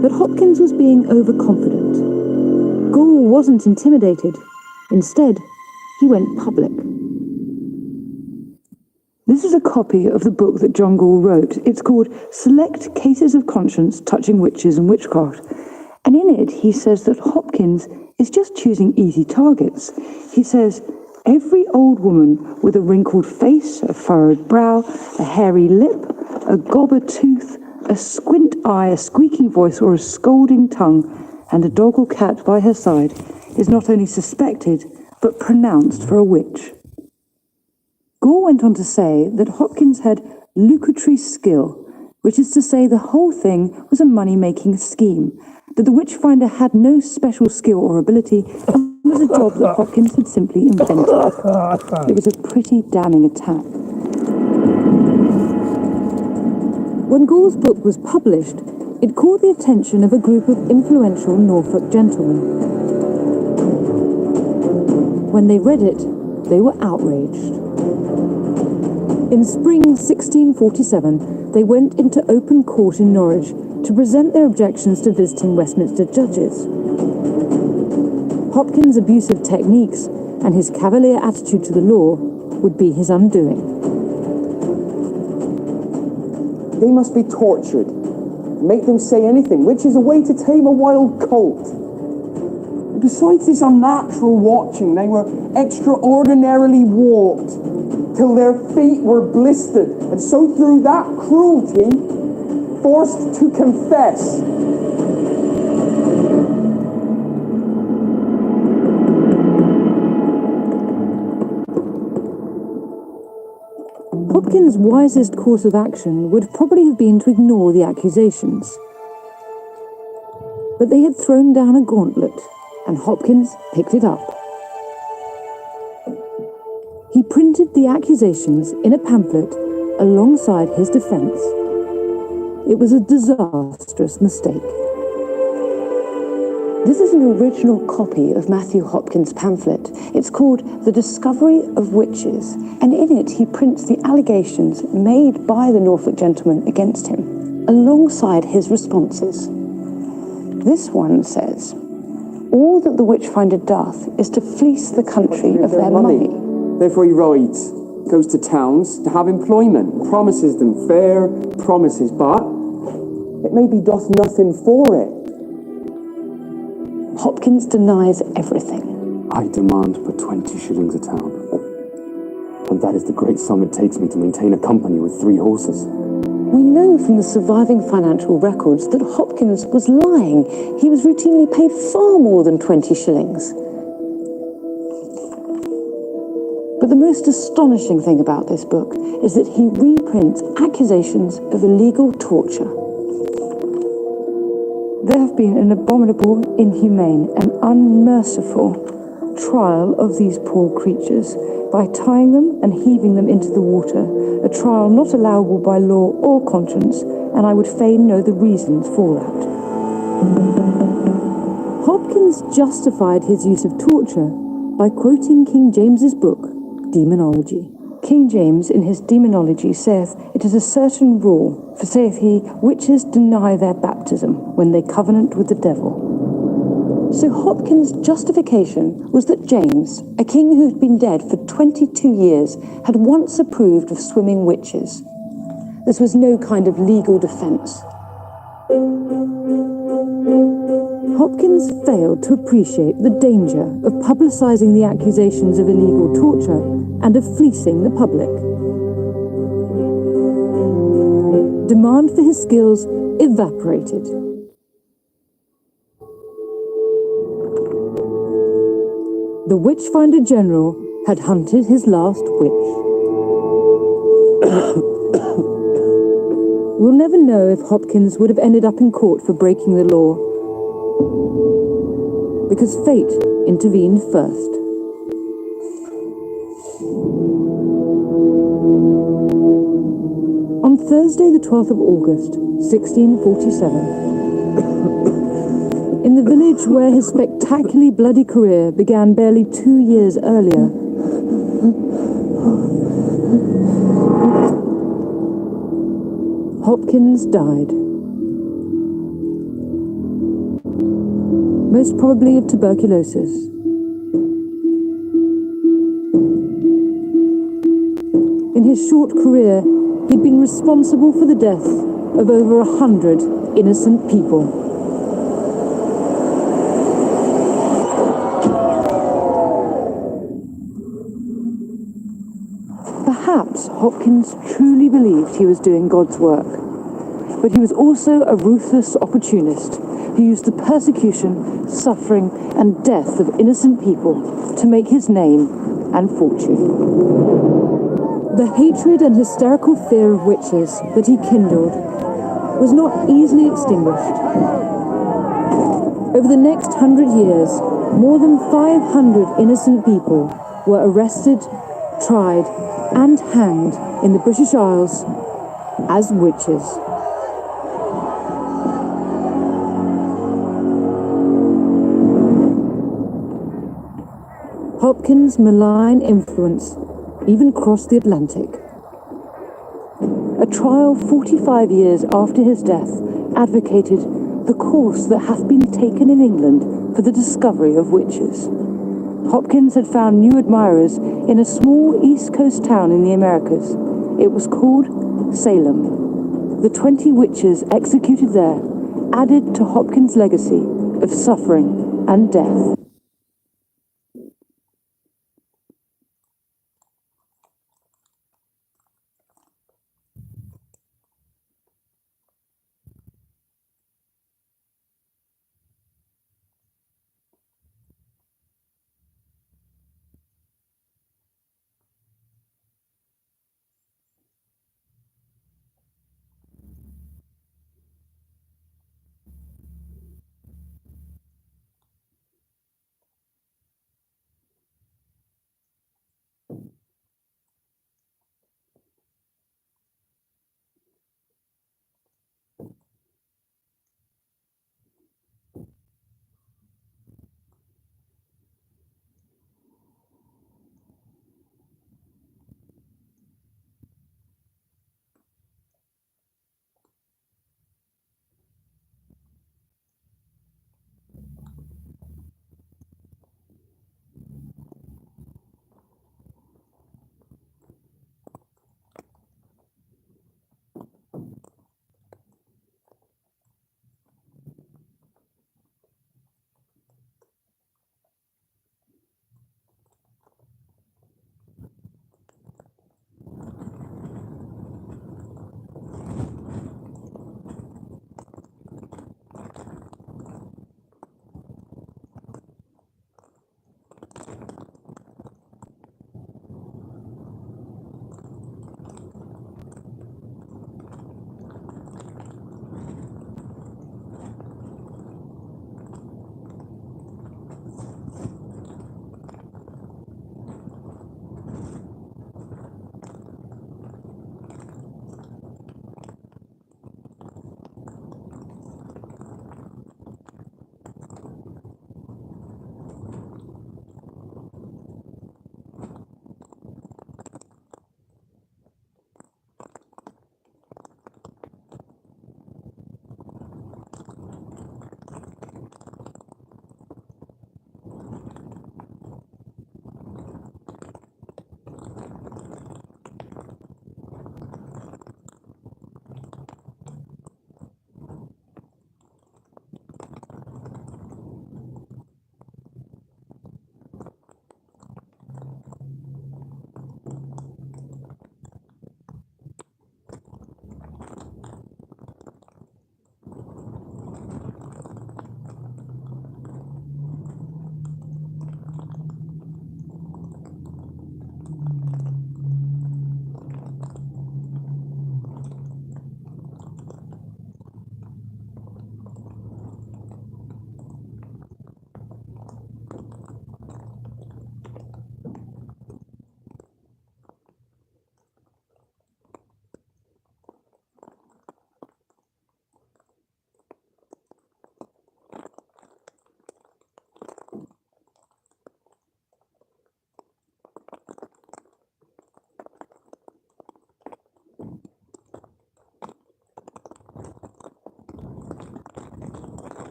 But Hopkins was being overconfident. Gore wasn't intimidated. Instead, he went public. This is a copy of the book that John Gore wrote. It's called Select Cases of Conscience Touching Witches and Witchcraft. And in it, he says that Hopkins is just choosing easy targets. He says, every old woman with a wrinkled face, a furrowed brow, a hairy lip, a gobber tooth, a squint eye, a squeaking voice, or a scolding tongue, and a dog or cat by her side, is not only suspected, but pronounced for a witch. Gore went on to say that Hopkins had lucratory skill, which is to say the whole thing was a money-making scheme, that the Witchfinder had no special skill or ability, and was a job that Hopkins had simply invented. It was a pretty damning attack. When Gore's book was published, it caught the attention of a group of influential Norfolk gentlemen. When they read it, they were outraged. In spring 1647, they went into open court in Norwich to present their objections to visiting Westminster judges. Hopkins' abusive techniques and his cavalier attitude to the law would be his undoing. They must be tortured. Make them say anything, which is a way to tame a wild colt. Besides this unnatural watching, they were extraordinarily warped till their feet were blistered, and so through that cruelty, forced to confess. Hopkins' wisest course of action would probably have been to ignore the accusations. But they had thrown down a gauntlet, and Hopkins picked it up. He printed the accusations in a pamphlet alongside his defense. It was a disastrous mistake. This is an original copy of Matthew Hopkins' pamphlet. It's called The Discovery of Witches, and in it he prints the allegations made by the Norfolk gentleman against him, alongside his responses. This one says, all that the Witchfinder doth is to fleece the country of their money. Therefore he rides, goes to towns to have employment, promises them fair promises, but it maybe doth nothing for it. Hopkins denies everything. I demand but 20 shillings a town. And that is the great sum it takes me to maintain a company with 3 horses. We know from the surviving financial records that Hopkins was lying. He was routinely paid far more than 20 shillings. But the most astonishing thing about this book is that he reprints accusations of illegal torture. There have been an abominable, inhumane, and unmerciful trial of these poor creatures by tying them and heaving them into the water, a trial not allowable by law or conscience, and I would fain know the reasons for that. Hopkins justified his use of torture by quoting King James's book, Demonology. King James, in his Demonology, saith, "It is a certain rule, for saith he, witches deny their baptism when they covenant with the devil." So Hopkins' justification was that James, a king who had been dead for 22 years, had once approved of swimming witches. This was no kind of legal defense. Hopkins failed to appreciate the danger of publicizing the accusations of illegal torture and of fleecing the public. Demand for his skills evaporated. The Witchfinder General had hunted his last witch. We'll never know if Hopkins would have ended up in court for breaking the law, because fate intervened first. On Thursday, the 12th of August, 1647, in the village where his spectacularly bloody career began barely 2 years earlier, Hopkins died. Most probably of tuberculosis. In his short career, he'd been responsible for the death of over 100 innocent people. Perhaps Hopkins truly believed he was doing God's work, but he was also a ruthless opportunist who used the persecution, suffering, and death of innocent people to make his name and fortune. The hatred and hysterical fear of witches that he kindled was not easily extinguished. Over the next 100 years, more than 500 innocent people were arrested, tried, and hanged in the British Isles as witches. Hopkins' malign influence even crossed the Atlantic. A trial 45 years after his death advocated the course that hath been taken in England for the discovery of witches. Hopkins had found new admirers in a small East Coast town in the Americas. It was called Salem. The 20 witches executed there added to Hopkins' legacy of suffering and death.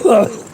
Uh.